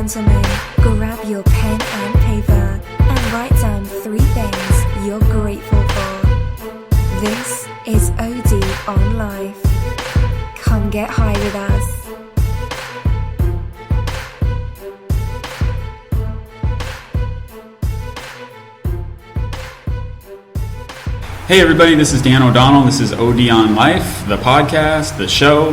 gentlemen, grab your pen and paper and write down 3 things you're grateful for. This is OD on Life. Come get high with us. Hey everybody, this is Dan O'Donnell. This is OD on Life, the podcast, the show.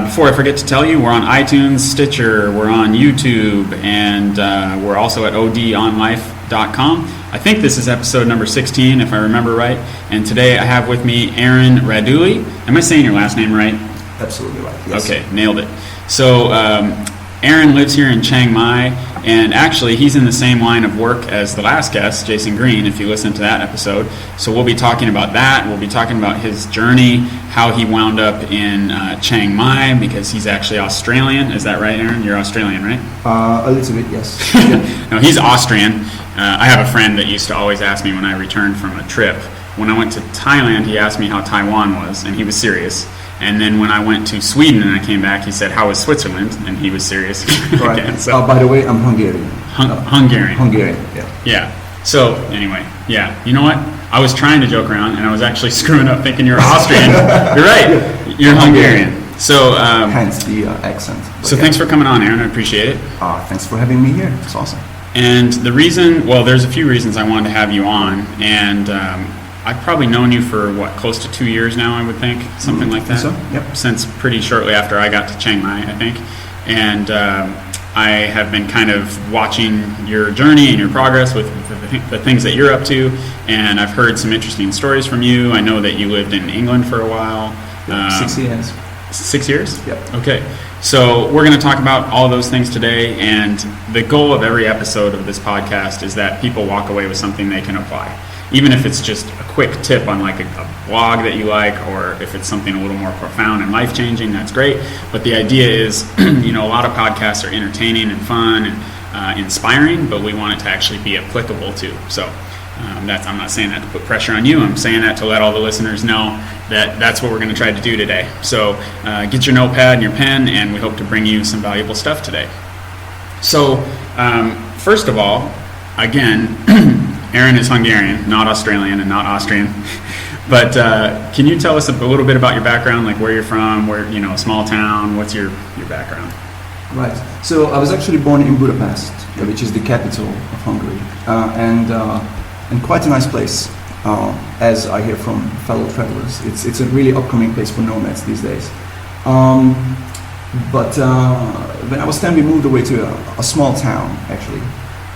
Before I forget to tell you, we're on iTunes, Stitcher, we're on YouTube, and we're also at odonlife.com. I think this is episode number 16, if I remember right. And today I have with me Aron Raduly. Am I saying your last name right? Absolutely right, yes. Okay, nailed it. So Aron lives here in Chiang Mai, and actually he's in the same line of work as the last guest, Jason Green, if you listen to that episode. So we'll be talking about that. We'll be talking about his journey, how he wound up in Chiang Mai, because he's actually Australian. Is that right, Aron? You're Australian, right? A little bit, yes. No, he's Austrian. I have a friend that used to always ask me when I returned from a trip. When I went to Thailand, he asked me how Taiwan was, and he was serious. And then when I went to Sweden and I came back, he said, "How was Switzerland?" And he was serious. Right. Again, so. By the way, I'm Hungarian. Hungarian. Hungarian, yeah. Yeah. So anyway, yeah. You know what? I was trying to joke around, and I was actually screwing up thinking you're Austrian. You're right. You're Hungarian. So hence the accent. So thanks for coming on, Aron. I appreciate it. Thanks for having me here. It's awesome. And the reason, well, there's a few reasons I wanted to have you on, and I've probably known you for, close to 2 years now, I would think, something like that. So, yep. Since pretty shortly after I got to Chiang Mai, I think. And I have been kind of watching your journey and your progress with the things that you're up to, and I've heard some interesting stories from you. I know that you lived in England for a while. 6 years. 6 years? Yep. Okay. So we're going to talk about all those things today, and the goal of every episode of this podcast is that people walk away with something they can apply. Even if it's just a quick tip on like a blog that you like, or if it's something a little more profound and life-changing, that's great. But the idea is, a lot of podcasts are entertaining and fun and inspiring, but we want it to actually be applicable too. So I'm not saying that to put pressure on you. I'm saying that to let all the listeners know that that's what we're going to try to do today. So get your notepad and your pen, and we hope to bring you some valuable stuff today. So first of all, again, Aron is Hungarian, not Australian and not Austrian. But can you tell us a little bit about your background, like where you're from, where, small town, what's your background? Right. So I was actually born in Budapest, which is the capital of Hungary, and quite a nice place, as I hear from fellow travelers. It's a really upcoming place for nomads these days. But when I was 10, we moved away to a small town, actually.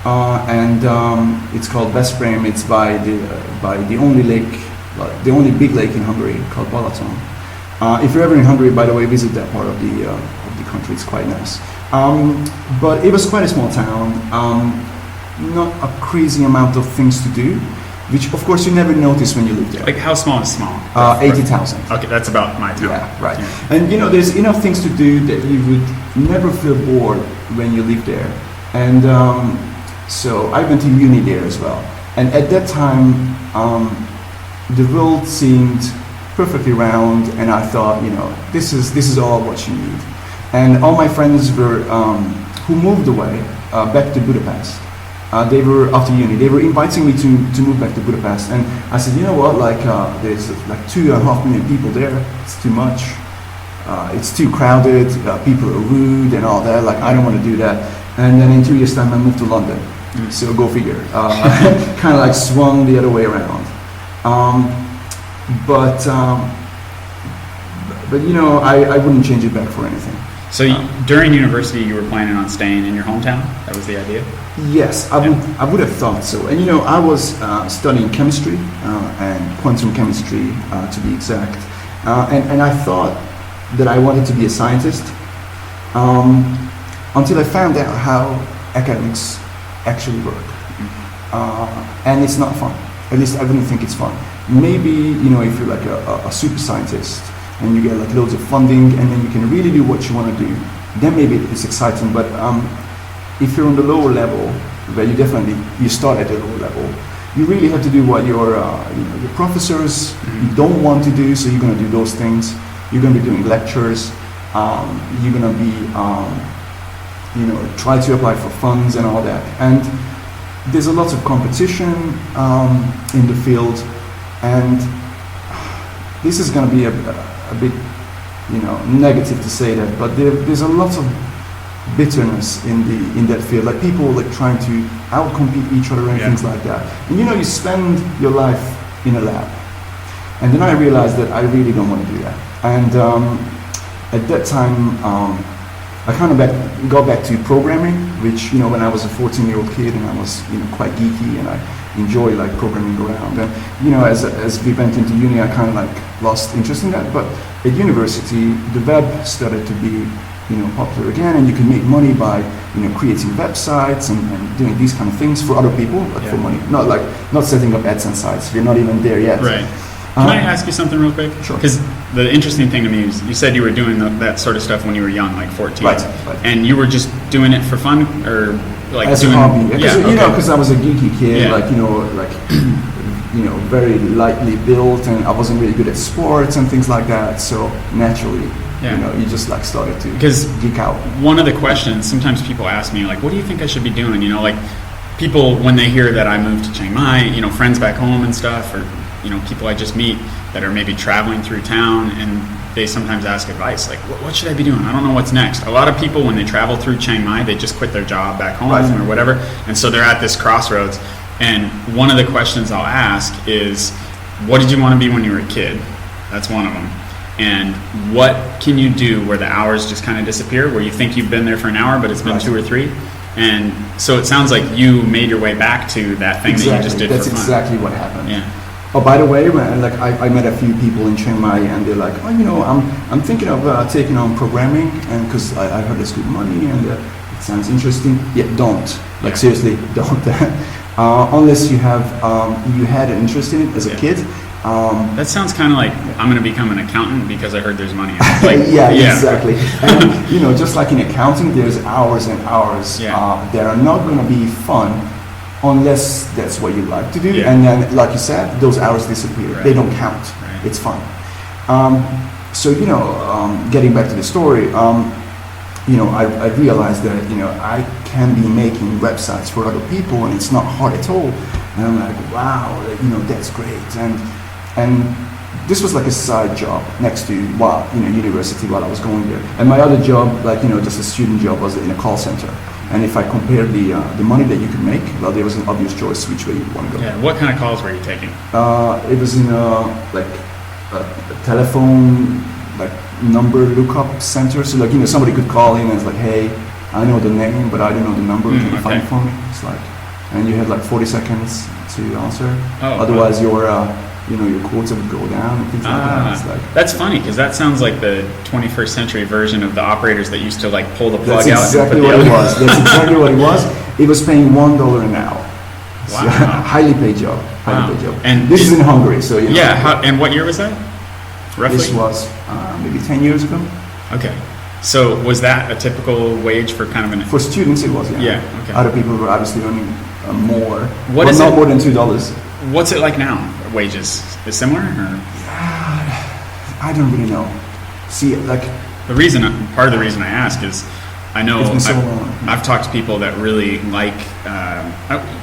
And it's called Veszprém. It's by the only lake, the only big lake in Hungary, called Balaton. If you're ever in Hungary, by the way, visit that part of the country. It's quite nice. But it was quite a small town. Not a crazy amount of things to do, which of course you never notice when you live there. Like how small is small? 80,000. Okay, that's about my town. Yeah, right. Yeah. And there's enough things to do that you would never feel bored when you live there. And so I went to uni there as well, and at that time the world seemed perfectly round, and I thought, this is all what you need. And all my friends were who moved away back to Budapest. They were after uni. They were inviting me to move back to Budapest, and I said, you know what? There's like 2.5 million people there. It's too much. It's too crowded. People are rude and all that. Like I don't want to do that. And then in 2 years' time, I moved to London. So go figure. Kind of like swung the other way around. But I wouldn't change it back for anything. So during university, you were planning on staying in your hometown? That was the idea? Yes, I would have thought so. And I was studying chemistry and quantum chemistry to be exact. And I thought that I wanted to be a scientist until I found out how academics actually work. And it's not fun. At least I wouldn't think it's fun. Maybe, if you're like a super scientist and you get like loads of funding and then you can really do what you want to do, then maybe it's exciting. But if you're on the lower level, where you start at the lower level, you really have to do what your professors don't want to do, so you're going to do those things. You're going to be doing lectures. You're going to be try to apply for funds and all that. And there's a lot of competition in the field, and this is going to be a bit, negative to say that, but there's a lot of bitterness in that field. Like people like trying to outcompete each other and things like that. And you spend your life in a lab, and then I realized that I really don't want to do that. And at that time, I kind of got back to programming, which when I was a 14-year-old kid and I was quite geeky and I enjoy like programming around. And as we went into uni, I kind of like lost interest in that. But at university, the web started to be popular again, and you can make money by creating websites and doing these kind of things for other people, but for money. Not setting up ads and sites. We're not even there yet. Right. Can I ask you something real quick? Sure. Because the interesting thing to me is you said you were doing that sort of stuff when you were young, like 14. Right. And you were just doing it for fun, or like as doing a hobby? Because I was a geeky kid, Yeah. very lightly built, and I wasn't really good at sports and things like that. So naturally, you just like started to geek out. One of the questions sometimes people ask me, like, what do you think I should be doing? Like people when they hear that I moved to Chiang Mai, friends back home and stuff, or people I just meet that are maybe traveling through town, and they sometimes ask advice, like, what should I be doing? I don't know what's next. A lot of people, when they travel through Chiang Mai, they just quit their job back home or whatever, and so they're at this crossroads. And one of the questions I'll ask is, what did you want to be when you were a kid? That's one of them. And what can you do where the hours just kind of disappear, where you think you've been there for an hour, but it's been 2 or 3? And so it sounds like you made your way back to that thing that you just did That's for fun. exactly what happened. Yeah. Oh, by the way, I met a few people in Chiang Mai, and they're like, I'm thinking of taking on programming, and because I heard there's good money and it sounds interesting. Yeah, don't. Seriously, don't. Unless you had an interest in it as a kid. That sounds kind of like I'm going to become an accountant because I heard there's money in it. Exactly. And just like in accounting, there's hours and hours that are not going to be fun unless that's what you like to do. And then, like you said, those hours disappear. They don't count. It's fun. So getting back to the story, I realized that I can be making websites for other people, and it's not hard at all. And I'm like, wow, that's great. And this was like a side job next to university while I was going there. And my other job, just a student job, was in a call center. And if I compare the money that you could make, well, there was an obvious choice which way you want to go. Yeah. What kind of calls were you taking? It was in a telephone number lookup center. So somebody could call in and it's like, hey, I know the name, but I don't know the number. Can you find it for me? It's like, and you had 40 seconds to answer. Otherwise, your quota would go down and things like that. It's like, that's funny because that sounds like the 21st century version of the operators that used to pull the plug out. That's exactly what it was. That's exactly what it was. It was paying $1 an hour. Wow. So, highly paid job. Highly paid job. And this is in Hungary, so and what year was that? Roughly? This was maybe 10 years ago. Okay. So was that a typical wage for kind of an... For students, it was, Yeah, okay. Other people were obviously earning more. What is not it? More than $2. What's it like now? Wages? Is similar? Or? I don't really know. See, part of the reason I ask is I know I've talked to people that really like,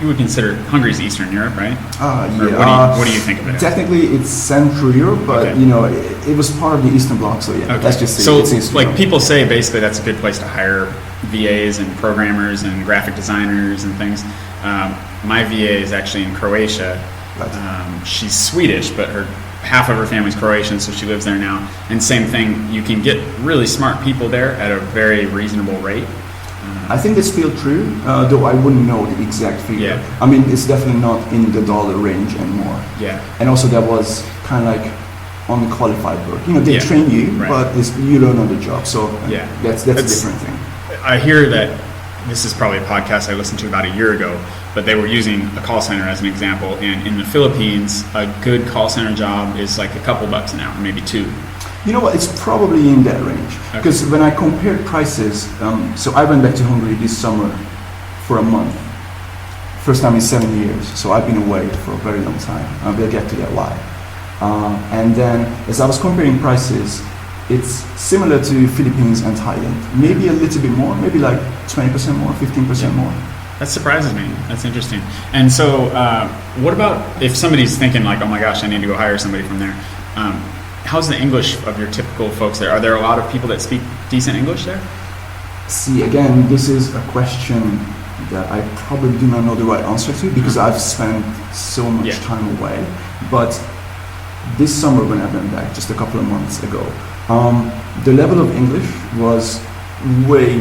you would consider Hungary's Eastern Europe, right? What do you think of it? Technically, it's Central Europe, but it was part of the Eastern Bloc, so let's just say it's Eastern Europe. People say basically that's a good place to hire VAs and programmers and graphic designers and things. My VA is actually in Croatia. Right. She's Swedish, but half of her family's Croatian, so she lives there now. And same thing, you can get really smart people there at a very reasonable rate. I think it's still true, though I wouldn't know the exact figure. Yeah. I mean, it's definitely not in the dollar range anymore. Yeah. And also that was kind of unqualified work. They train you, but you learn on the job. So that's a different thing. I hear that this is probably a podcast I listened to about a year ago, but they were using a call center as an example. And in the Philippines, a good call center job is like a couple bucks an hour, maybe $2. You know what? It's probably in that range. Because when I compared prices, so I went back to Hungary this summer for a month. First time in 7 years. So I've been away for a very long time. We'll get to that why. And then as I was comparing prices it's similar to Philippines and Thailand. Maybe a little bit more, maybe like 20% more, 15% more. That surprises me. That's interesting. And so, what about if somebody's thinking like, oh my gosh, I need to go hire somebody from there? How's the English of your typical folks there? Are there a lot of people that speak decent English there? See, again, this is a question that I probably do not know the right answer to because I've spent so much time away. But this summer when I went back, just a couple of months ago, the level of English was way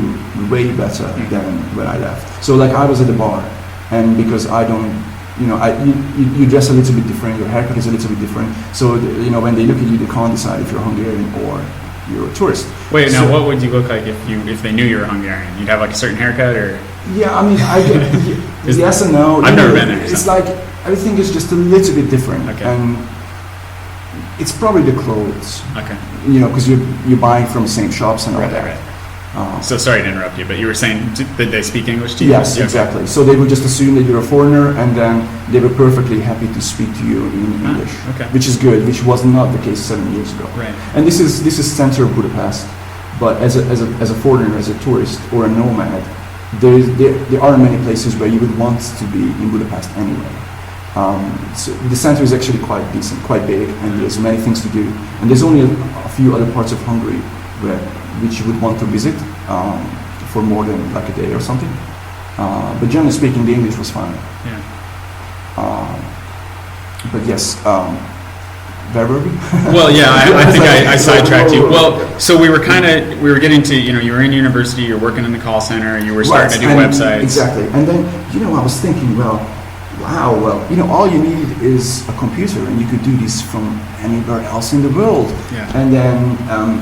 better than when I left. So like I was at the bar, and because I don't, you dress a little bit different, your haircut is a little bit different. So when they look at you, they can't decide if you're Hungarian or you're a tourist. Wait, now what would you look like if they knew you were Hungarian? You'd have like a certain haircut, or? Yeah, I mean, I get yes and no. I've never been there. It's like everything is just a little bit different, and it's probably the clothes. Okay. Because you're buying from the same shops and all that. Right. So sorry to interrupt you, but you were saying did they speak English to you? Yes, exactly. So they would just assume that you're a foreigner, and then they were perfectly happy to speak to you in English, which is good, which was not the case 7 years ago. Right. And this is center of Budapest, but as a foreigner, as a tourist or a nomad, there aren't many places where you would want to be in Budapest anyway. So the center is actually quite decent, quite big, and there's many things to do. And there's only a few other parts of Hungary which you would want to visit for more than like a day or something. But generally speaking, the English was fine. Yeah. But yes, where were we? Well, yeah, I think I sidetracked you. Well, so we were getting to, you were in university, you're working in the call center, you were starting to do websites. Exactly. And then, I was thinking, wow, all you need is a computer and you could do this from anywhere else in the world. Yeah. And then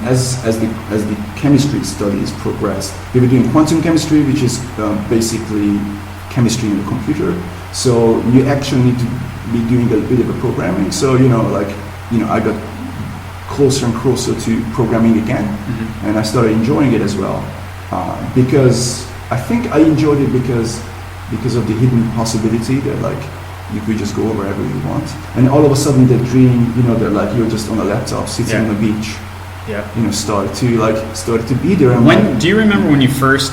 as the chemistry studies progressed, we were doing quantum chemistry, which is basically chemistry in the computer. So you actually need to be doing a bit of a programming. So, I got closer and closer to programming again, and I started enjoying it as well. Because I think I enjoyed it because of the hidden possibility that you could just go wherever you want, and all of a sudden that dream, that you're just on a laptop sitting on the beach, started to be there. And do you remember when you first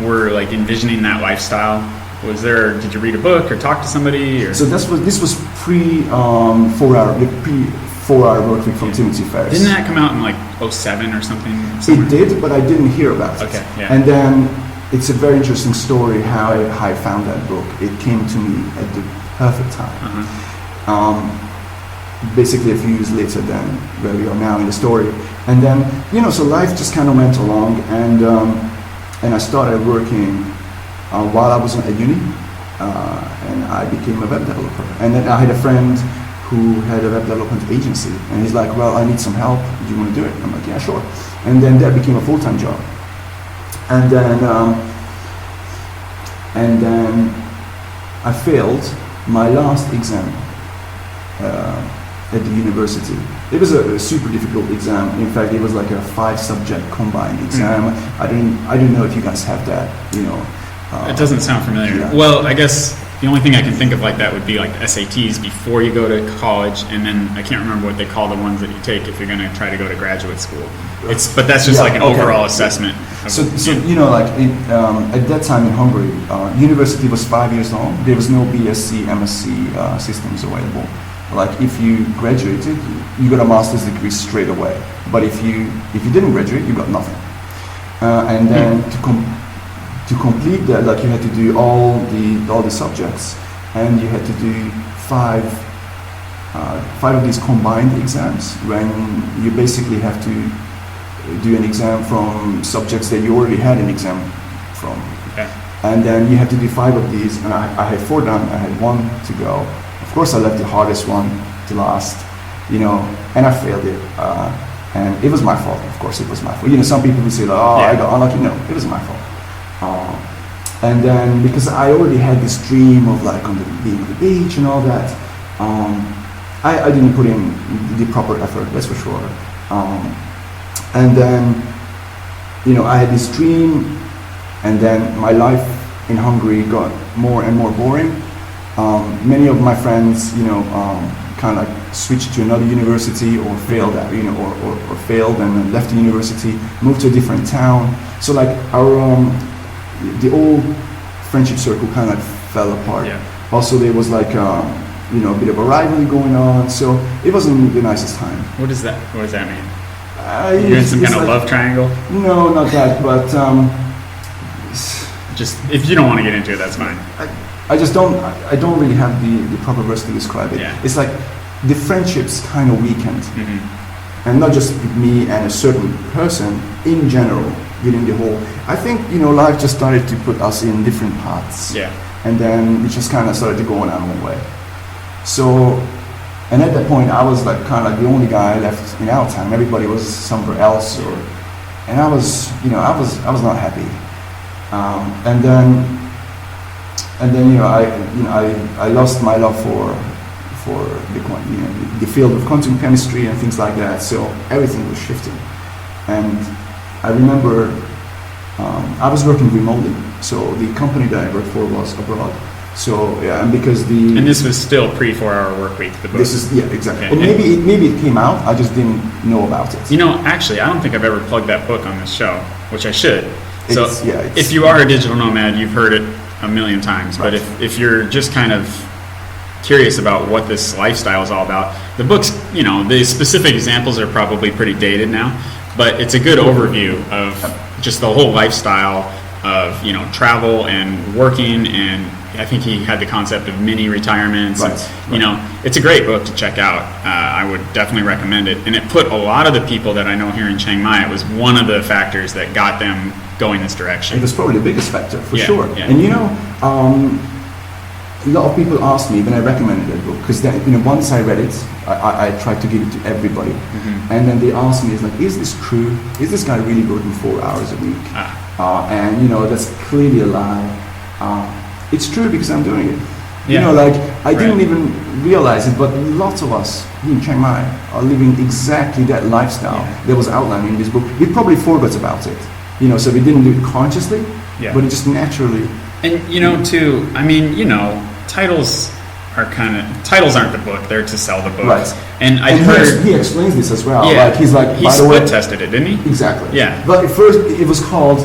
were envisioning that lifestyle? Did you read a book or talk to somebody? Or? So this was pre 4-hour work week from Timothy Ferris. Didn't that come out in 2007 or something? It did, but I didn't hear about it. Okay, yeah. And then it's a very interesting story how I found that book. It came to me at the perfect time. Basically a few years later than where we are now in the story. And then, so life just kind of went along, and I started working while I was at uni, and I became a web developer. And then I had a friend who had a web development agency, and he's like, well, I need some help. Do you want to do it? I'm like, yeah, sure. And then that became a full-time job. And then I failed my last exam at the university. It was a super difficult exam. In fact, it was like a 5-subject combined exam. I didn't know if you guys have that. It doesn't sound familiar. Yeah. Well, I guess the only thing I can think of like that would be like SATs before you go to college, and then I can't remember what they call the ones that you take if you're going to try to go to graduate school. But that's just an overall assessment. So at that time in Hungary, university was 5 years long. There was no BSc, MSc systems available. If you graduated, you got a master's degree straight away. But if you didn't graduate, you got nothing. And then to complete that, you had to do all the subjects, and you had to do five of these combined exams, when you basically have to do an exam from subjects that you already had an exam from. Okay. And then you have to do 5 of these, and I had 4 done. I had 1 to go. Of course, I left the hardest one to last, and I failed it. And it was my fault. Of course, it was my fault. Some people will say, I got unlucky. No, it was my fault. And then because I already had this dream of being on the beach and all that, I didn't put in the proper effort, that's for sure. And then, I had this dream, and then my life in Hungary got more and more boring. Many of my friends, kind of like switched to another university or failed at, or failed and then left the university, moved to a different town. So like the old friendship circle kind of like fell apart. Yeah. Also, there was like a bit of a rivalry going on. So it wasn't the nicest time. What does that mean? You're in some kind of love triangle? No, not that, but just if you don't want to get into it, that's fine. I don't really have the proper words to describe it. Yeah. It's like the friendships kind of weakened, and not just with me and a certain person, in general, within the whole. I think life just started to put us in different paths. Yeah. And then we just kind of started to go on our own way. So, and at that point, I was like kind of like the only guy left in our town. Everybody was somewhere else, and I was not happy. And then I lost my love for the field of quantum chemistry and things like that. So everything was shifting, and I remember I was working remotely. So the company that I worked for was abroad. So yeah, and because and this was still pre 4-hour work week. The book. This is exactly. Okay. Well, maybe it came out. I just didn't know about it. Actually, I don't think I've ever plugged that book on this show, which I should. So it's if you are a digital nomad, you've heard it a million times. Right. But if you're just kind of curious about what this lifestyle is all about, the book's, the specific examples are probably pretty dated now, but it's a good overview of just the whole lifestyle of, travel and working, and I think he had the concept of mini retirements. Right. And, it's a great book to check out. I would definitely recommend it. And it put a lot of the people that I know here in Chiang Mai, it was one of the factors that got them going this direction. It was probably the biggest factor, for sure. Yeah. And a lot of people asked me when I recommended that book, because once I read it, I tried to give it to everybody, and then they asked me, is this true? Is this guy really working 4 hours a week? And that's clearly a lie. It's true because I'm doing it. Yeah. I didn't even realize it, but lots of us here in Chiang Mai are living exactly that lifestyle that was outlined in this book. We probably forgot about it, so we didn't do it consciously, but it just naturally. And too, titles aren't the book; they're to sell the book. Right. And he explains this as well. Yeah. He's like, he by the way, split tested it, didn't he? Exactly. Yeah. But at first, it was called.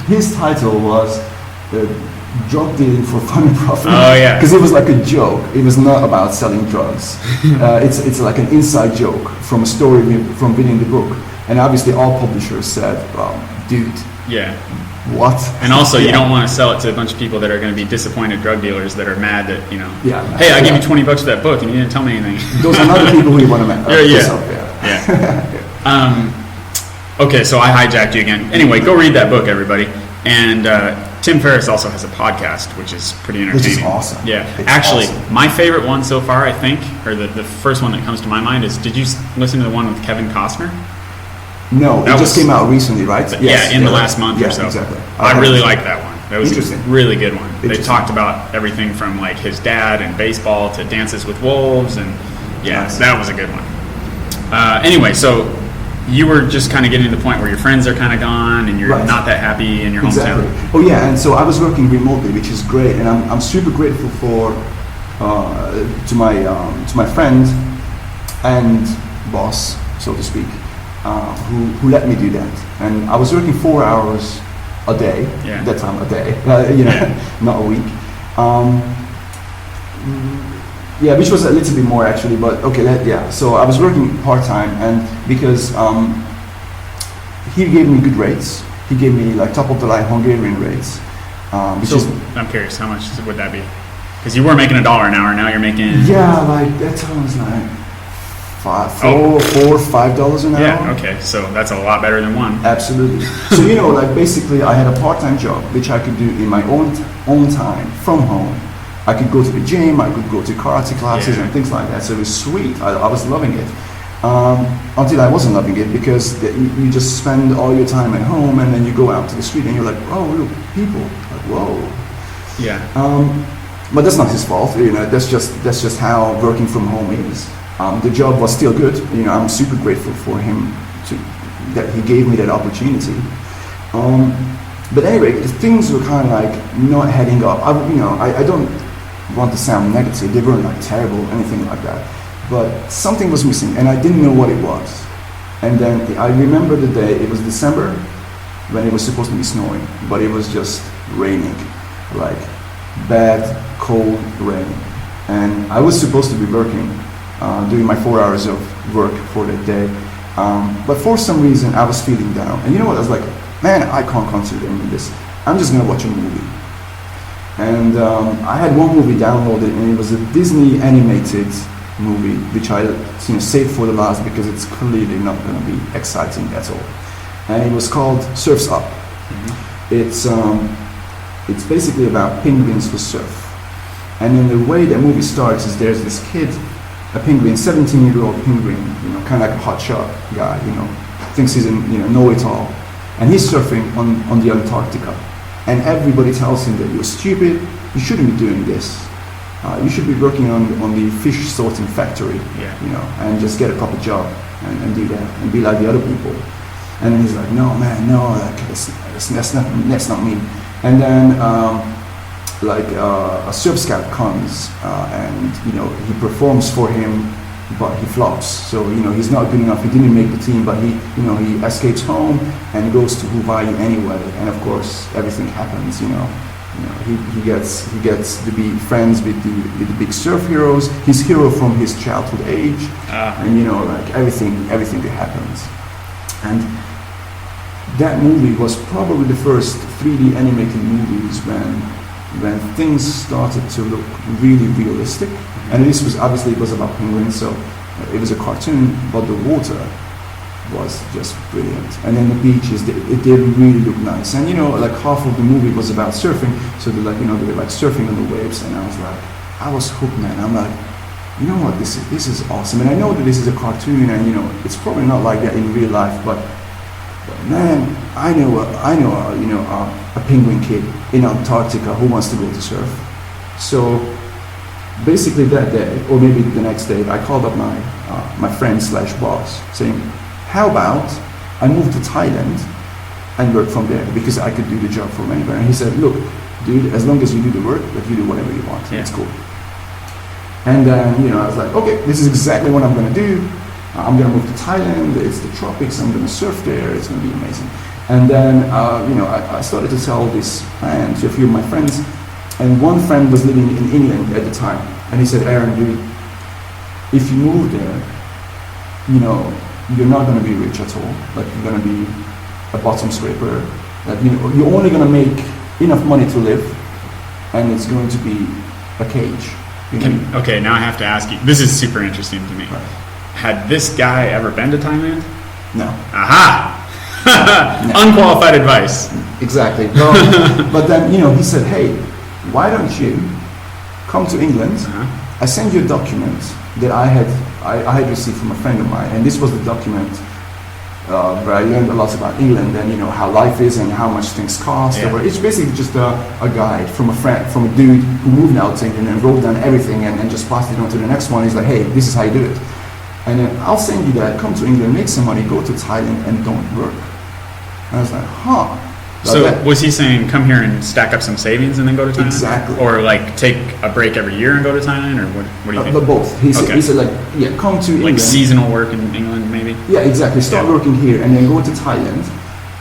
His title was "Drug Dealing for Fun and Profit." Oh yeah. Because it was like a joke. It was not about selling drugs. It's like an inside joke from a story from within the book. And obviously, all publishers said, "Dude." Yeah. What? And also, you don't want to sell it to a bunch of people that are going to be disappointed drug dealers that are mad that, Yeah. hey, I gave you $20 for that book and you didn't tell me anything. Those are not the people who you want to make. Okay, so I hijacked you again. Anyway, go read that book, everybody. And Tim Ferriss also has a podcast, which is pretty entertaining. Which is awesome. Yeah. It's Actually, awesome. my favorite one so far, I think, or the first one that comes to my mind is, did you listen to the one with Kevin Costner? No, it just came out recently, right? Yes, in the last month or so. Exactly. I really like that one. That was Interesting. a really good one. They talked about everything from like his dad and baseball to Dances with Wolves, and Nice. that was a good one. Anyway, so you were just kind of getting to the point where your friends are kind of gone and you're Right. not that happy in your Exactly. hometown. Oh yeah, and so I was working remotely, which is great, and I'm super grateful to my friend and boss, so to speak, who let me do that. And I was working 4 hours a day. Yeah. That time a day, not a week. Which was a little bit more actually, but okay, So I was working part time, and because he gave me good rates. He gave me like top of the line Hungarian rates. I'm curious, how much would that be? Because you were making $1 an hour, now you're making... Yeah, like that time was like $5 an hour. Yeah, okay, so that's a lot better than one. Absolutely. So basically I had a part-time job which I could do in my own time from home. I could go to the gym, I could go to karate classes and things like that. So it was sweet. I was loving it. Until I wasn't loving it, because you just spend all your time at home and then you go out to the street and you're like, oh, look, people. Like, whoa. Yeah. But that's not his fault. That's just how working from home is. The job was still good. I'm super grateful for him that he gave me that opportunity. But anyway, things were kind of like not heading up. want to sound negative. They weren't like terrible or anything like that. But something was missing, and I didn't know what it was. And then I remember the day, it was December, when it was supposed to be snowing, but it was just raining, like bad, cold rain. And I was supposed to be working, doing my 4 hours of work for that day. But for some reason, I was feeling down. And you know what? I was like, man, I can't consider this. I'm just gonna watch a movie. And I had one movie downloaded, and it was a Disney animated movie, which I saved for the last because it's clearly not going to be exciting at all. And it was called Surf's Up. It's basically about penguins who surf. And in the way the movie starts is there's this kid, a penguin, 17-year-old penguin, kind of like a hotshot guy, thinks he's a know-it-all, and he's surfing on the Antarctica. And everybody tells him that you're stupid, you shouldn't be doing this. You should be working on the fish sorting factory, and just get a proper job and do that and be like the other people. And then he's like, no man, no, that's not me. And then a surf scout comes and he performs for him, but he flops. So he's not good enough. He didn't make the team, but he escapes home and goes to Hawaii anyway. And of course everything happens. He gets to be friends with the big surf heroes, his hero from his childhood age, and everything that happens. And that movie was probably the first 3D animated movies when things started to look really realistic. And this was obviously it was about penguins, so it was a cartoon, but the water was just brilliant. And then the beaches, it did really look nice. And like half of the movie was about surfing, so they were like surfing on the waves, and I was hooked, man. I'm like, you know what, this is awesome. And I know that this is a cartoon, and it's probably not like that in real life, but man, I know a penguin kid in Antarctica who wants to go to surf. So basically that day, or maybe the next day, I called up my friend / boss saying, how about I move to Thailand and work from there, because I could do the job from anywhere. And he said, look, dude, as long as you do the work, but you do whatever you want. It's cool. And then, I was like, okay, this is exactly what I'm going to do. I'm going to move to Thailand. It's the tropics. I'm going to surf there. It's going to be amazing. And then, I started to tell this plan to a few of my friends. And one friend was living in England at the time. And he said, Aron, dude, if you move there, you're not going to be rich at all. Like, you're going to be a bottom scraper. Like, you're only going to make enough money to live, and it's going to be a cage. Okay, now I have to ask you. This is super interesting to me. Right. Had this guy ever been to Thailand? No. Aha! No. Unqualified advice. Exactly. But then, he said, hey, why don't you come to England? I send you a document that I had received from a friend of mine, and this was the document where I learned a lot about England and how life is and how much things cost. Yeah. It's basically just a guide from a dude who moved now to England and wrote down everything and just passed it on to the next one. He's like, hey, this is how you do it. And then I'll send you that, come to England, make some money, go to Thailand, and don't work. And I was like, huh. So was he saying come here and stack up some savings and then go to Thailand? Exactly. Or like take a break every year and go to Thailand? Or what do you think? But both. He said like, yeah, come to England. Like seasonal work in England maybe? Yeah, exactly. Start working here and then go to Thailand,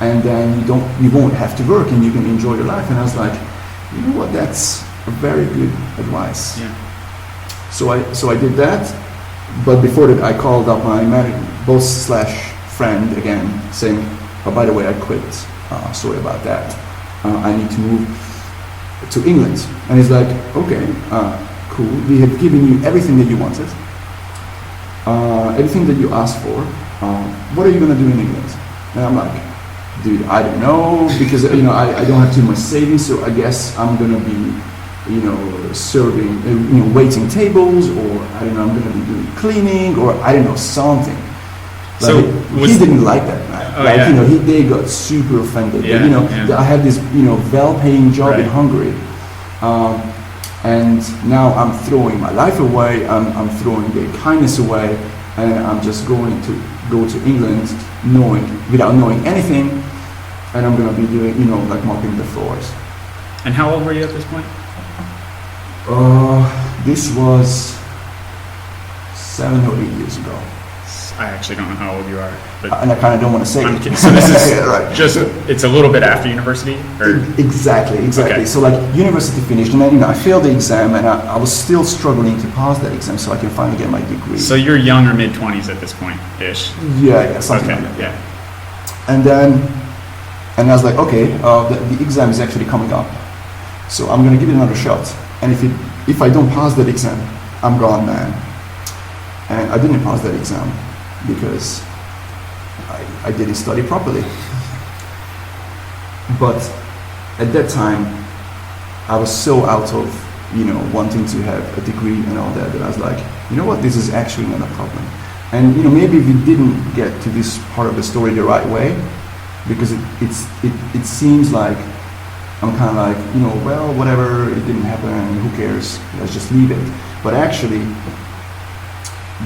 and then you won't have to work and you can enjoy your life. And I was like, you know what, that's a very good advice. Yeah. So I did that, but before that I called up my boss / friend again saying, oh, by the way, I quit. Sorry about that. I need to move to England. And he's like, okay, cool. We have given you everything that you wanted, everything that you asked for. What are you going to do in England? And I'm like, dude, I don't know, because I don't have too much savings, so I guess I'm going to be serving, waiting tables, or I don't know, I'm going to be doing cleaning, or I don't know, something. So he didn't like that, man. They got super offended. I had this, well-paying job in Hungary, and now I'm throwing my life away. I'm throwing their kindness away, and I'm just going to go to England, without knowing anything, and I'm gonna be doing, like mopping the floors. And how old were you at this point? This was 7 or 8 years ago. I actually don't know how old you are, but And I kind of don't want to say I'm it. kidding. So this is Right. just, it's a little bit after university? Or? Exactly. Okay. So like university finished, and then I failed the exam, and I was still struggling to pass that exam so I can finally get my degree. So you're young or mid-20s at this point-ish? Yeah, something Okay, like that. yeah. And I was like, okay, the exam is actually coming up, so I'm gonna give it another shot. And if I don't pass that exam, I'm gone, man. And I didn't pass that exam because I didn't study properly. But at that time, I was so out of, wanting to have a degree and all that I was like, you know what, this is actually not a problem. And maybe we didn't get to this part of the story the right way, because it seems like I'm kind of like, well, whatever, it didn't happen, who cares, let's just leave it. But actually,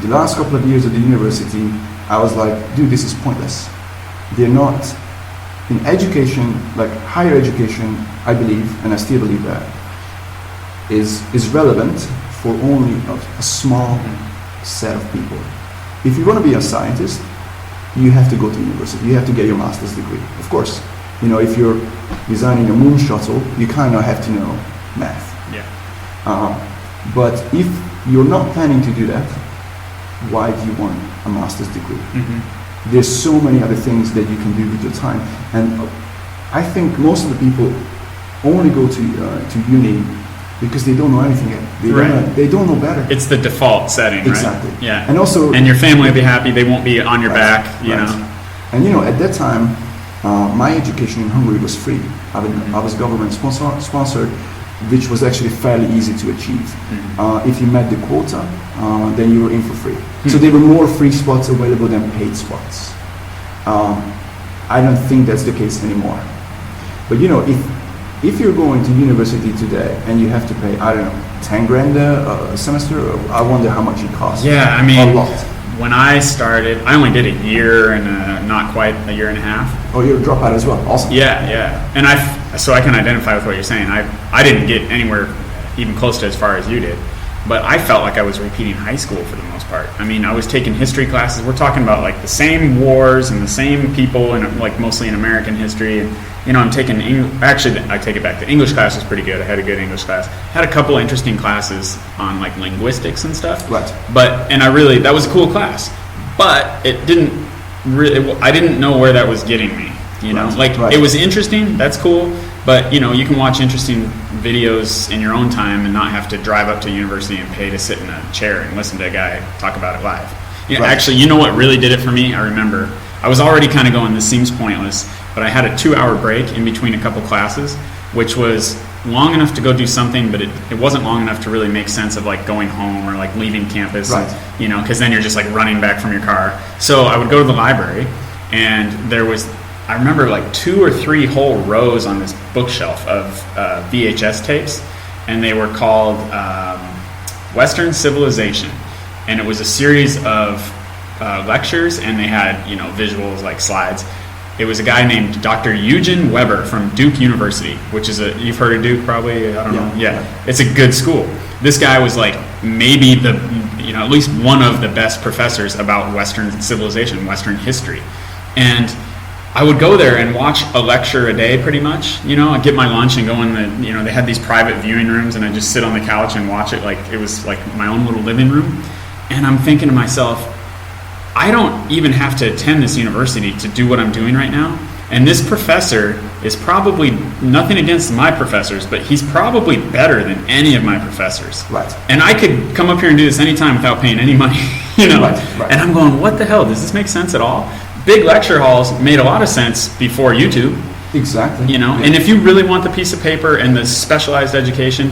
the last couple of years at the university, I was like, dude, this is pointless. They're not, in education, like higher education, I believe, and I still believe that, is relevant for only a small set of people. If you want to be a scientist, you have to go to university, you have to get your master's degree. Of course, if you're designing a moon shuttle, you kind of have to know math. Yeah. But if you're not planning to do that, why do you want a master's degree? Mm-hmm. There's so many other things that you can do with your time, and I think most of the people only go to uni because they don't know anything yet. They don't know better. It's the default setting, Exactly. right? Yeah. And your family will be happy. They won't be on your back, you know. And at that time, my education in Hungary was free. I was government sponsored, which was actually fairly easy to achieve. Mm-hmm. If you met the quota, then you were in for free. So there were more free spots available than paid spots. I don't think that's the case anymore. But if you're going to university today and you have to pay, I don't know, 10 grand a semester, I wonder how much it costs. Yeah, I mean, a lot. When I started, I only did a year and not quite a year and a half. Oh, you're a dropout as well. Awesome. Yeah. And so I can identify with what you're saying. I didn't get anywhere even close to as far as you did, but I felt like I was repeating high school for the most part. I mean, I was taking history classes. We're talking about like the same wars and the same people, and like mostly in American history. And I'm taking actually, I take it back. The English class was pretty good. I had a good English class. Had a couple interesting classes on like linguistics and stuff. Right. That was a cool class, but it didn't really. I didn't know where that was getting me. It was interesting. That's cool. But you can watch interesting videos in your own time and not have to drive up to university and pay to sit in a chair and listen to a guy talk about it live. Actually, what really did it for me? I remember I was already kind of going, this seems pointless, but I had a 2-hour break in between a couple classes, which was long enough to go do something, but it wasn't long enough to really make sense of like going home or like leaving campus, because then you're just like running back from your car. So I would go to the library, and I remember like 2 or 3 whole rows on this bookshelf of VHS tapes, and they were called Western Civilization. And it was a series of lectures, and they had, visuals like slides. It was a guy named Dr. Eugen Weber from Duke University, which is you've heard of Duke probably, I don't know. Yeah, it's a good school. This guy was like maybe at least one of the best professors about Western civilization, Western history. And I would go there and watch a lecture a day pretty much. I'd get my lunch and go in they had these private viewing rooms, and I'd just sit on the couch and watch it like it was like my own little living room. And I'm thinking to myself, I don't even have to attend this university to do what I'm doing right now. And this professor is probably, nothing against my professors, but he's probably better than any of my professors. Right. And I could come up here and do this anytime without paying any money, Right. And I'm going, what the hell? Does this make sense at all? Big lecture halls made a lot of sense before YouTube. Exactly. And if you really want the piece of paper and the specialized education,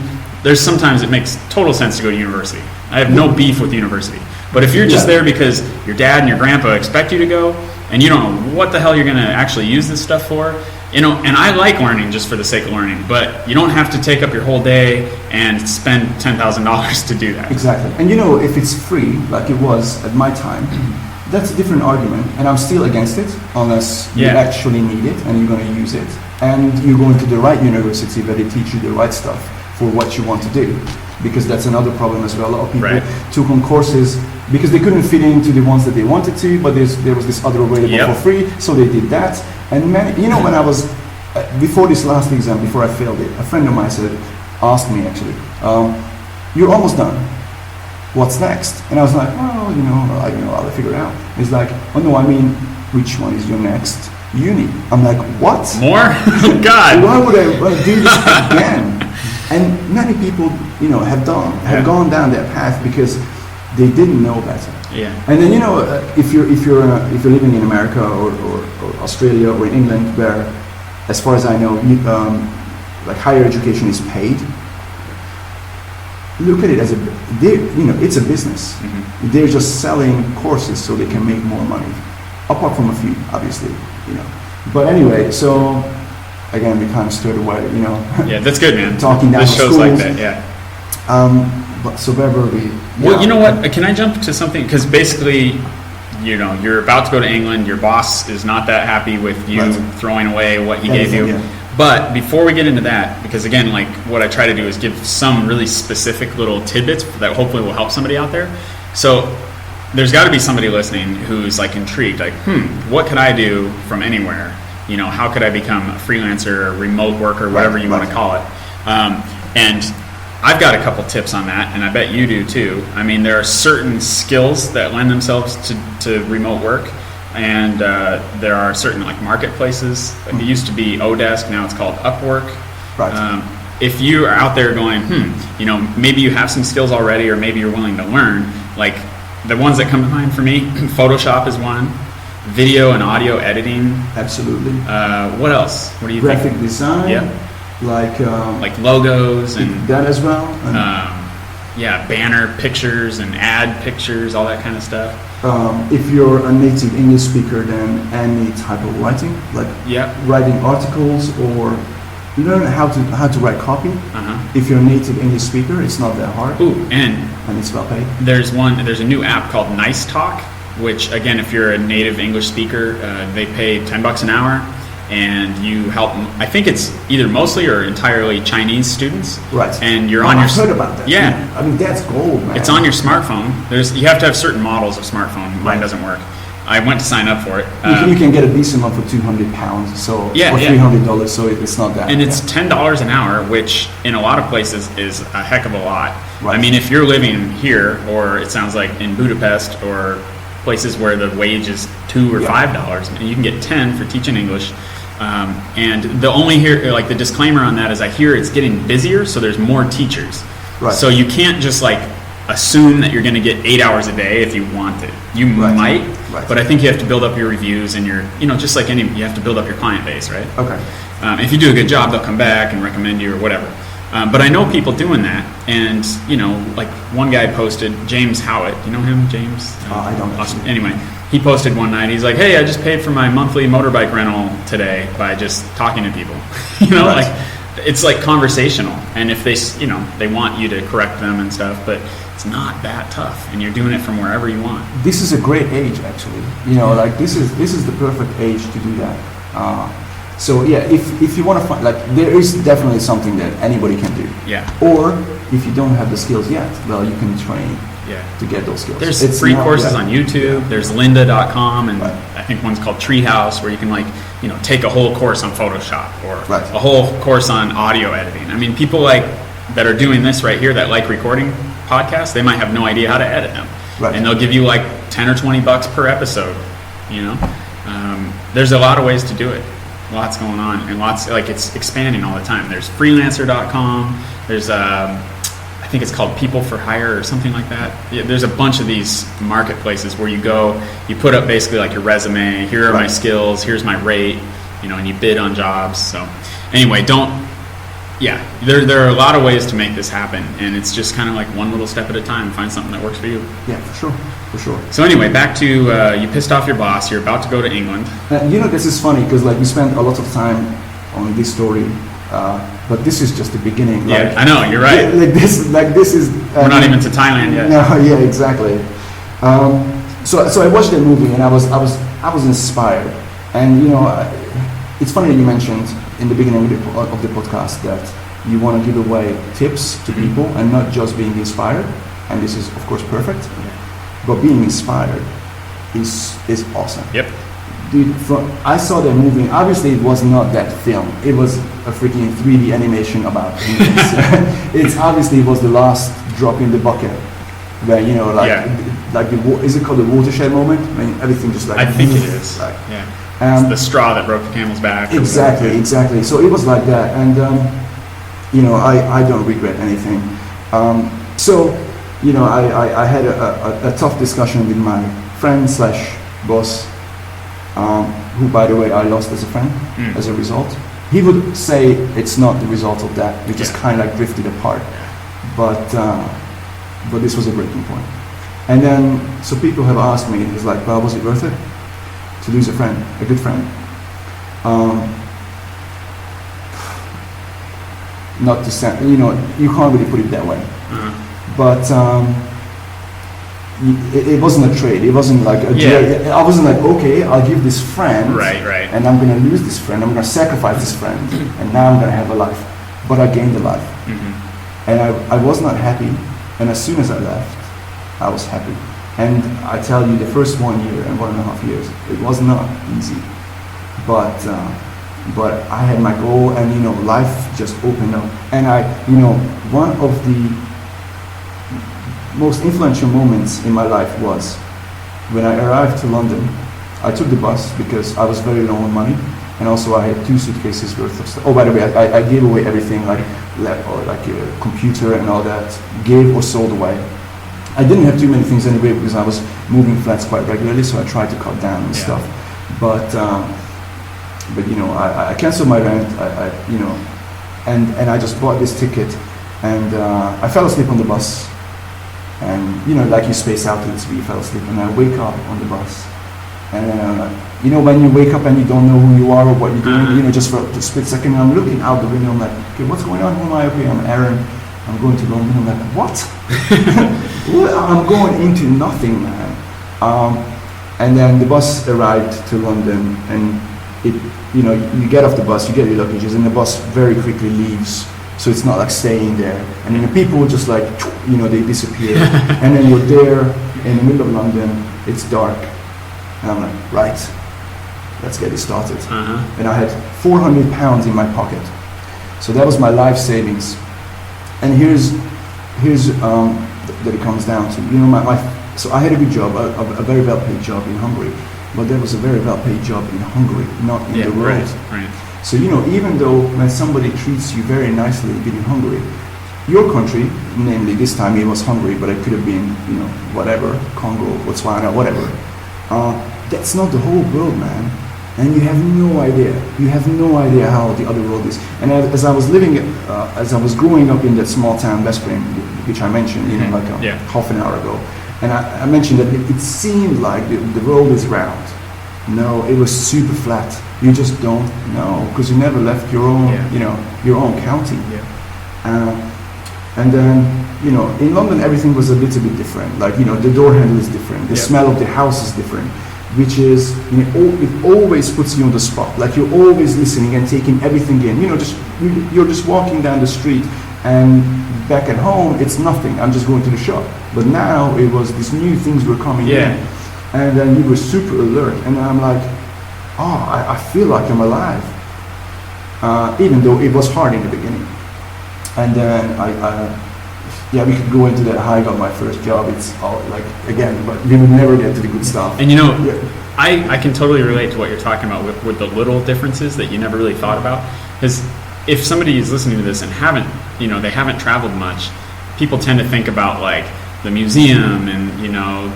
sometimes it makes total sense to go to university. I have no beef with university. But if you're just there because your dad and your grandpa expect you to go, and you don't know what the hell you're going to actually use this stuff for, and I like learning just for the sake of learning, but you don't have to take up your whole day and spend $10,000 to do that. Exactly. And if it's free, like it was at my time, that's a different argument, and I'm still against it unless you actually need it and you're going to use it, and you're going to the right university where they teach you the right stuff for what you want to do. because that's another problem as well. A lot of people Right. took on courses because they couldn't fit into the ones that they wanted to, but there was this other available Yep. for free, so they did that. And when I was before this last exam, before I failed it, a friend of mine asked me actually, "You're almost done. What's next?" And I was like, "Oh, I don't know, I'll figure it out." He's like, "Oh no, I mean, which one is your next uni?" I'm like, "What? More? God. Why would I do this again?" And many people, have gone down that path because they didn't know better. Yeah. And then if you're living in America or Australia or in England, where, as far as I know, like higher education is paid. Look at it as it's a business. Mm-hmm. They're just selling courses so they can make more money, apart from a few, obviously, But anyway, so again, we kind of stirred away, Yeah, that's good, man. Talking down this the shows like schools. that, yeah. But so where were we? Well, Yeah. you know what? Can I jump to something? Because basically, you're about to go to England. Your boss is not that happy with you Right. throwing away what he gave you. Yeah. But before we get into that, because again, like what I try to do is give some really specific little tidbits that hopefully will help somebody out there. So there's got to be somebody listening who's like intrigued, like, what could I do from anywhere? How could I become a freelancer, or remote worker, whatever you want to call it? And I've got a couple tips on that, and I bet you do too. I mean, there are certain skills that lend themselves to remote work, and there are certain like marketplaces. Like it used to be Odesk, now it's called Upwork. Right. If you are out there going, maybe you have some skills already, or maybe you're willing to learn, like the ones that come to mind for me, Photoshop is one, video and audio editing. Absolutely. What else? What do you Graphic think? design. Yeah. Like logos and that as well. And, banner pictures and ad pictures, all that kind of stuff. if you're a native English speaker, then any type of writing, like writing articles or learn how to write copy. If you're a native English speaker, it's not that hard. Ooh, and it's well paid. There's a new app called Nice Talk, which again, if you're a native English speaker, they pay $10 an hour, and you help. I think it's either mostly or entirely Chinese students. Right. And you're on your. I've heard about that. Yeah. I mean, that's gold, man. It's on your smartphone. You have to have certain models of smartphone. Mine doesn't work. I went to sign up for it. You can get a decent one for £200, so or $300, so it's not that. And it's $10 an hour, which in a lot of places is a heck of a lot. Right. I mean, if you're living here, or it sounds like in Budapest, or places where the wage is $2 or $5, and you can get 10 for teaching English. And the disclaimer on that is I hear it's getting busier, so there's more teachers. Right. So you can't just assume that you're going to get 8 hours a day if you want it. You might, but I think you have to build up your reviews and just like you have to build up your client base, right? Okay. If you do a good job, they'll come back and recommend you or whatever. But I know people doing that, and like one guy posted, James Howitt. You know him, James? I don't know. Anyway, he posted one night. He's like, "Hey, I just paid for my monthly motorbike rental today by just talking to people." It's like conversational, and if they want you to correct them and stuff, but it's not that tough, and you're doing it from wherever you want. This is a great age, actually. This is the perfect age to do that. So yeah, if you want to find, there is definitely something that anybody can do. Yeah. Or if you don't have the skills yet, well, you can train to get those skills. There's free courses on YouTube. There's lynda.com, and I think one's called Treehouse, where you can take a whole course on Photoshop or a whole course on audio editing. I mean, people that are doing this right here that like recording podcasts, they might have no idea how to edit them. Right. And they'll give you $10 or $20 per episode. There's a lot of ways to do it. Lots going on, and it's expanding all the time. There's freelancer.com. There's I think it's called People for Hire or something like that. Yeah, there's a bunch of these marketplaces where you go, you put up basically your resume. Here are my skills. Here's my rate. And you bid on jobs. So anyway, there are a lot of ways to make this happen, and it's just kind of like one little step at a time. Find something that works for you. Yeah, for sure. So anyway, back to you pissed off your boss. You're about to go to England. This is funny because we spent a lot of time on this story, but this is just the beginning. Yeah, I know. You're right. This is. We're not even to Thailand yet. No, yeah, exactly. So I watched that movie and I was inspired, and it's funny that you mentioned in the beginning of the podcast that you want to give away tips to people and not just being inspired, and this is of course perfect, but being inspired is awesome. Yep. Dude, I saw that movie. Obviously, it was not that film. It was a freaking 3D animation about humans. It was the last drop in the bucket, where is it called the watershed moment? When everything just like. I think it is. Like, it's the straw that broke the camel's back. Exactly. So it was like that, and I don't regret anything. I had a tough discussion with my friend / boss. Who, by the way, I lost as a friend as a result. He would say it's not the result of that. We just kind of like drifted apart. But this was a breaking point. And then, so people have asked me, it's like, well, was it worth it to lose a friend, a good friend? Not to say, you can't really put it that way. But it wasn't a trade. It wasn't like I wasn't like, okay, I'll give this friend, right, and I'm going to lose this friend. I'm going to sacrifice this friend, and now I'm going to have a life. But I gained a life, and I was not happy. And as soon as I left, I was happy. And I tell you, the first 1 year and 1.5 years, it was not easy. But I had my goal, and life just opened up. And one of the most influential moments in my life was when I arrived to London. I took the bus because I was very low on money, and also I had 2 suitcases worth of stuff. Oh, by the way, I gave away everything, like a computer and all that, gave or sold away. I didn't have too many things anyway because I was moving flats quite regularly, so I tried to cut down on stuff. But I canceled my rent. And I just bought this ticket, and I fell asleep on the bus. And like you space out to the you fell asleep, and I wake up on the bus, and when you wake up and you don't know who you are or what you're doing, just for a split second, I'm looking out the window, I'm like, okay, what's going on? Who am I? Okay, I'm Aron, I'm going to London. I'm like, what? I'm going into nothing, man. And then the bus arrived to London, and you get off the bus, you get your luggages, and the bus very quickly leaves. So it's not like staying there. And then the people just like, they disappear. And then you're there in the middle of London, it's dark. And I'm like, right, let's get it started. And I had £400 in my pocket. So that was my life savings. And here's that it comes down to. So I had a good job, a very well-paid job in Hungary. But there was a very well-paid job in Hungary, not in the world. Right. So, even though when somebody treats you very nicely in Hungary, your country, namely this time it was Hungary, but it could have been, whatever, Congo, Botswana, whatever, that's not the whole world, man. And you have no idea. You have no idea how the other world is. And as I was growing up in that small town, Veszprém, which I mentioned, half an hour ago, and I mentioned that it seemed like the world is round. No, it was super flat. You just don't know because you never left your own, your own county. And then, in London everything was a little bit different. Like, the door handle is different. The smell of the house is different, which is, it always puts you on the spot. Like you're always listening and taking everything in. You're just walking down the street, and back at home it's nothing. I'm just going to the shop. But now it was these new things were coming in. And then you were super alert, and I'm like, I feel like I'm alive, even though it was hard in the beginning. And then we could go into that, how I got my first job. It's all like, again, but we would never get to the good stuff. And I can totally relate to what you're talking about with the little differences that you never really thought about. Because if somebody is listening to this and they haven't traveled much, people tend to think about like the museum and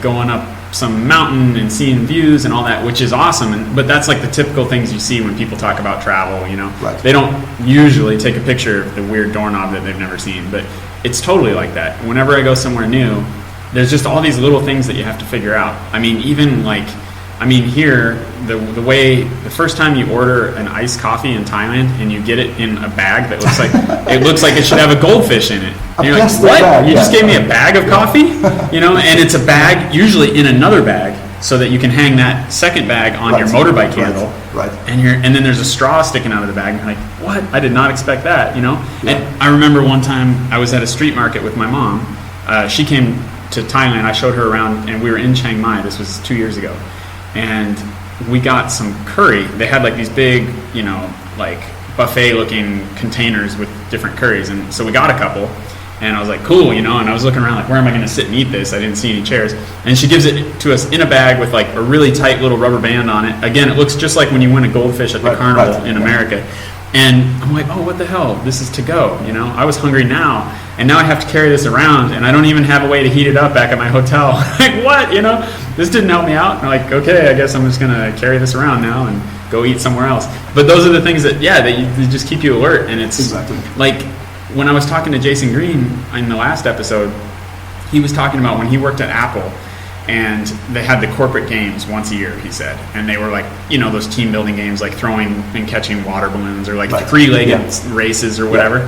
going up some mountain and seeing views and all that, which is awesome, but that's like the typical things you see when people talk about travel. Right. They don't usually take a picture of the weird doorknob that they've never seen, but it's totally like that. Whenever I go somewhere new, there's just all these little things that you have to figure out. Here, the first time you order an iced coffee in Thailand and you get it in a bag that looks like it should have a goldfish in it. And you're like, what? Bag, you just gave me a bag of coffee? And it's a bag usually in another bag so that you can hang that second bag on your motorbike handle. Right. And then there's a straw sticking out of the bag. And you're like, what? I did not expect that, you know? Yeah. And I remember one time I was at a street market with my mom. She came to Thailand. I showed her around, and we were in Chiang Mai. This was 2 years ago. And we got some curry. They had like these big, you know, like buffet-looking containers with different curries. And so we got a couple. And I was like, cool, you know, and I was looking around like, where am I going to sit and eat this? I didn't see any chairs. And she gives it to us in a bag with like a really tight little rubber band on it. Again, it looks just like when you win a goldfish at the carnival in America. And I'm like, oh, what the hell? This is to go, you know? I was hungry now, and now I have to carry this around, and I don't even have a way to heat it up back at my hotel. Like, what, you know? This didn't help me out. And I'm like, okay, I guess I'm just going to carry this around now and go eat somewhere else. But those are the things that, they just keep you alert. And it's like, when I was talking to Jason Green in the last episode, he was talking about when he worked at Apple, and they had the corporate games once a year, he said, and they were like, you know, those team building games like throwing and catching water balloons or like three-legged races or whatever.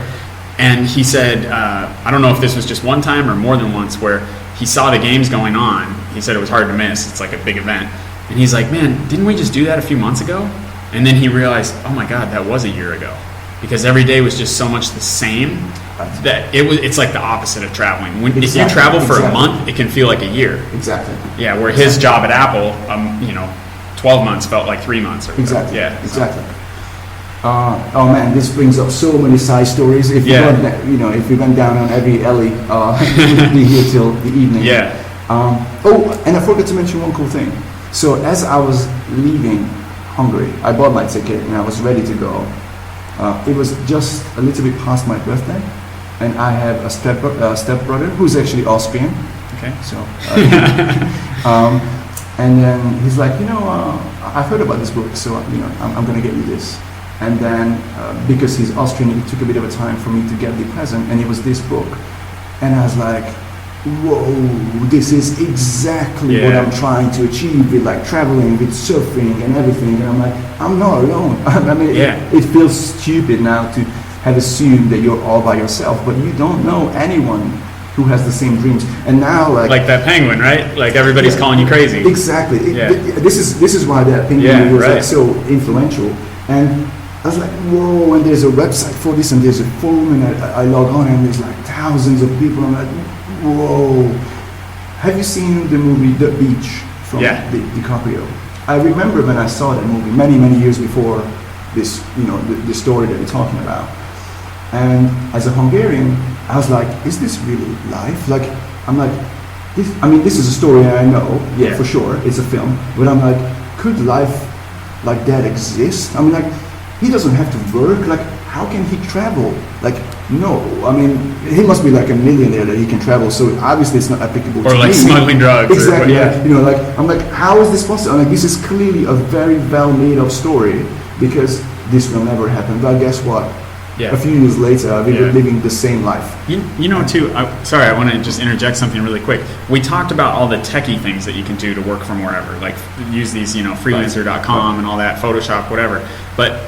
And he said, I don't know if this was just one time or more than once, where he saw the games going on. He said it was hard to miss. It's like a big event. And he's like, man, didn't we just do that a few months ago? And then he realized, oh my God, that was a year ago. Because every day was just so much the same that it's like the opposite of traveling. If you travel for a month, it can feel like a year. Exactly. Yeah, where his job at Apple, 12 months felt like 3 months. Or exactly. Yeah. Exactly. Oh man, this brings up so many side stories. If we went down on every alley, we'd be here till the evening. Yeah. And I forgot to mention one cool thing. So as I was leaving Hungary, I bought my ticket and I was ready to go. It was just a little bit past my birthday, and I have a stepbrother who's actually Austrian. Okay. So, and then he's like, I've heard about this book, so I'm gonna get you this. And then because he's Austrian, it took a bit of a time for me to get the present, and it was this book, and I was like, whoa, this is exactly what I'm trying to achieve with like traveling, with surfing and everything. And I'm like, I'm not alone. I mean, it feels stupid now to have assumed that you're all by yourself, but you don't know anyone who has the same dreams. And now like that penguin, right? Like everybody's calling you crazy. Exactly. This is why that penguin was like so influential. And I was like, whoa, and there's a website for this, and there's a forum, and I log on, and there's like thousands of people. I'm like, whoa. Have you seen the movie The Beach from DiCaprio? I remember when I saw that movie many, many years before this, the story that we're talking about. And as a Hungarian, I was like, is this really life? Like, I'm like, this is a story I know, for sure, it's a film, but I'm like, could life like that exist? I mean, like, he doesn't have to work, like, how can he travel? Like, no, I mean, he must be like a millionaire that he can travel, so obviously it's not applicable to me. Or like smuggling drugs. Exactly, I'm like, how is this possible? I'm like, this is clearly a very well made up story, because this will never happen. But guess what? A few years later, we were living the same life. You know, too, I want to just interject something really quick. We talked about all the techie things that you can do to work from wherever, like use these, freelancer.com and all that, Photoshop, whatever. But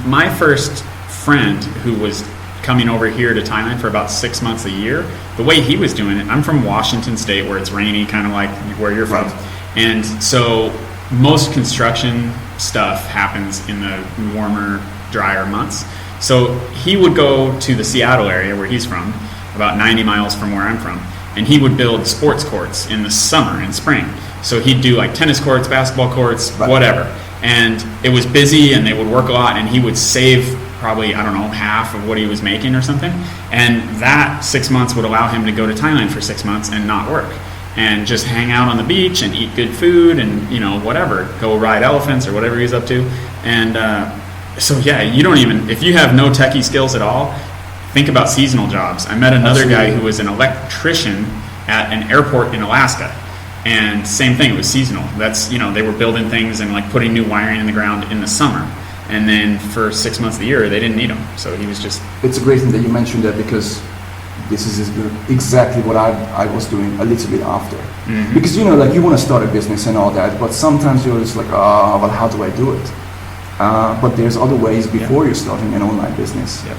my first friend who was coming over here to Thailand for about 6 months a year, the way he was doing it, I'm from Washington State where it's rainy, kind of like where you're from. And so most construction stuff happens in the warmer, drier months. So he would go to the Seattle area where he's from, about 90 miles from where I'm from, and he would build sports courts in the summer and spring. So he'd do like tennis courts, basketball courts, whatever. And it was busy and they would work a lot, and he would save probably, I don't know, half of what he was making or something. And that 6 months would allow him to go to Thailand for 6 months and not work, and just hang out on the beach and eat good food and, whatever, go ride elephants or whatever he's up to. And so you don't even, if you have no techie skills at all, think about seasonal jobs. I met another guy who was an electrician at an airport in Alaska. And same thing, it was seasonal. That's, they were building things and like putting new wiring in the ground in the summer. And then for 6 months of the year, they didn't need him. So he was just... It's a great thing that you mentioned that, because this is exactly what I was doing a little bit after. Mm-hmm. Because, you want to start a business and all that, but sometimes you're just like, well, how do I do it? But there's other ways before you're starting an online business. Yep.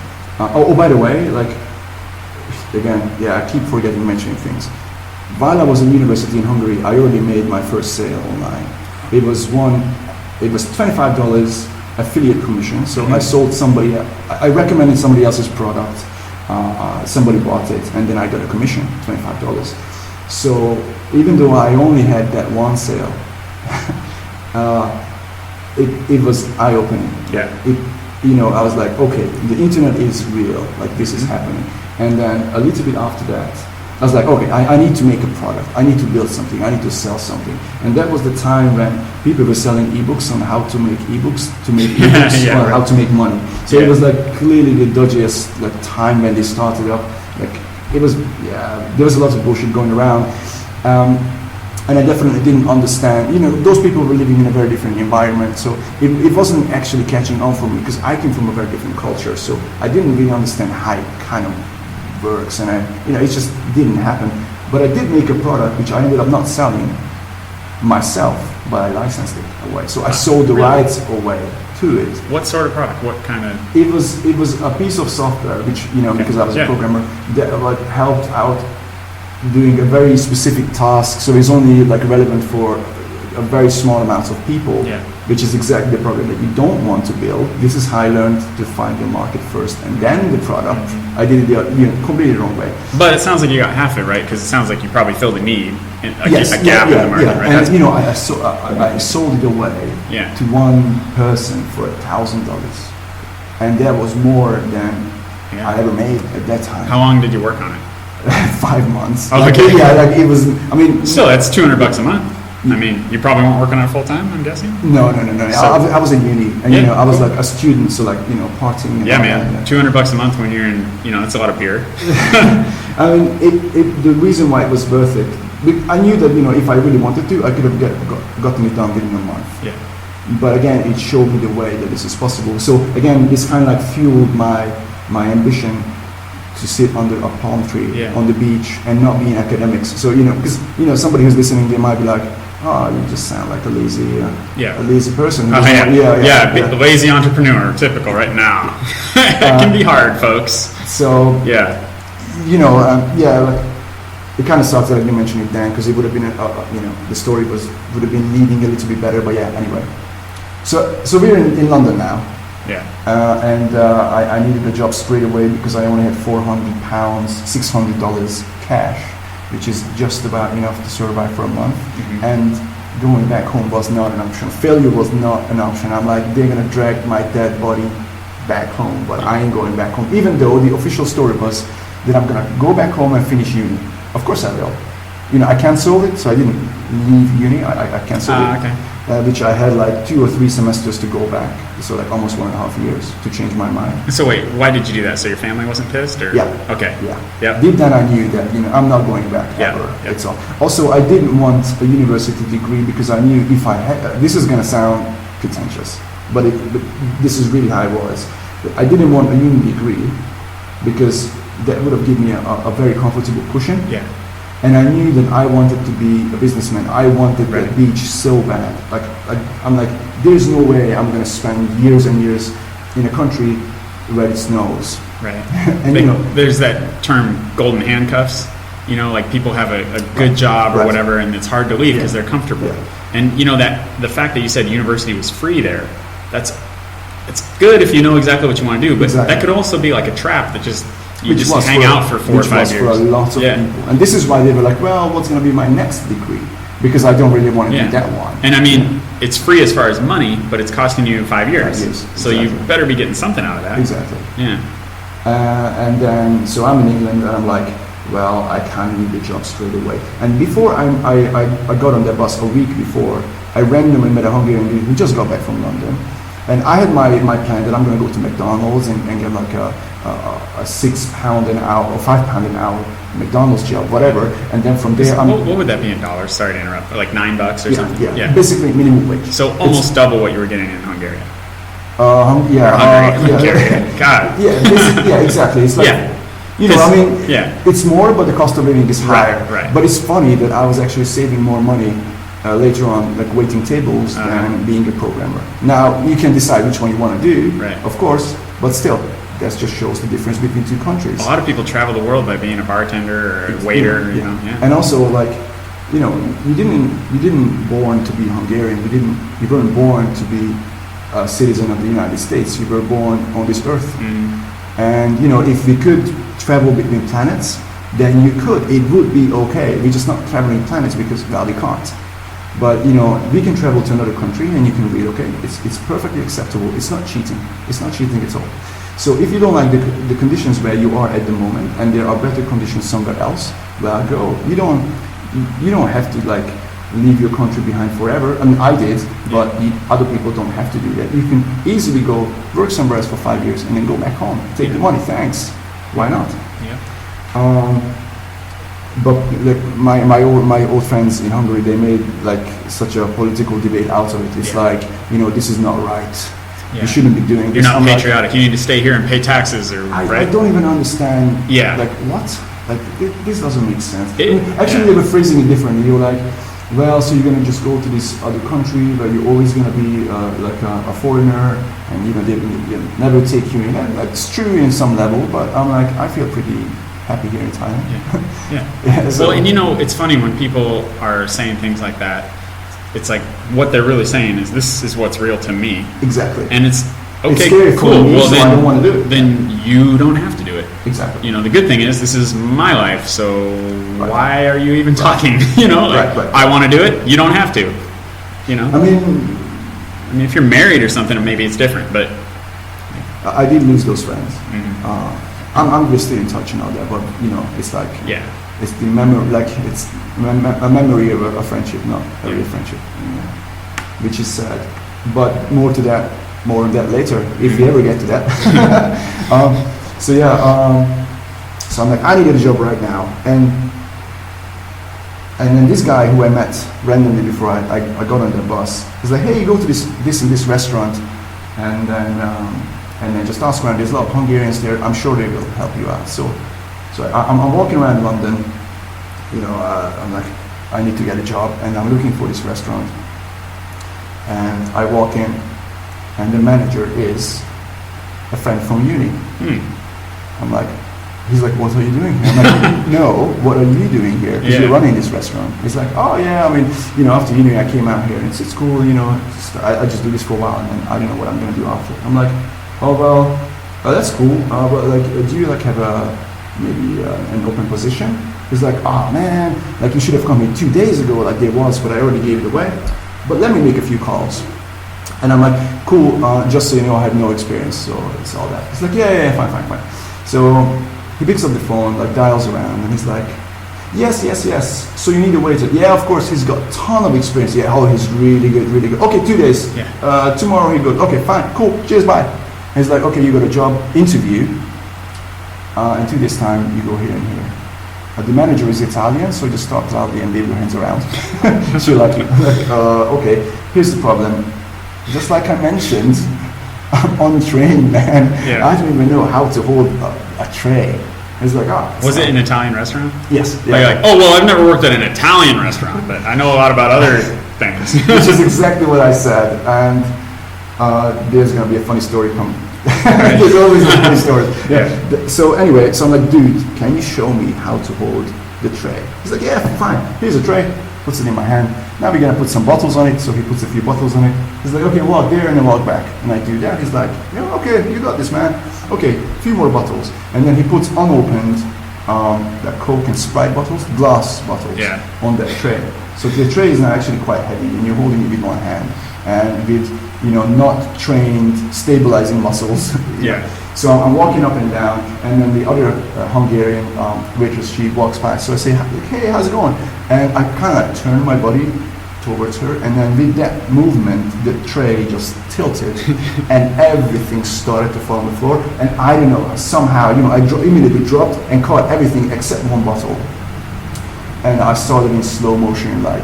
By the way, I keep forgetting mentioning things. While I was in university in Hungary, I already made my first sale online. It was $25 affiliate commission. So I sold somebody, I recommended somebody else's product, somebody bought it, and then I got a commission, $25. So even though I only had that one sale, it was eye-opening. Yeah. I was like, okay, the internet is real, like this is happening. And then a little bit after that, I was like, okay, I need to make a product. I need to build something. I need to sell something. And that was the time when people were selling ebooks on how to make ebooks, or how to make money. So it was like clearly the dodgiest time when they started up. Like it was, there was a lot of bullshit going around. And I definitely didn't understand, those people were living in a very different environment. So it wasn't actually catching on for me because I came from a very different culture. So I didn't really understand how it kind of works, and it just didn't happen. But I did make a product which I ended up not selling myself, but I licensed it away. So I sold the rights away to it. What sort of product? What kind of? It was a piece of software which because I was a programmer that helped out doing a very specific task. So it's only relevant for a very small amount of people, which is exactly the product that you don't want to build. This is how I learned to find the market first, and then the product. I did it completely wrong way. But it sounds like you got half it right, because it sounds like you probably filled a need, a gap in the market, right? And I sold it away to one person for $1,000, and that was more than I ever made at that time. How long did you work on it? 5 months. Oh, okay. It was. I mean, still, that's $200 a month. I mean, you probably won't work on it full time, I'm guessing? No. So, I was in uni, and I was like a student, so partying. And man, $200 a month when you're in, that's a lot of beer. I mean, the reason why it was worth it, I knew that if I really wanted to, I could have gotten it done within a month. Yeah. But again, it showed me the way that this is possible. So again, this kind of fueled my ambition to sit under a palm tree on the beach and not be in academics. So because somebody who's listening, they might be like, "Oh, you just sound like a lazy person." The lazy entrepreneur, typical right now. It can be hard, folks. So it kind of sucks that you mentioned it then, because it would have been the story would have been leading a little bit better. But anyway. So we're in London now. Yeah. And I needed a job straight away because I only had £400, $600 cash, which is just about enough to survive for a month. Mm-hmm. And going back home was not an option. Failure was not an option. I'm like, they're gonna drag my dead body back home, but I ain't going back home. Even though the official story was that I'm gonna go back home and finish uni. Of course I will. I canceled it, so I didn't leave uni. I canceled it. Okay. Which I had 2 or 3 semesters to go back, so almost 1.5 years to change my mind. So wait, why did you do that? So your family wasn't pissed, or? Yeah. Okay. Yeah. Yep. Deep down I knew that I'm not going back ever. Yep. That's all. Also, I didn't want a university degree because I knew if I had, this is gonna sound pretentious, but this is really how it was. I didn't want a uni degree because that would have given me a very comfortable cushion. Yeah. And I knew that I wanted to be a businessman. I wanted that beach so bad. I'm like, there's no way I'm going to spend years and years in a country where it snows. Right. And there's that term, golden handcuffs. People have a good job or whatever, and it's hard to leave because they're comfortable. Yeah. And that the fact that you said university was free there, it's good if you know exactly what you want to do, but that could also be like a trap that just. You just hang out for 4 or 5 years. For a lot of people. And this is why they were like, well, what's going to be my next degree? Because I don't really want to do that one. And I mean, it's free as far as money, but it's costing you 5 years. So you better be getting something out of that. Exactly. Yeah. And then, so I'm in England, and I'm like, well, I can't leave the job straight away. And before I got on that bus a week before, I randomly met a Hungarian dude who just got back from London. And I had my plan that I'm going to go to McDonald's and get a £6 an hour or £5 an hour McDonald's job, whatever. And then from there, what would that be in dollars? Sorry to interrupt. Like $9 or something? Yeah, basically minimum wage. So almost double what you were getting in Hungary. Hungary. God. Yeah, exactly. It's like, it's more, but the cost of living is higher. Right. But it's funny that I was actually saving more money later on, waiting tables than being a programmer. Now, you can decide which one you want to do, of course, but still, that just shows the difference between two countries. A lot of people travel the world by being a bartender or a waiter. And also, you didn't born to be Hungarian. You weren't born to be a citizen of the United States. You were born on this earth. Mm. And, you know, if we could travel between planets, then you could. It would be okay. We're just not traveling planets because, well, we can't. But, you know, we can travel to another country and you can relocate. It's perfectly acceptable. It's not cheating. It's not cheating at all. So if you don't like the conditions where you are at the moment and there are better conditions somewhere else, well, go. You don't have to, like, leave your country behind forever. I mean, I did, but other people don't have to do that. You can easily go work somewhere else for 5 years and then go back home. Take the money, thanks. Why not? Yeah. But like my old friends in Hungary, they made like such a political debate out of it. It's like, you know, this is not right. Yeah. You shouldn't be doing this. You're not I'm patriotic. You need to stay here and pay taxes, or I right? don't even understand. Yeah. Like what? Like this doesn't make sense. It- Actually, they were phrasing it differently. They were like, well, so you're gonna just go to this other country where you're always gonna be like a foreigner, and you know they never take you in. And it's true in some level, but I'm like, I feel pretty happy here in Thailand. Yeah. Yeah, so- Well, and you know, it's funny when people are saying things like that. It's like what they're really saying is, this is what's real to me, Exactly. and it's It's okay, scary for cool. me, Well, so then, I don't want to do it. then you don't have to do it. Exactly. You know, the good thing is this is my life, so Right. why are you even talking? You know, like, Right. I want to do it. You don't have to. You know, I mean, if you're married or something, maybe it's different, but I did lose those friends. Mhm. I'm just still in touch and all that, but you know, it's like yeah, it's the memory, like it's a memory of a friendship, not a real friendship, which is sad. But more on that later, if we ever get to that. So yeah, so I'm like, I need a job right now, and then this guy who I met randomly before I got on the bus, he's like, hey, you go to this and this restaurant, and then just ask around. There's a lot of Hungarians there. I'm sure they will help you out. So I'm walking around London. You know, I'm like, I need to get a job, and I'm looking for this restaurant. And I walk in, and the manager is a friend from uni. I'm like, he's like, what are you doing here? I'm like, no, what are you doing here? Because you're running this restaurant. He's like, oh yeah, I mean, you know, after uni I came out here, and it's cool, you know, I just do this for a while, and then I don't know what I'm gonna do after. I'm like, oh well, that's cool, but like, do you like have maybe an open position? He's like, oh man, like you should have come here 2 days ago, like there was, but I already gave it away. But let me make a few calls. And I'm like, cool, just so you know, I have no experience, so it's all that. He's like, yeah, fine. So he picks up the phone, like dials around, and he's like, yes. So you need a waiter. Yeah, of course, he's got a ton of experience. Yeah, oh, he's really good. Okay, 2 days. Yeah. Tomorrow he goes, okay, fine, cool, cheers, bye. And he's like, okay, you got a job interview. In 2 days' time, you go here and here. The manager is Italian, so just talk loudly and wave your hands around. So you're like, okay, here's the problem. Just like I mentioned, I'm untrained, man. Yeah. I don't even know how to hold a tray. It's like, was it an Italian restaurant? Yes. Like, oh well, I've never worked at an Italian restaurant, but I know a lot about other things. Which is exactly what I said. And there's going to be a funny story coming. There's always a funny story. Yeah. So anyway, so I'm like, dude, can you show me how to hold the tray? He's like, yeah, fine. Here's a tray. Puts it in my hand. Now we're gonna put some bottles on it. So he puts a few bottles on it. He's like, okay, walk there and then walk back. And I do that. He's like, yeah, okay, you got this, man. Okay, a few more bottles. And then he puts unopened the Coke and Sprite bottles, glass bottles, on that tray. So the tray is now actually quite heavy, and you're holding it with one hand, and with, you know, not trained stabilizing muscles. Yeah. So I'm walking up and down, and then the other Hungarian waitress, she walks past. So I say, hey, how's it going? And I kind of turn my body towards her, and then with that movement, the tray just tilted, and everything started to fall on the floor. And I don't know, somehow, you know, I immediately dropped and caught everything except one bottle. And I started in slow motion, like,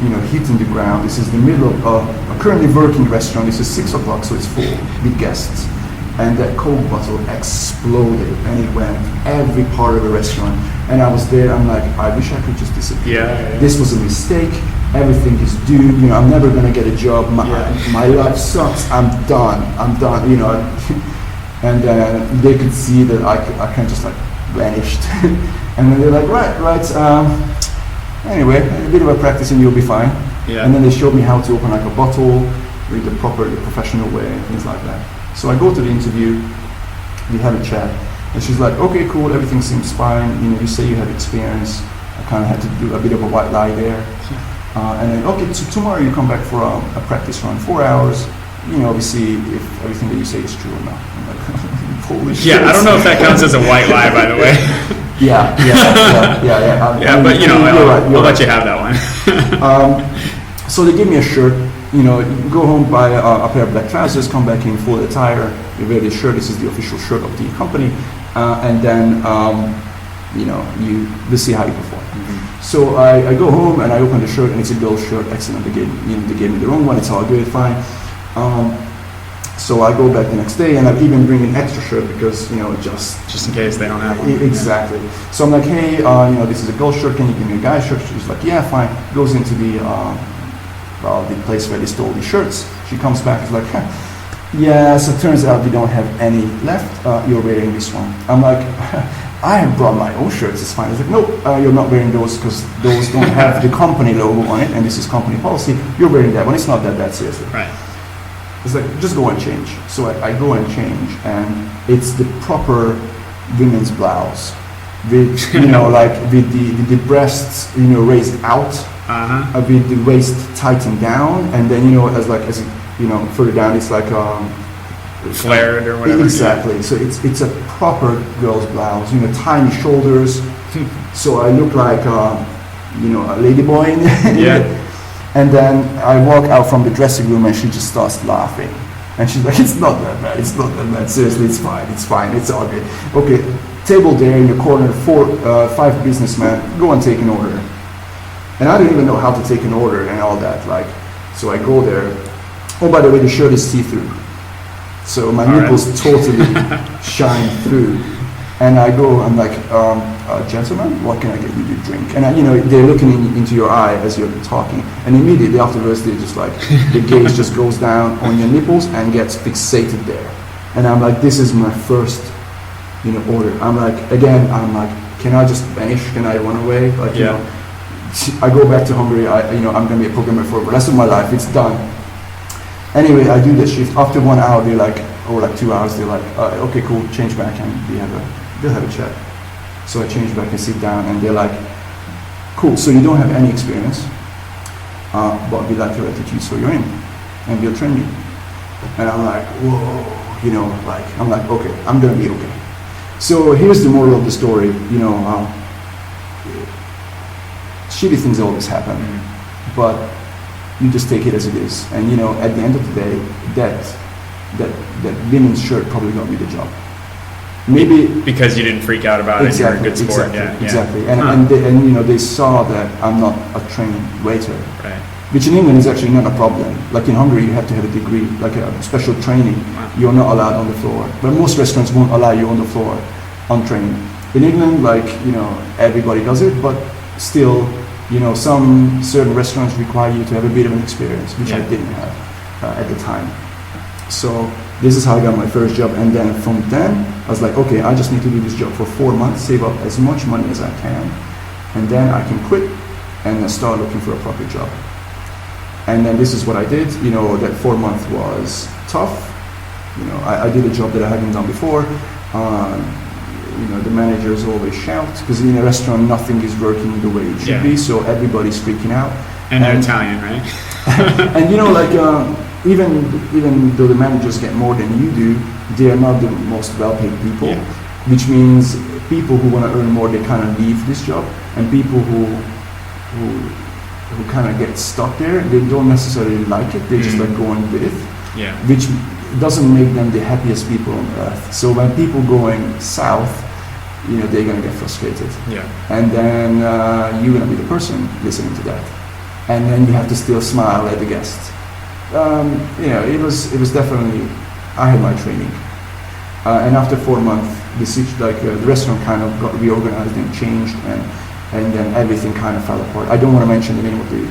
you know, hitting the ground. This is the middle of a currently working restaurant. This is 6 o'clock, so it's full with guests. And that Coke bottle exploded, and it went every part of the restaurant. And I was there, I'm like, I wish I could just disappear. Yeah. This was a mistake. Everything is doomed. You know, I'm never gonna get a job. My life sucks. I'm done. You know. And they could see that I kind of just like vanished. And then they're like, right. Anyway, a bit of a practice and you'll be fine. Yeah. And then they showed me how to open like a bottle. with the proper, the professional way, and things like that. So I go to the interview, we have a chat, and she's like, okay, cool, everything seems fine, you know, you say you have experience. I kind of had to do a bit of a white lie there. And then, okay, so tomorrow you come back for a practice run, 4 hours, you know, we see if everything that you say is true or not. I'm like, holy shit. Yeah, I don't know if that counts as a white lie, by the way. Yeah. Yeah, but you know, I'll let you have that one. So they give me a shirt, you know, you go home, buy a pair of black trousers, come back in full attire, you wear this shirt, this is the official shirt of the company, and then, you know, we'll see how you perform. So I go home and I open the shirt and it's a girl's shirt, excellent, they gave me the wrong one, it's all good, fine. So I go back the next day and I even bring an extra shirt because, you know, just in case they don't have one. Exactly. So I'm like, hey, you know, this is a girl's shirt, can you give me a guy's shirt? She's like, yeah, fine. Goes into the place where they stole these shirts. She comes back, is like, yeah, so it turns out we don't have any left, you're wearing this one. I'm like, I have brought my own shirts, it's fine. It's like, nope, you're not wearing those because those don't have the company logo on it and this is company policy. You're wearing that one, it's not that seriously. Right. It's like, just go and change. So I go and change and it's the proper women's blouse with, you know, like with the breasts, you know, raised out, with the waist tightened down, and then, you know, as it, you know, further down it's like flared or whatever. Exactly. So it's a proper girl's blouse, you know, tiny shoulders. So I look like you know, a ladyboy in there. Yeah. And then I walk out from the dressing room and she just starts laughing. And she's like, it's not that bad, it's not that bad, seriously, it's fine, it's all good. Okay, table there in the corner, 5 businessmen, go and take an order. And I don't even know how to take an order and all that, like, so I go there. Oh, by the way, the shirt is see-through. So my nipples totally shine through. And I go, I'm like, gentlemen, what can I get you to drink? And you know, they're looking into your eye as you're talking. And immediately afterwards, they just like, the gaze just goes down on your nipples and gets fixated there. And I'm like, this is my first, you know, order. I'm like, can I just vanish? Can I run away? Like, you know, I go back to Hungary. You know, I'm going to be a programmer for the rest of my life. It's done. Anyway, I do the shift. After 1 hour, they're like, or like 2 hours, they're like, okay, cool, change back, and they'll have a chat. So I change back and sit down, and they're like, cool, so you don't have any experience, but we like your attitude, so you're in, and we'll train you. And I'm like, whoa, you know, like, I'm like, okay, I'm gonna be okay. So here's the moral of the story, you know, shitty things always happen, but you just take it as it is. And you know, at the end of the day, that women's shirt probably got me the job. Maybe because you didn't freak out about it. You're a good sport. Exactly. And you know, they saw that I'm not a trained waiter. Right. Which in England is actually not a problem. Like in Hungary, you have to have a degree, like a special training. Wow. You're not allowed on the floor. But most restaurants won't allow you on the floor untrained. In England, like, you know, everybody does it, but still, you know, some certain restaurants require you to have a bit of an experience, which I didn't have at the time. So this is how I got my first job, and then from then I was like, okay, I just need to do this job for 4 months, save up as much money as I can, and then I can quit and start looking for a proper job. And then this is what I did. You know, that 4 month was tough. You know, I did a job that I hadn't done before. You know, the managers always shout because in a restaurant nothing is working the way it should be, so everybody's freaking out. And they're Italian, right? And you know, like even though the managers get more than you do, they are not the most well-paid people, which means people who want to earn more, they kind of leave this job, and people who kind of get stuck there, they don't necessarily like it. They just like going with it, which doesn't make them the happiest people on earth. So when people going south, you know, they're gonna get frustrated, and then you're gonna be the person listening to that, and then you have to still smile at the guests. You know, it was definitely, I had my training, and after 4 months, the restaurant kind of got reorganized and changed, and then everything kind of fell apart. I don't want to mention the name of the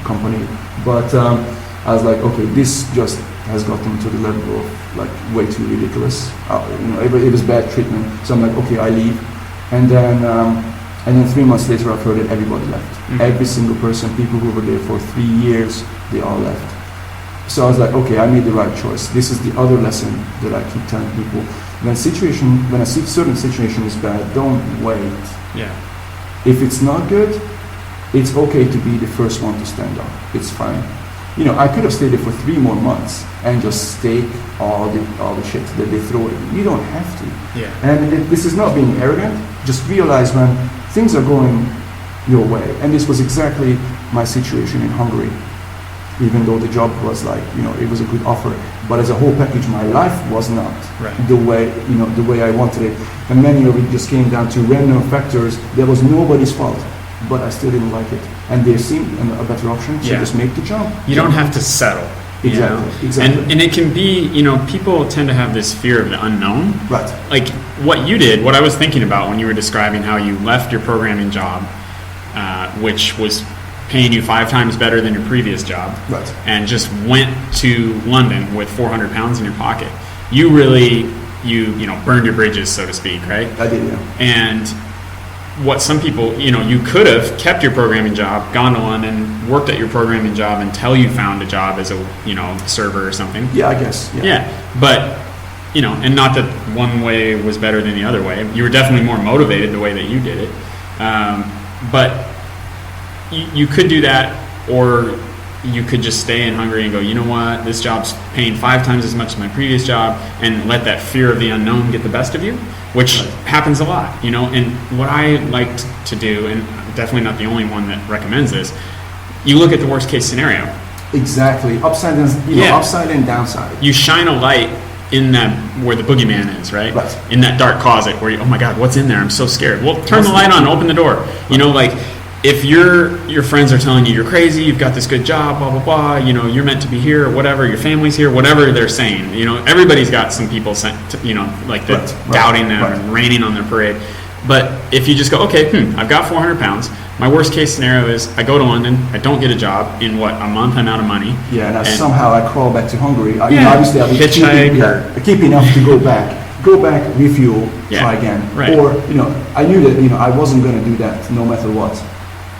company, but I was like, okay, this just has gotten to the level of like way too ridiculous. You know, it was bad treatment. So I'm like, okay, I leave, and then 3 months later, I've heard that everybody left. Every single person, people who were there for 3 years, they all left. So I was like, okay, I made the right choice. This is the other lesson that I keep telling people. When a certain situation is bad, don't wait. Yeah. If it's not good, it's okay to be the first one to stand up. It's fine. I could have stayed there for 3 more months and just stake all the shit that they throw at you. You don't have to. Yeah. And this is not being arrogant. Just realize when things are going your way. And this was exactly my situation in Hungary. Even though the job was it was a good offer, but as a whole package, my life was not the way I wanted it. And many of it just came down to random factors. There was nobody's fault, but I still didn't like it. And there seemed a better option, so just make the jump. You don't have to settle. Exactly. And it can be, people tend to have this fear of the unknown. Right. Like what you did, what I was thinking about when you were describing how you left your programming job, which was paying you 5 times better than your previous job, right, and just went to London with 400 pounds in your pocket. You really, burned your bridges, so to speak, right? I did, yeah. And what some people, you could have kept your programming job, gone to London, worked at your programming job until you found a job as a, server or something. Yeah, I guess. Yeah. But, and not that one way was better than the other way. You were definitely more motivated the way that you did it. But you could do that, or you could just stay in Hungary and go, you know what, this job's paying 5 times as much as my previous job, and let that fear of the unknown get the best of you, which happens a lot, And what I like to do, and definitely not the only one that recommends this, you look at the worst case scenario. Exactly. Upside and upside and downside. You shine a light in that where the boogeyman is, right? In that dark closet where you, oh my God, what's in there? I'm so scared. Well, turn the light on, open the door. If your friends are telling you you're crazy, you've got this good job, blah, blah, blah, you're meant to be here, or whatever, your family's here, whatever they're saying, everybody's got some people, doubting them and raining on their parade. But if you just go, okay, I've got 400 pounds. My worst case scenario is I go to London, I don't get a job. In a month, I'm out of money. Yeah, and somehow I crawl back to Hungary. Obviously, I would keep enough to go back. Go back, refuel, try again. Right. Or, I knew that, I wasn't going to do that no matter what.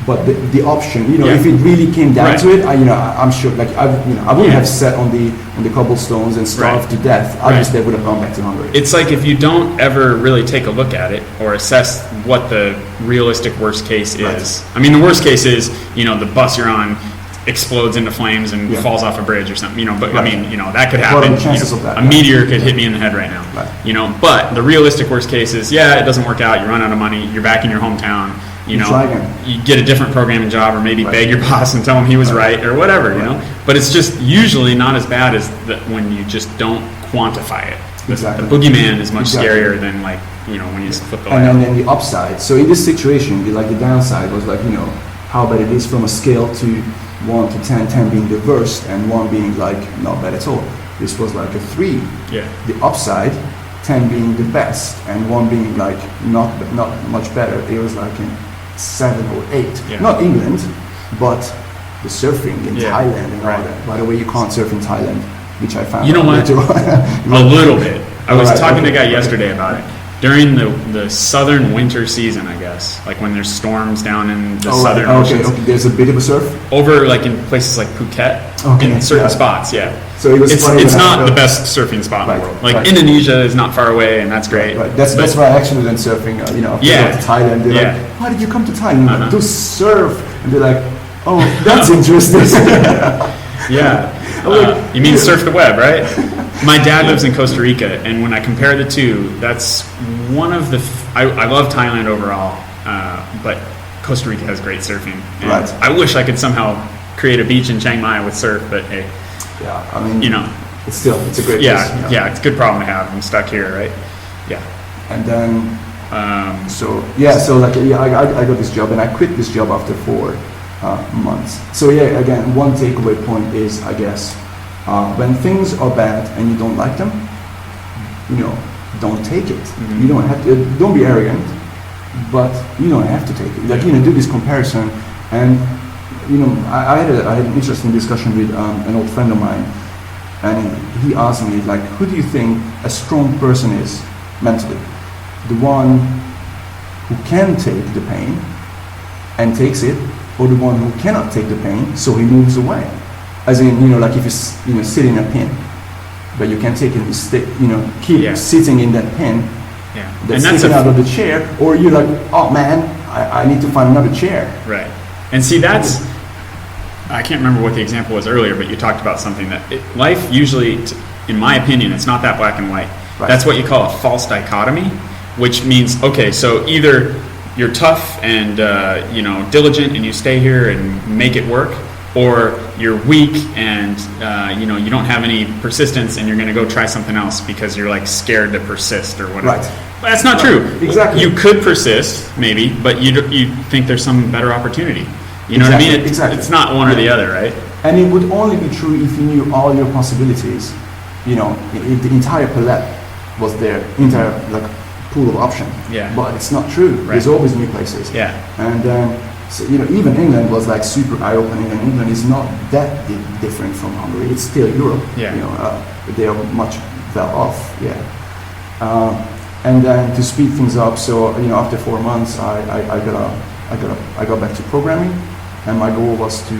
But the option, if it really came down to it, I'm sure, I wouldn't have sat on the cobblestones and starved to death. Obviously, I would have gone back to Hungary. It's like if you don't ever really take a look at it or assess what the realistic worst case is. I mean, the worst case is, the bus you're on explodes into flames and falls off a bridge or something, but I mean, that could happen. What are the chances of that? A meteor could hit me in the head right now. Right. But the realistic worst case is, it doesn't work out, you run out of money, you're back in your hometown, you get a different programming job, or maybe beg your boss and tell him he was right, or whatever, But it's just usually not as bad as when you just don't quantify it. The boogeyman is much scarier than when you just flip the light on. And then the upside. So in this situation, the downside was how bad it is from a scale to 1 to 10, 10 being the worst and 1 being not bad at all. This was a 3. Yeah. The upside, 10 being the best and 1 being not much better. It was a 7 or 8. Yeah. Not England, but the surfing in Thailand and all that. By the way, you can't surf in Thailand, which I found. You know what? A little bit. I was talking to a guy yesterday about it. During the southern winter season, I guess, when there's storms down in the southern oceans. Okay. There's a bit of a surf? Over in places like Phuket, in certain spots, So it's not the best surfing spot in the world. Indonesia is not far away, and that's great. Right. That's why I actually went surfing. After I got to Thailand, they're why did you come to Thailand? To surf. And they're like, oh, that's interesting. You mean surf the web, right? My dad lives in Costa Rica, and when I compare the two, that's one of the... I love Thailand overall, but Costa Rica has great surfing. And I wish I could somehow create a beach in Chiang Mai with surf, but hey. Yeah, I mean, it's a great place. Yeah, it's a good problem to have. I'm stuck here, right? Yeah. And then, I got this job, and I quit this job after 4 months. So again, one takeaway point is, I guess, when things are bad and you don't like them, don't take it. Mm-hmm. You don't have to. Don't be arrogant, but you don't have to take it. Do this comparison. And I had an interesting discussion with an old friend of mine, and he asked me who do you think a strong person is mentally? The one who can take the pain and takes it, or the one who cannot take the pain, so he moves away? as in, like if you sit in a pin, but you can take it and keep Yeah. sitting in that pin Yeah. that's And sticking out of the chair, or you're like, oh man, I need to find another chair. Right. And see, I can't remember what the example was earlier, but you talked about something that life usually, in my opinion, it's not that black and white. Right. That's what you call a false dichotomy, which means, okay, so either you're tough and, diligent and you stay here and make it work, or you're weak and, you don't have any persistence and you're going to go try something else because you're like scared to persist or whatever. Right. But that's not true. Exactly. You could persist, maybe, but you think there's some better opportunity. You know Exactly, what I mean? exactly. It's not one or the other, right? And it would only be true if you knew all your possibilities. If the entire palette was there, entire pool of option. Yeah. But it's not true. Right. There's always new places. Yeah. And so, even England was like super eye-opening, and England is not that different from Hungary. It's still Europe. Yeah. They are much well off. Yeah. And then to speed things up, so after 4 months, I got back to programming, and my goal was to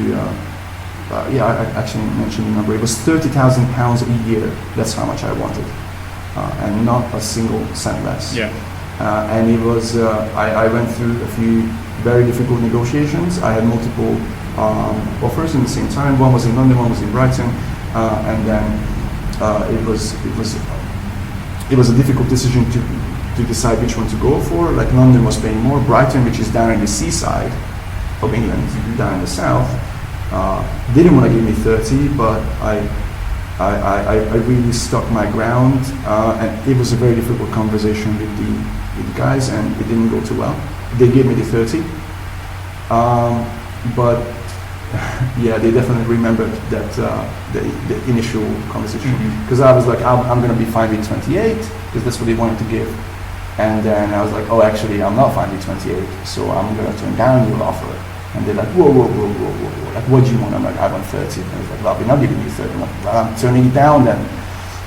I actually mentioned the number. It was £30,000 a year. That's how much I wanted, and not a single cent less. Yeah. And it was I went through a few very difficult negotiations. I had multiple offers at the same time. One was in London, one was in Brighton, and then it was a difficult decision to decide which one to go for. Like London was paying more. Brighton, which is down in the seaside of England, down in the south, didn't want to give me 30, but I really stuck my ground, and it was a very difficult conversation with the guys, and it didn't go too well. They gave me the 30, but yeah, they definitely remembered that the initial conversation, because I was like, I'm going to be fine with 28, because that's what they wanted to give. And then I was like, oh, actually, I'm not fine with 28, so I'm going to turn down your offer. And they're like, whoa. Like, what do you want? I'm like, I want 30. And I was like, well, we're not giving you 30. I'm like, well, I'm turning it down then.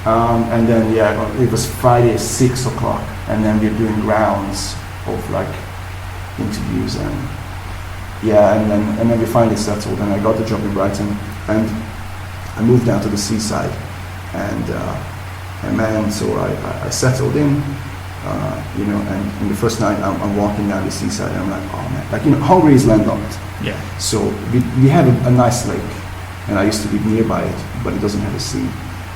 And then, it was Friday, 6 o'clock. And then we're doing rounds of interviews and then we finally settled, and I got the job in Brighton, and I moved down to the seaside, and man, so I settled in, and in the first night I'm walking down the seaside, and I'm like, oh man, Hungary is landlocked. Yeah. So we have a nice lake, and I used to live nearby it, but it doesn't have a sea.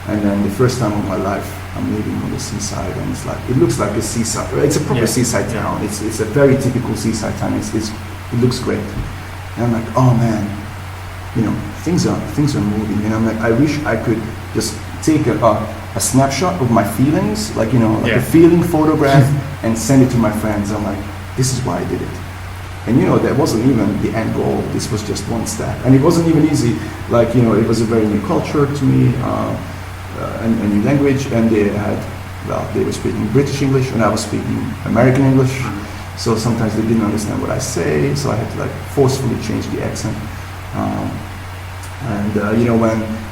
And then the first time of my life, I'm living on the seaside, and it looks like a seaside. It's a proper seaside town. It's a very typical seaside town. It looks great. And I'm like, oh man, things are moving. And I'm like, I wish I could just take a snapshot of my feelings, a feeling photograph, and send it to my friends. I'm like, this is why I did it. And that wasn't even the end goal. This was just one step, and it wasn't even easy. It was a very new culture to me, a new language, and they were speaking British English, and I was speaking American English. So sometimes they didn't understand what I say, so I had to forcefully change the accent.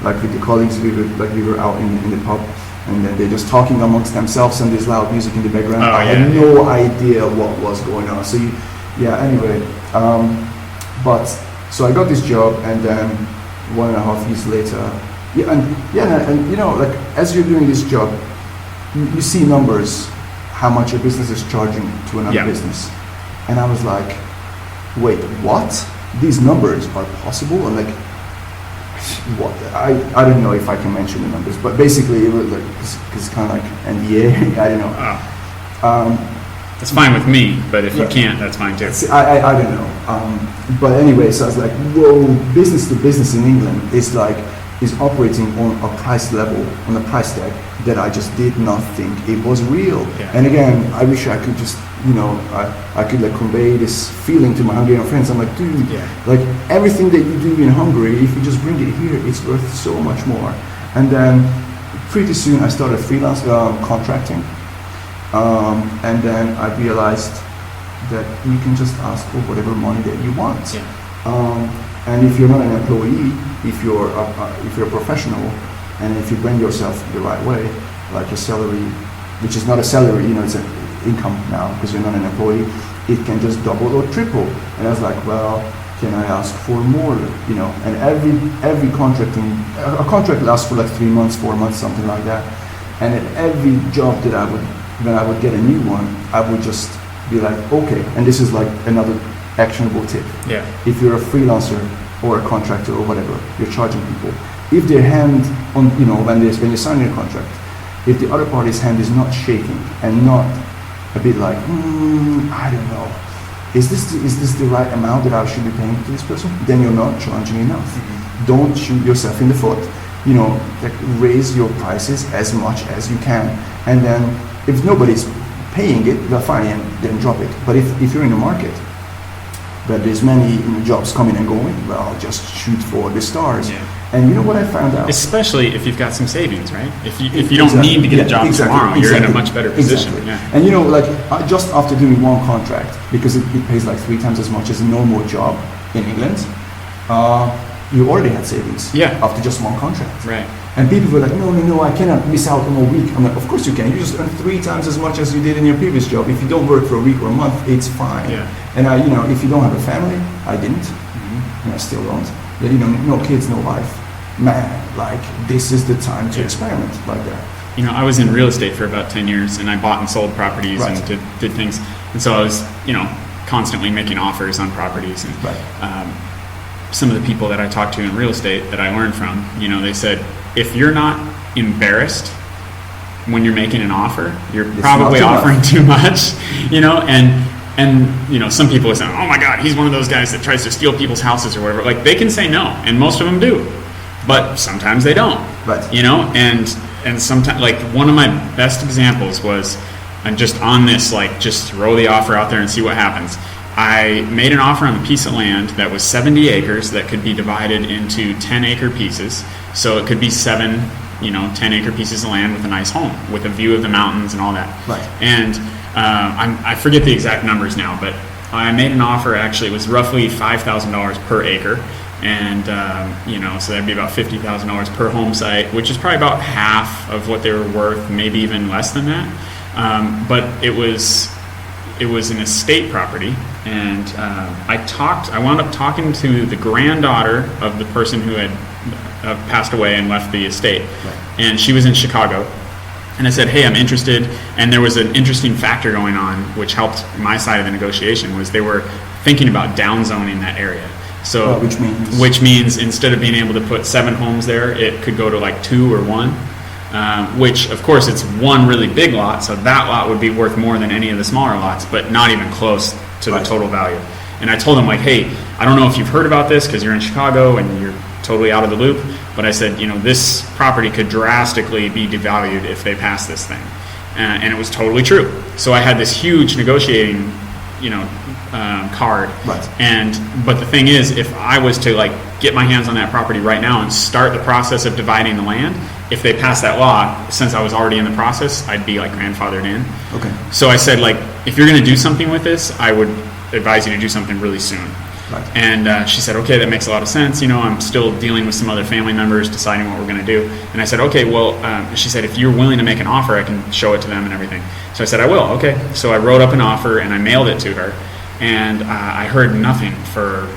When with the colleagues we were out in the pub, and then they're just talking amongst themselves, and there's loud music in the background. I had no idea what was going on. So anyway, but so I got this job, and then 1.5 years later, as you're doing this job, you see numbers, how much a business is charging to another business, and I was like, wait, what? These numbers are possible? And what? I don't know if I can mention the numbers, but basically it was it's kind of like NDA. I don't know. It's fine with me, but if you can't, that's fine too. I don't know. But anyway, so I was like, whoa, business to business in England is operating on a price level, on a price tag that I just did not think it was real. Yeah. And again, I wish I could just, I could convey this feeling to my Hungarian friends. I'm like, dude, everything that you do in Hungary, if you just bring it here, it's worth so much more. And then pretty soon I started freelance contracting. And then I realized that you can just ask for whatever money that you want. Yeah. And if you're not an employee, if you're a professional, and if you brand yourself the right way, your salary, which is not a salary, it's an income now because you're not an employee, it can just double or triple. And I was like, well, can I ask for more? You know, and every a contract lasts for like 3 months, 4 months, something like that. And at every job that when I would get a new one, I would just be like, okay. And this is like another actionable tip. Yeah. If you're a freelancer or a contractor or whatever, you're charging people. If their hand on, you know, when you're signing a contract, if the other party's hand is not shaking and not a bit like, I don't know, is this the right amount that I should be paying to this person? Then you're not charging enough. Mm-hmm. Don't shoot yourself in the foot. You know, like, raise your prices as much as you can, and then if nobody's paying it, well, fine, and then drop it. But if you're in a market where there's many jobs coming and going, well, just shoot for the stars. Yeah. And you know what I found out? Especially if you've got some savings, right? If you don't need to get a job tomorrow, you're in a much better position. Exactly. Yeah. And you know, like, just after doing one contract, because it pays like 3 times as much as a normal job in England, you already had savings. Yeah. After just one contract. Right. And people were like, no, I cannot miss out on a week. I'm like, of course you can. You just earn 3 times as much as you did in your previous job. If you don't work for a week or a month, it's fine. Yeah. And if you don't have a family, I didn't, and I still don't. You know, no kids, no wife. Man, like, this is the time to experiment like that. You know, I was in real estate for about 10 years, and I bought and sold properties and did things. And so I was, constantly making offers on properties. And some of the people that I talked to in real estate that I learned from, they said, if you're not embarrassed when you're making an offer, you're probably offering too much, and some people are saying, oh my God, he's one of those guys that tries to steal people's houses or whatever. Like, they can say no, and most of them do, but sometimes they don't, and sometimes, like, one of my best examples was, and just on this, like, just throw the offer out there and see what happens. I made an offer on a piece of land that was 70 acres that could be divided into 10-acre pieces. So it could be 7, 10-acre pieces of land with a nice home, with a view of the mountains and all that. Right. And I forget the exact numbers now, but I made an offer, actually, it was roughly $5,000 per acre. And, so that'd be about $50,000 per home site, which is probably about half of what they were worth, maybe even less than that. But it was an estate property, and I wound up talking to the granddaughter of the person who had passed away and left the estate, and she was in Chicago, and I said, hey, I'm interested. And there was an interesting factor going on which helped my side of the negotiation, was they were thinking about downzoning that area. So which means instead of being able to put 7 homes there, it could go to like 2 or 1. Which, of course, it's one really big lot, so that lot would be worth more than any of the smaller lots, but not even close to the total value. And I told them, like, hey, I don't know if you've heard about this because you're in Chicago and you're totally out of the loop, but I said, this property could drastically be devalued if they pass this thing. And it was totally true. So I had this huge negotiating, card. But the thing is, if I was to, like, get my hands on that property right now and start the process of dividing the land, if they pass that law, since I was already in the process, I'd be, like, grandfathered in. Okay. So I said, like, if you're going to do something with this, I would advise you to do something really soon. Right. And she said, okay, that makes a lot of sense. I'm still dealing with some other family members, deciding what we're going to do. And I said, okay, well, she said, if you're willing to make an offer, I can show it to them and everything. So I said, I will. Okay. So I wrote up an offer and I mailed it to her. And I heard nothing for,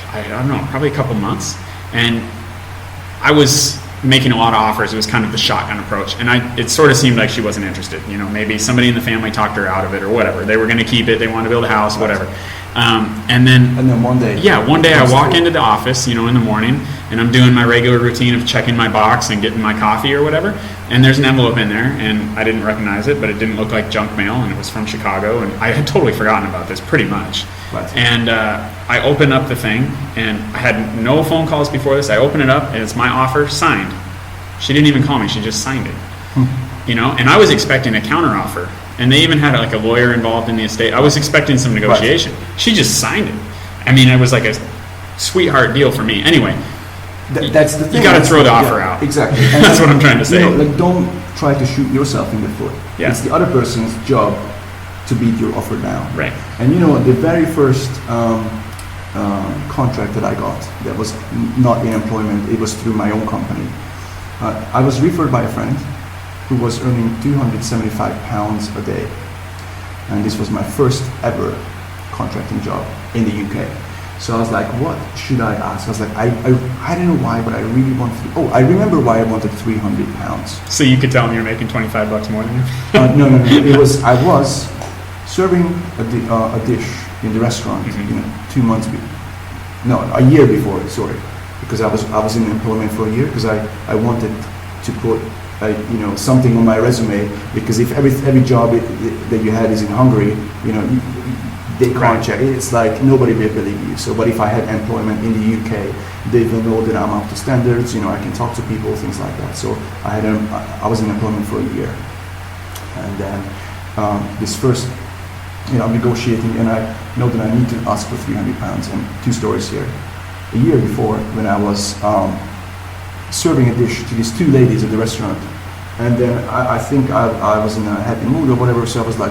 I don't know, probably a couple months. And I was making a lot of offers. It was kind of the shotgun approach. And it sort of seemed like she wasn't interested. Maybe somebody in the family talked her out of it or whatever. They were going to keep it. They wanted to build a house, whatever. And then one day. Yeah, one day I walk into the office, in the morning, and I'm doing my regular routine of checking my box and getting my coffee or whatever. And there's an envelope in there, and I didn't recognize it, but it didn't look like junk mail, and it was from Chicago, and I had totally forgotten about this, pretty much. Right. And I open up the thing, and I had no phone calls before this. I open it up, and it's my offer signed. She didn't even call me; she just signed it. And I was expecting a counteroffer, and they even had like a lawyer involved in the estate. I was expecting some negotiation. Right. She just signed it. I mean, it was like a sweetheart deal for me. Anyway. That's the thing. You got to throw the offer out. Exactly. And that's what I'm trying to say. Don't try to shoot yourself in the foot. Yeah. It's the other person's job to beat your offer down. Right. And the very first contract that I got, that was not in employment, it was through my own company. I was referred by a friend who was earning £275 a day. And this was my first ever contracting job in the UK. So I was like, what should I ask? I was like, I don't know why, but I really wanted to. Oh, I remember why I wanted 300 pounds. So you could tell them you're making $25 more than him? No. I was serving a dish in the restaurant, 2 months a year before, sorry, because I was in employment for a year because I wanted to put something on my resume, because if every job that you had is in Hungary, they can't check. It's like nobody will believe you. So, but if I had employment in the UK, they will know that I'm up to standards. I can talk to people, things like that. So I was in employment for a year, and then this first, I'm negotiating, and I know that I need to ask for 300 pounds. And 2 stories here. A year before, when I was serving a dish to these 2 ladies at the restaurant, and then I think I was in a happy mood or whatever, so I was like,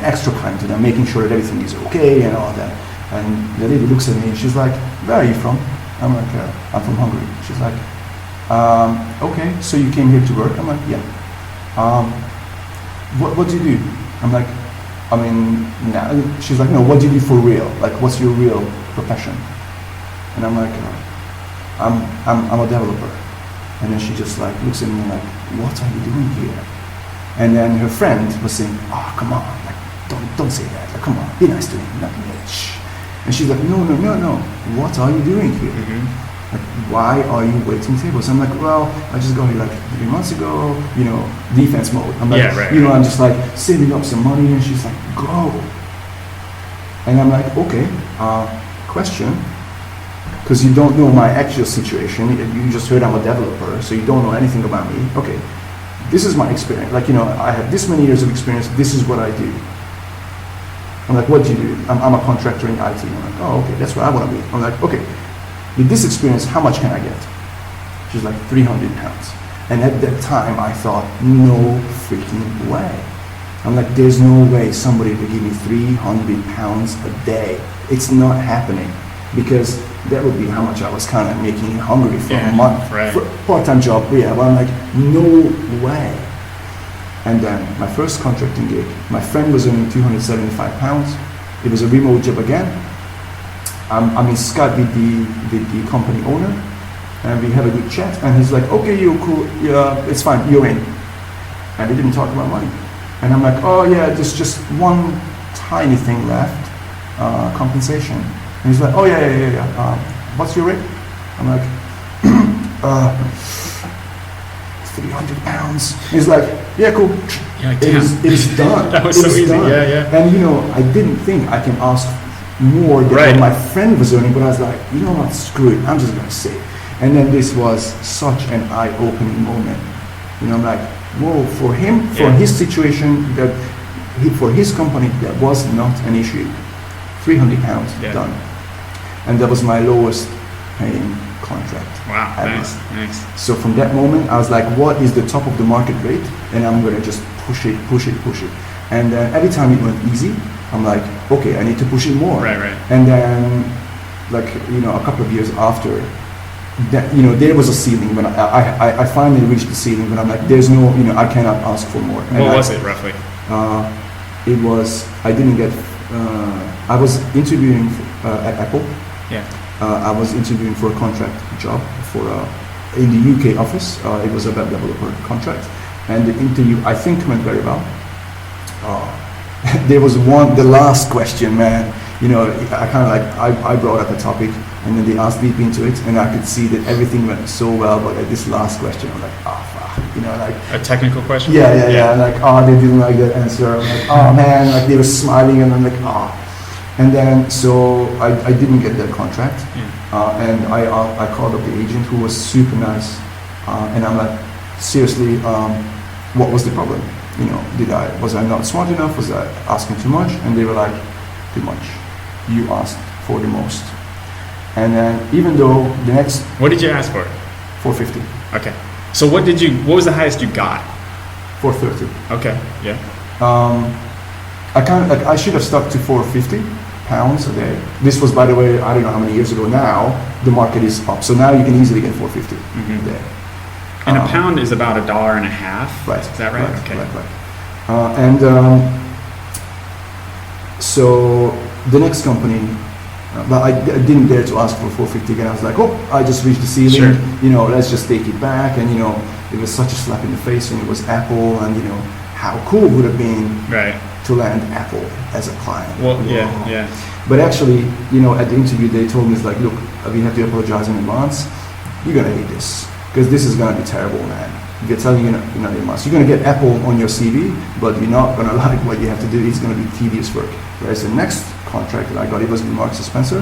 extra kind to them, making sure that everything is okay and all that. And the lady looks at me and she's like, where are you from? I'm like, I'm from Hungary. She's like, okay, so you came here to work? I'm like, yeah. What do you do? I'm like, nah. She's like, no, what do you do for real? Like, what's your real profession? And I'm like, I'm a developer. And then she just like looks at me like, what are you doing here? And then her friend was saying, oh, come on, like, don't say that. Like, come on, be nice to him. Not shh. And she's like, no. What are you doing here? Like, why are you waiting tables? I'm like, well, I just got here like 3 months ago, defense mode. I'm like, I'm just like saving up some money. And she's like, go. And I'm like, okay, question. Because you don't know my actual situation. You just heard I'm a developer, so you don't know anything about me. Okay. This is my experience. Like, I have this many years of experience. This is what I do. I'm like, what do you do? I'm a contractor in IT. I'm like, oh, okay, that's what I want to be. I'm like, okay, with this experience, how much can I get? She's like, 300 pounds. And at that time, I thought, no freaking way. I'm like, there's no way somebody will give me 300 pounds a day. It's not happening. Because that would be how much I was kind of making in Hungary for a month. Right. For a part-time job, yeah. But I'm like, no way. And then my first contracting gig, my friend was earning 275 pounds. It was a remote job again. I'm in Skype with the company owner, and we have a good chat. And he's like, okay, you're cool. Yeah, it's fine. You're in. And we didn't talk about money. And I'm like, oh yeah, there's just one tiny thing left, compensation. And he's like, oh yeah. What's your rate? I'm like, 300 pounds. He's like, yeah, cool. It is done. That was so easy. Done. Yeah. And I didn't think I can ask more than what my friend was earning, but I was like, you know what, screw it. I'm just gonna say it. And then this was such an eye-opening moment. I'm like, whoa, for him, for his situation, for his company, that was not an issue. 300 pounds done. And that was my lowest paying contract. Wow, nice. So from that moment, I was like, what is the top of the market rate? And I'm going to just push it. And then every time it went easy, I'm like, okay, I need to push it more. Right. And then, like, a couple of years after, that, there was a ceiling. When I finally reached the ceiling, but I'm like, there's no, I cannot ask for more. And what was it, roughly? It was, I didn't get, I was interviewing at Apple. Yeah. I was interviewing for a contract job in the UK office. It was a web developer contract, and the interview I think went very well. There was the last question, man. I kind of like I brought up a topic, and then they asked deep into it, and I could see that everything went so well. But at this last question, I'm like, oh fuck, like a technical question. Yeah. Like, they didn't like that answer. I'm like, oh man, like they were smiling, and I'm like, And then, so I didn't get that contract, and I called up the agent, who was super nice, and I'm like, seriously, what was the problem? Was I not smart enough? Was I asking too much? And they were like, too much. You asked for the most. And then, even though the next... What did you ask for? 450. Okay. So what was the highest you got? 430. Okay, yeah. I should have stuck to 450 pounds a day. This was, by the way, I don't know how many years ago now. The market is up, so now you can easily get 450 a day. And a pound is about $1.50. Right. Is that right? Okay. Right. So the next company, But I didn't dare to ask for 450 again. I was like, oh, I just reached the ceiling. Sure. Let's just take it back. And it was such a slap in the face when it was Apple, and how cool would have been Right. to land Apple as a client. Well, yeah. But actually, at the interview, they told me, it's like, look, we have to apologize in advance. You're gonna hate this because this is gonna be terrible, man. We're telling you in advance. You're gonna get Apple on your CV, but you're not gonna like what you have to do. It's gonna be tedious work. Whereas the next contract that I got, it was with Marks and Spencer,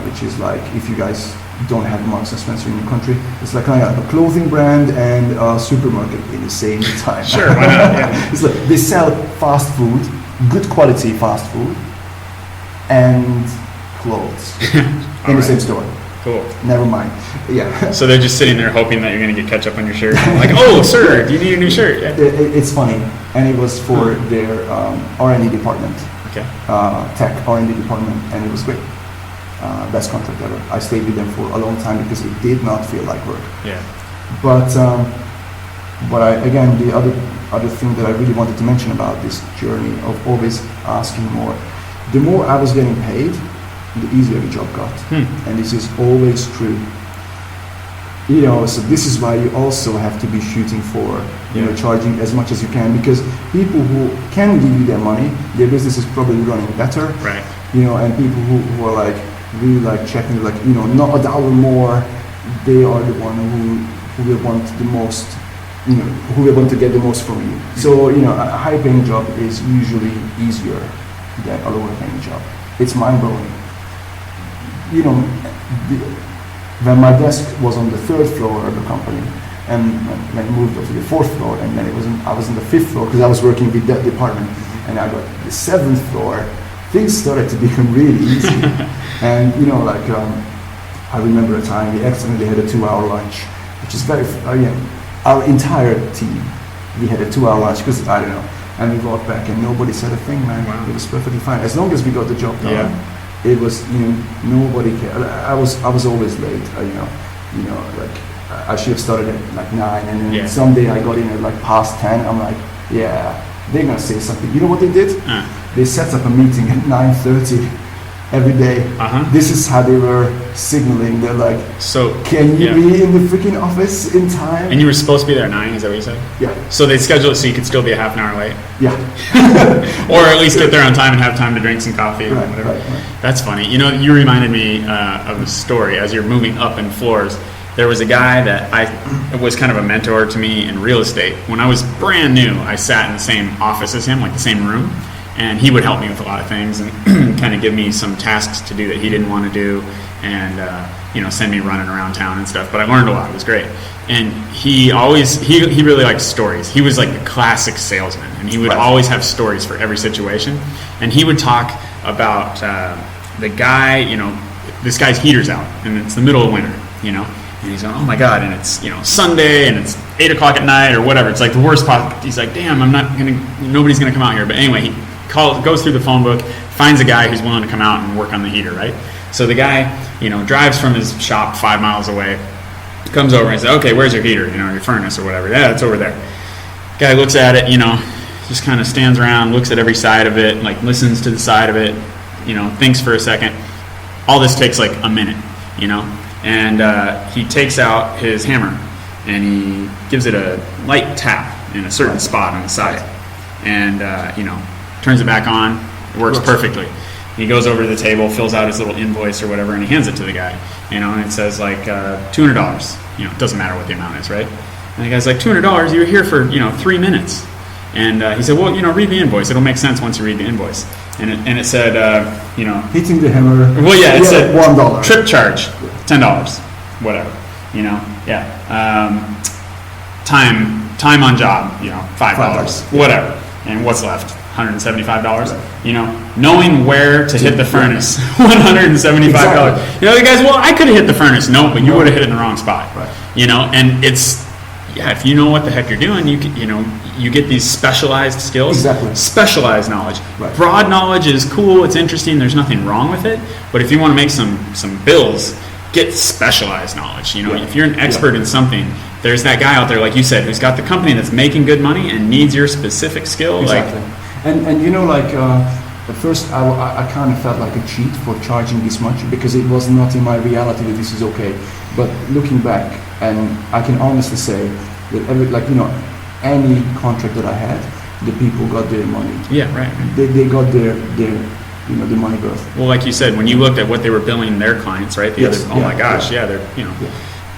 which is like, if you guys don't have Marks and Spencer in your country, it's like kind of a clothing brand and a supermarket in the same time. Sure, why not? Yeah. It's like they sell fast food, good quality fast food, and clothes in the same store. Cool. Never mind. Yeah. So they're just sitting there hoping that you're going to get ketchup on your shirt. Like, oh, sir, do you need a new shirt? Yeah. It's funny, and it was for their R&D department. Okay. Tech R&D department, and it was great. Best contract ever. I stayed with them for a long time because it did not feel like work. Yeah. But again, the other thing that I really wanted to mention about this journey of always asking more. The more I was getting paid, the easier the job got. And this is always true. So this is why you also have to be shooting for, charging as much as you can, because people who can give you their money, their business is probably running better. Right. And people who are like really like checking, like, not a dollar more, they are the one who will want the most, who will want to get the most from you. So, a high paying job is usually easier than a lower paying job. It's mind blowing. When my desk was on the 3rd floor of the company, and when I moved up to the 4th floor, and then I was on the 5th floor because I was working with that department, and I got the 7th floor, things started to become really easy. And I remember a time we accidentally had a 2-hour lunch, which is very, our entire team, we had a 2-hour lunch because, I don't know, and we walked back and nobody said a thing, man. Wow. It was perfectly fine. As long as we got the job done. Yeah. It was, nobody cared. I was always late. Like I should have started at like 9, and then someday I got in at like past 10. I'm like, yeah, they're gonna say something. You know what they did? They set up a meeting at 9:30 every day. This is how they were signaling. They're like, so can you be in the freaking office in time? And you were supposed to be there at 9, is that what you said? Yeah. So they scheduled it so you could still be a half an hour late? Yeah. Or at least get there on time and have time to drink some coffee or whatever. Right. That's funny. You reminded me of a story. As you're moving up in floors, there was a guy that was kind of a mentor to me in real estate. When I was brand new, I sat in the same office as him, like the same room. And he would help me with a lot of things and kind of give me some tasks to do that he didn't want to do, and send me running around town and stuff. But I learned a lot. It was great. And he really liked stories. He was like the classic salesman, and he would always have stories for every situation. And he would talk about the guy. This guy's heater's out, and it's the middle of winter. And he's going, oh my God, and it's Sunday, and it's 8 o'clock at night or whatever. It's like the worst part. He's like, damn, nobody's gonna come out here. But anyway, he goes through the phone book, finds a guy who's willing to come out and work on the heater, right? So the guy, drives from his shop 5 miles away, comes over and says, okay, where's your heater? Your furnace or whatever. Yeah, it's over there. Guy looks at it, just kind of stands around, looks at every side of it, like listens to the side of it, thinks for a second. All this takes like a minute, and he takes out his hammer and he gives it a light tap in a certain spot on the side, and turns it back on. It works perfectly. He goes over to the table, fills out his little invoice or whatever, and he hands it to the guy. And it says like $200. It doesn't matter what the amount is, right? And the guy's like, $200? You were here for 3 minutes. And he said, well, read the invoice. It'll make sense once you read the invoice. And it said, hitting the hammer. Well, yeah, it said $1. Trip charge, $10. Whatever. Time on job, $5. Whatever. And what's left? $175. Right. Knowing where to hit the furnace, $175. Exactly. The guy's, well, I could have hit the furnace. No, but you would have hit it in the wrong spot. Right. And it's, if you know what the heck you're doing, you get these specialized skills. Exactly. Specialized knowledge. Right. Broad knowledge is cool. It's interesting. There's nothing wrong with it. But if you want to make some bills, get specialized knowledge. If you're an expert in something, there's that guy out there, like you said, who's got the company that's making good money and needs your specific skill. Exactly. And at first I kind of felt like a cheat for charging this much because it was not in my reality that this is okay. But looking back, and I can honestly say that any contract that I had, the people got their money. Yeah, right. They got their the money worth. Well, like you said, when you looked at what they were billing their clients, right? My gosh, they're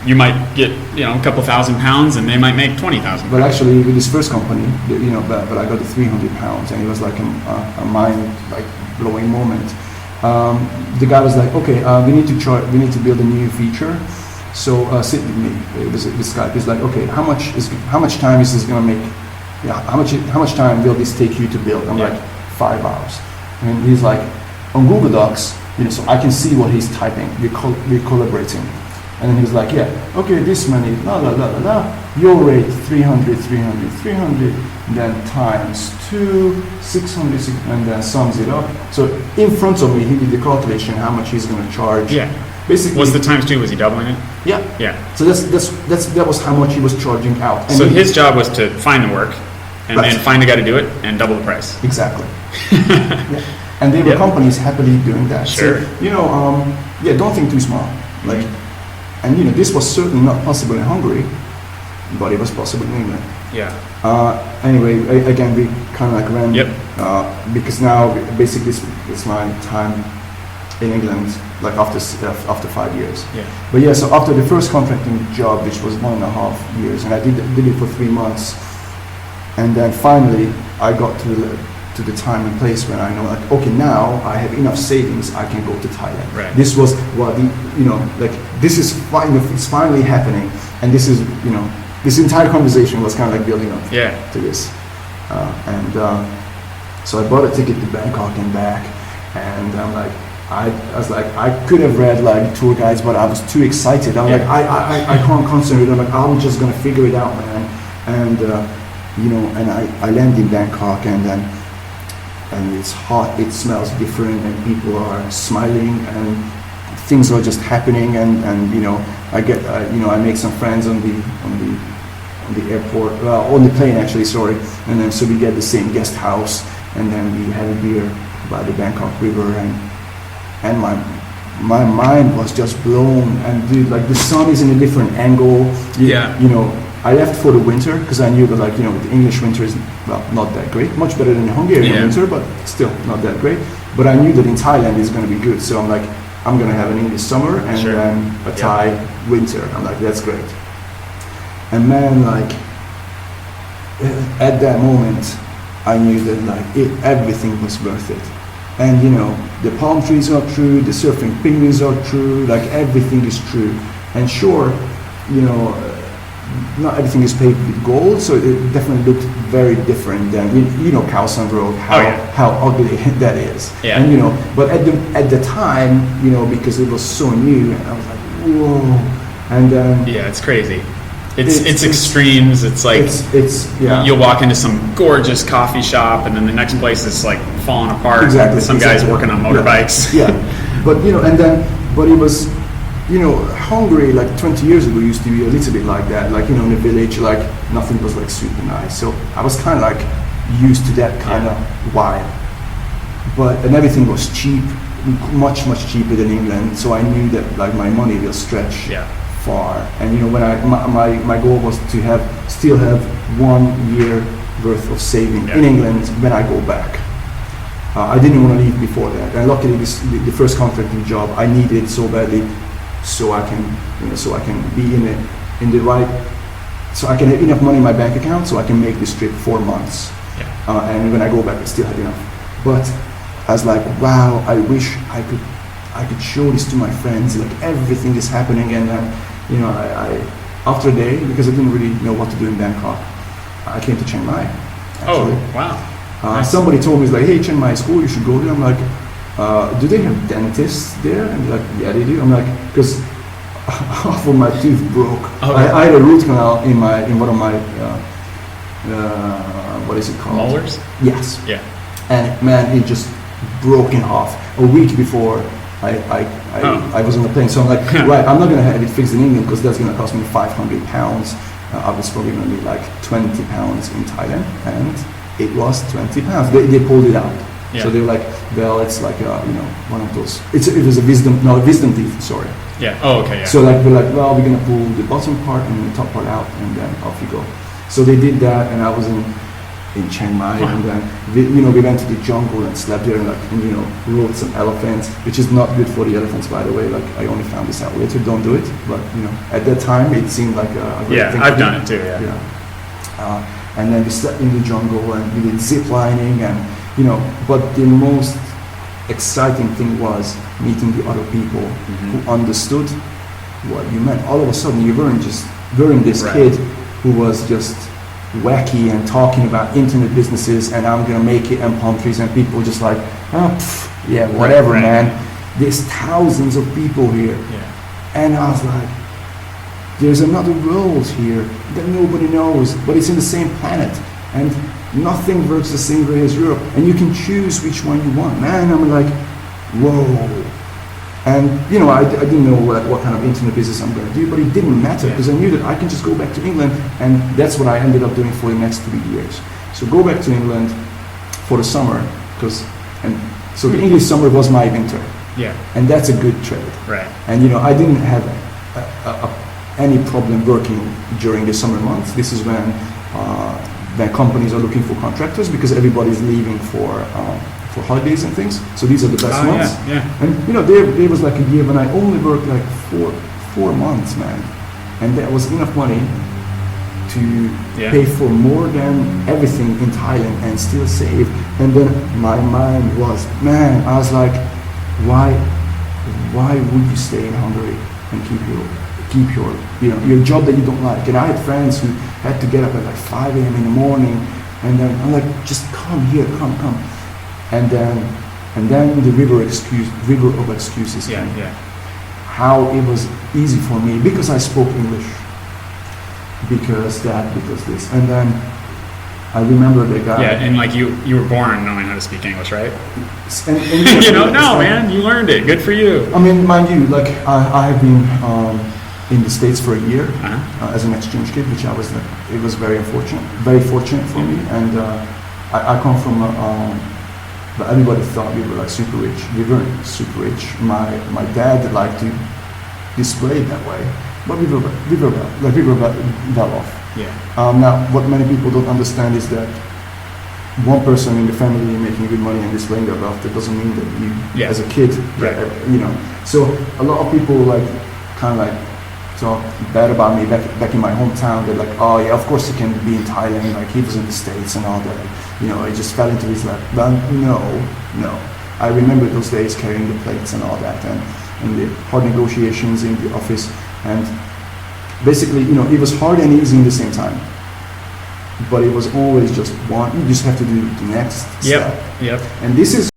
you might get a couple £1,000 and they might make 20,000. But actually, with this first company, but I got the £300, and it was like a mind like blowing moment. The guy was like, okay, we need to build a new feature, so sit with me. This guy is like, okay, how much time is this gonna make? Yeah, how much time will this take you to build? I'm like 5 hours, and he's like, on Google Docs, so I can see what he's typing. We're collaborating. And then he was like, yeah, okay, this many, your rate, 300, then times 2, 600, and then sums it up. So in front of me, he did the calculation, how much he's going to charge. Yeah. Basically. Was the times 2, was he doubling it? Yeah. Yeah. So that was how much he was charging out. And so his job was to find the work, and then find a guy to do it, and double the price. Exactly. Yeah. And there were companies happily doing that. Sure. So, don't think too small. Like. And this was certainly not possible in Hungary, but it was possible in England. Yeah. Anyway, again, we kind of like ran. Yep. Because now, basically, it's my time in England, like after 5 years. Yeah. But yeah, so after the first contracting job, which was 1.5 years, and I did it for 3 months, and then finally I got to the time and place when I know, like, okay, now I have enough savings, I can go to Thailand. Right. This was what this is it's finally happening, and this is, this entire conversation was kind of like building up to this. So I bought a ticket to Bangkok and back, and I'm like, I was like, I could have read like tour guides, but I was too excited. I'm like, I can't concentrate. I'm like, I'm just gonna figure it out, man. And and I land in Bangkok, and it's hot, it smells different, and people are smiling, and things are just happening, and I get I make some friends on the airport, on the plane actually, sorry, and then so we get the same guest house, and then we have a beer by the Bangkok River, and my mind was just blown, and dude, like the sun is in a different angle. I left for the winter because I knew that, like, the English winter is not that great, much better than the Hungarian winter, but still not that great. But I knew that in Thailand it's going to be good, so I'm like, I'm going to have an English summer and then a Thai winter. I'm like, that's great. And man, like at that moment, I knew that like everything was worth it. And the palm trees are true, the surfing penguins are true, like everything is true. And sure, not everything is paved with gold, so it definitely looked very different than Khao San Road, how ugly that is. Yeah. And but at the time, because it was so new, I was like, whoa. And it's crazy. It's extremes. It's like you'll walk into some gorgeous coffee shop, and then the next place is like falling apart. Exactly. Some guys working on motorbikes. Yeah. But but it was. Hungary like 20 years ago used to be a little bit like that, like in the village, like nothing was like super nice. So I was kind of like used to that kind of vibe. And everything was cheap, much cheaper than England. So I knew that like my money will stretch far. And when my goal was to still have 1 year worth of saving in England when I go back. I didn't want to leave before that, and luckily the first contracting job I needed so badly. So I can be in the right, so I can have enough money in my bank account, so I can make this trip 4 months. And when I go back, I still have enough. But I was like, wow, I wish I could show this to my friends. Like everything is happening, and I after a day, because I didn't really know what to do in Bangkok, I came to Chiang Mai. Actually. Oh wow! Nice. Somebody told me, like, hey, Chiang Mai is cool, you should go there. I'm like, do they have dentists there? And they're like, yeah, they do. I'm like, because half of my tooth broke. I had a root canal in one of my what is it called? Molars? Yes. Yeah. And man, it just broke in half a week before I was on the plane. So I'm like, right, I'm not gonna have it fixed in England because that's gonna cost me £500. I was probably gonna be like £20 in Thailand, and it was £20. They pulled it out. Yeah. So they were like, well, it's like one of those. It was a wisdom teeth. Sorry. Yeah. Oh, okay. Yeah. So like we're like, well, we're gonna pull the bottom part and the top part out, and then off you go. So they did that, and I was in Chiang Mai, and then we went to the jungle and slept there, and rode some elephants, which is not good for the elephants, by the way. Like I only found this out later. Don't do it, but at that time it seemed like a great thing. I've done it too. Yeah. And then we slept in the jungle, and we did zip lining, and but the most exciting thing was meeting the other people who understood what you meant. All of a sudden, you weren't this kid who was just wacky and talking about internet businesses and I'm gonna make it and palm trees, and people just like, whatever, man. There's thousands of people here, and I was like, there's another world here that nobody knows, but it's in the same planet, and nothing works the same way as Europe, and you can choose which one you want, man. I'm like, whoa. And I didn't know what kind of internet business I'm going to do, but it didn't matter because I knew that I can just go back to England, and that's what I ended up doing for the next 3 years. So go back to England for the summer, so the English summer was my winter, and that's a good trade. Right. And I didn't have any problem working during the summer months. This is when companies are looking for contractors because everybody's leaving for holidays and things. So these are the best months. And there was like a year when I only worked like four months, man, and that was enough money to pay for more than everything in Thailand and still save. And then my mind was, man, I was like, why would you stay in Hungary and keep your job that you don't like? And I had friends who had to get up at like 5 a.m. in the morning, and then I'm like, just come here, come. And then the river of excuses came. How it was easy for me because I spoke English, because this, and then I remember the guy. Yeah, and like you were born knowing how to speak English, right? And man, you learned it. Good for you. I mean, mind you, like I have been in the States for a year as an exchange kid, which it was very fortunate for me, and I come from. But everybody thought we were like super rich. We weren't super rich. My dad liked to display it that way, but we were well off. Now, what many people don't understand is that one person in the family making good money and displaying their wealth, that doesn't mean that you, as a kid, So a lot of people kind of talk bad about me back in my hometown. They're like, oh yeah, of course he can be in Thailand, like he was in the States and all that. I just fell into his lap. But no. I remember those days carrying the plates and all that, and the hard negotiations in the office, and basically, it was hard and easy in the same time. But it was always just one. You just have to do the next step. And this is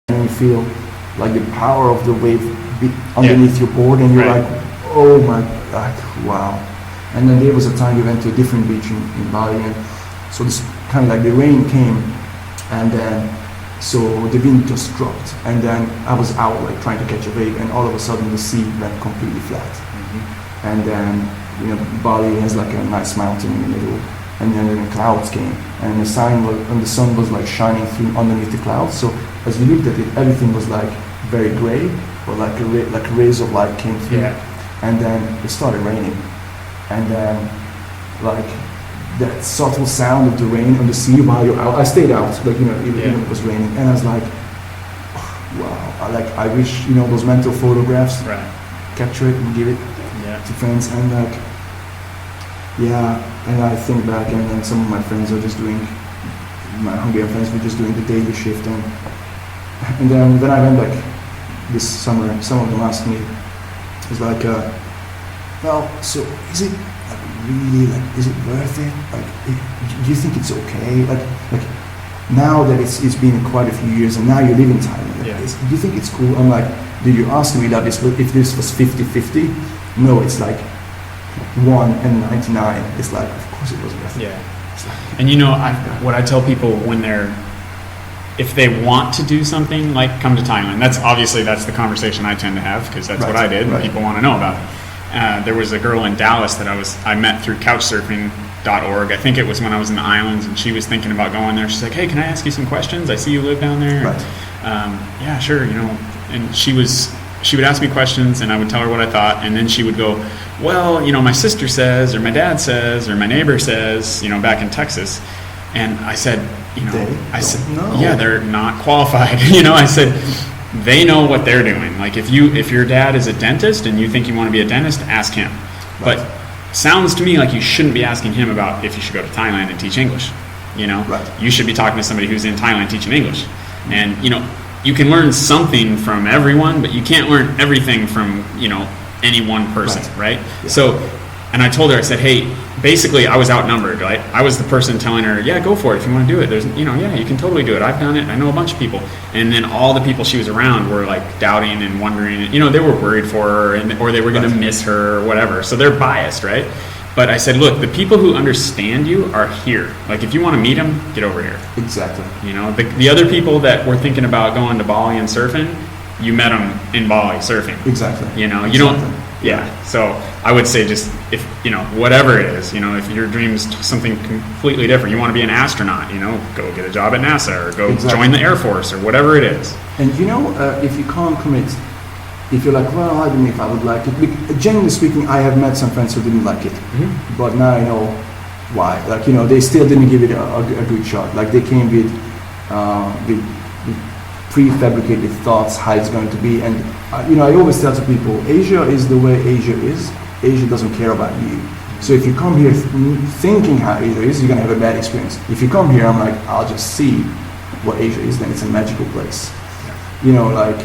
and you feel like the power of the wave underneath your board, and you're Right. like, oh my god, wow. And then there was a time we went to a different beach in Bali, and so this kind of like the rain came, and then so the wind just dropped, and then I was out like trying to catch a wave, and all of a sudden the sea went completely flat. And then, you know, Bali has like a nice mountain in the middle, and then the clouds came, and the sun was like shining through underneath the clouds. So as we looked at it, everything was like very gray, or like rays of light came through. Yeah. And then it started raining, and then like that subtle sound of the rain on the sea while you're out. I stayed out, like, you know, even when it was raining, and I was like, oh, wow. I wish, you know, those mental photographs, Right. capture it and give it Yeah. to friends, and like, yeah, and I think back, and then some of my friends are just doing, my Hungarian friends were just doing the daily shift, and then when I went back this summer, some of them asked me, it was like, well, so is it like really, like, is it worth it? Like, do you think it's okay? Like now that it's been quite a few years, and now you live in Thailand, Yeah. do you think it's cool? I'm like, did you ask me that if this was 50-50? No, it's like 1 and 99. It's like, of course it was worth it. Yeah. It's like, And you know, what I tell people when if they want to do something, like come to Thailand, that's the conversation I tend to have, because that's what I did, and right. people want to know about it. There was a girl in Dallas that I met through couchsurfing.org. I think it was when I was in the islands, and she was thinking about going there. She's like, hey, can I ask you some questions? I see you live down there. Right. Yeah, sure, you know. And she would ask me questions, and I would tell her what I thought, and then she would go, well, you know, my sister says, or my dad says, or my neighbor says, you know, back in Texas. And I said, you know, yeah, they're not qualified. You know, I said, they know what they're doing. Like, if your dad is a dentist and you think you want to be a dentist, ask him. Right. But sounds to me like you shouldn't be asking him about if you should go to Thailand and teach English. You know, Right. You should be talking to somebody who's in Thailand teaching English. And, you know, you can learn something from everyone, but you can't learn everything from, you know, any one person, right? Yeah. So, and I told her, I said, hey, basically I was outnumbered, right? I was the person telling her, yeah, go for it if you want to do it. There's, you know, yeah, you can totally do it. I've done it. I know a bunch of people. And then all the people she was around were like doubting and wondering, you know, they were worried for her, or they were going to miss her or whatever. So they're biased, right? But I said, look, the people who understand you are here. Like, if you want to meet them, get over here. Exactly. You know, the other people that were thinking about going to Bali and surfing, you met them in Bali surfing. Exactly. You know, you don't, yeah. So I would say just, if, you know, whatever it is, you know, if your dream's something completely different, you want to be an astronaut, you know, go get a job at NASA, or go join the Air Force, or whatever it is. And you know, if you can't commit, if you're like, well, I don't know if I would like it. Generally speaking, I have met some friends who didn't like it, but now I know why. Like, you know, they still didn't give it a good shot. Like, they came with prefabricated thoughts how it's going to be. And you know, I always tell to people, Asia is the way Asia is. Asia doesn't care about you. So if you come here thinking how Asia is, you're gonna have a bad experience. If you come here, I'm like, I'll just see what Asia is. Then it's a magical place. You know, like,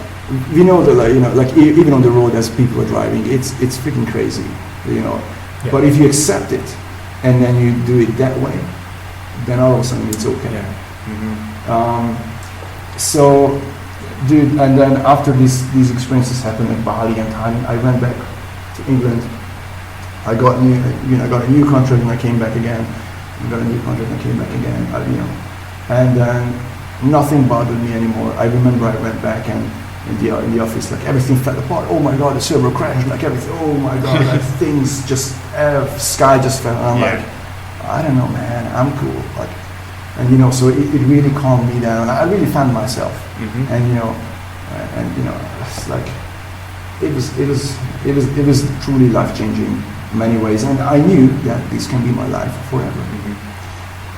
we know that, like, you know, like, even on the road as people are driving, it's freaking crazy. You know, but if you accept it and then you do it that way, then all of a sudden it's okay. So, dude, and then after these experiences happened in Bali and Thailand, I went back to England. I got a new contract, and I came back again. I got a new contract, and I came back again. You know, and then nothing bothered me anymore. I remember I went back, and in the office, like, everything fell apart. Oh my God, the server crashed. Like, everything. Oh my God, like, things just sky just fell. And I'm like, I don't know, man. I'm cool. Like. And you know, so it really calmed me down. I really found myself, and you know, it's like it was truly life changing in many ways. And I knew that this can be my life forever.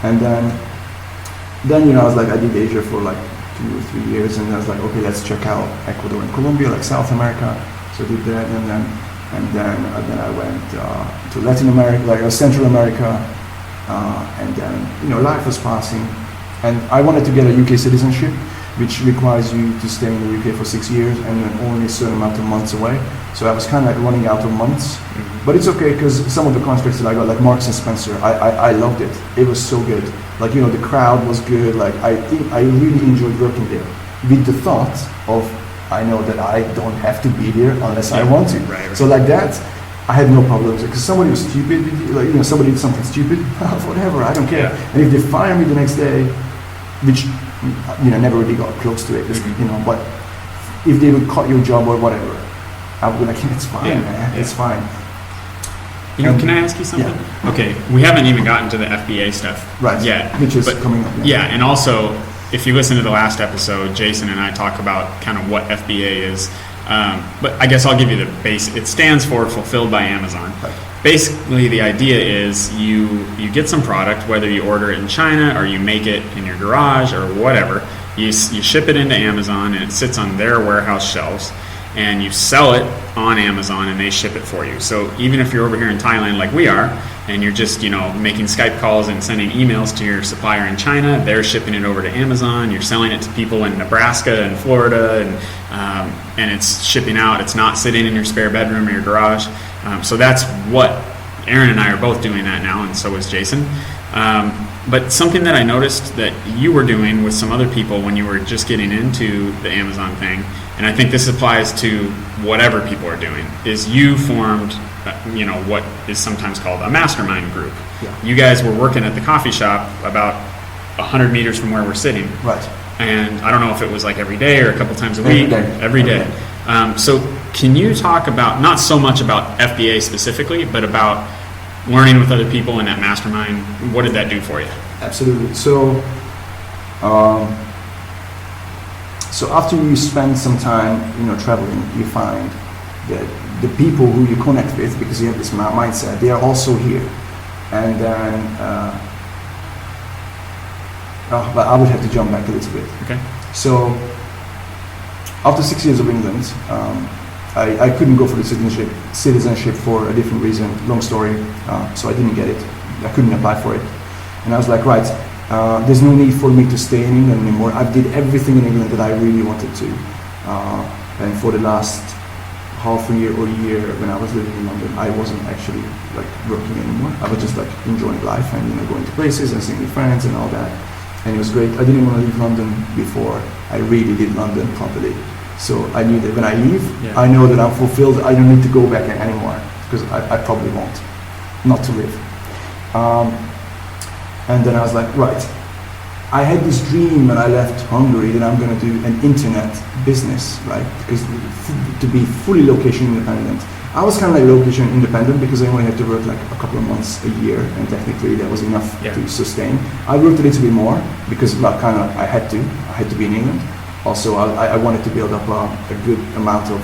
And then you know, I was like, I did Asia for like 2 or 3 years, and I was like, okay, let's check out Ecuador and Colombia, like South America. So I did that, and then I went to Latin America, like Central America. And then, you know, life was passing, and I wanted to get a UK citizenship, which requires you to stay in the UK for 6 years and then only a certain amount of months away. So I was kind of like running out of months, but it's okay, because some of the contracts that I got, like Marks and Spencer, I loved it. It was so good. Like, you know, the crowd was good. Like, I really enjoyed working there. with the thought of, I know that I don't have to be here unless I want to. Right. So like that, I had no problems because somebody was stupid, like, you know, somebody did something stupid, whatever, I don't care. Yeah. And if they fire me the next day, which, you know, never really got close to it, you know, but if they would cut your job or whatever, I would be like, it's fine, man, it's fine. You know, can I ask you something? Yeah. Okay, we haven't even gotten to the FBA stuff yet. Which is coming up. Yeah, and also, if you listen to the last episode, Jason and I talk about kind of what FBA is. But I guess I'll give you the base. It stands for Fulfilled by Amazon. Right. Basically, the idea is you get some product, whether you order it in China or you make it in your garage or whatever. You ship it into Amazon and it sits on their warehouse shelves, and you sell it on Amazon and they ship it for you. So even if you're over here in Thailand like we are, and you're just, you know, making Skype calls and sending emails to your supplier in China, they're shipping it over to Amazon, you're selling it to people in Nebraska and Florida, and it's shipping out. It's not sitting in your spare bedroom or your garage. So that's what Aron and I are both doing that now, and so is Jason. But something that I noticed that you were doing with some other people when you were just getting into the Amazon thing, and I think this applies to whatever people are doing, is you formed, you know, what is sometimes called a mastermind group. Yeah. You guys were working at the coffee shop about 100 meters from where we're sitting. Right. And I don't know if it was like every day or a couple times a week. Every day. So can you talk about, not so much about FBA specifically, but about learning with other people in that mastermind? What did that do for you? Absolutely. So after you spend some time, you know, traveling, you find that the people who you connect with, because you have this mindset, they are also here. And then, but I would have to jump back a little bit. Okay. So after 6 years of England, I couldn't go for the citizenship for a different reason. Long story. So I didn't get it. I couldn't apply for it. And I was like, right, there's no need for me to stay in England anymore. I did everything in England that I really wanted to. And for the last half a year or year when I was living in London, I wasn't actually like working anymore. I was just like enjoying life and, you know, going to places and seeing friends and all that. And it was great. I didn't want to leave London before I really did London properly. So I knew that when I leave, I know that I'm fulfilled. I don't need to go back anymore because I probably won't, not to live. And then I was like, right, I had this dream when I left Hungary that I'm going to do an internet business, right? Because to be fully location independent. I was kind of like location independent because I only had to work like a couple of months a year, and technically that was enough to sustain. I worked a little bit more because I had to be in England. Also, I wanted to build up a good amount of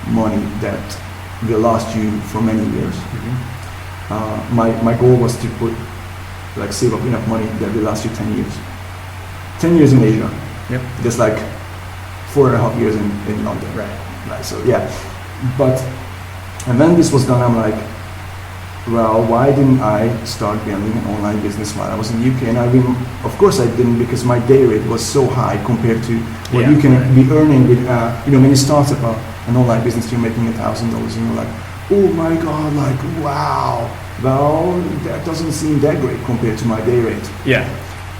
money that will last you for many years. Mm-hmm. My goal was to save up enough money that will last you 10 years. 10 years in Asia. Yep. Just like 4.5 years in London. Right. So yeah, and when this was done, I'm like, well, why didn't I start building an online business while I was in the UK? And of course I didn't, because my day rate was so high compared to what you can be earning with, when you start up an online business, you're making $1,000 and you're like, oh my God, like, wow. Well, that doesn't seem that great compared to my day rate. Yeah.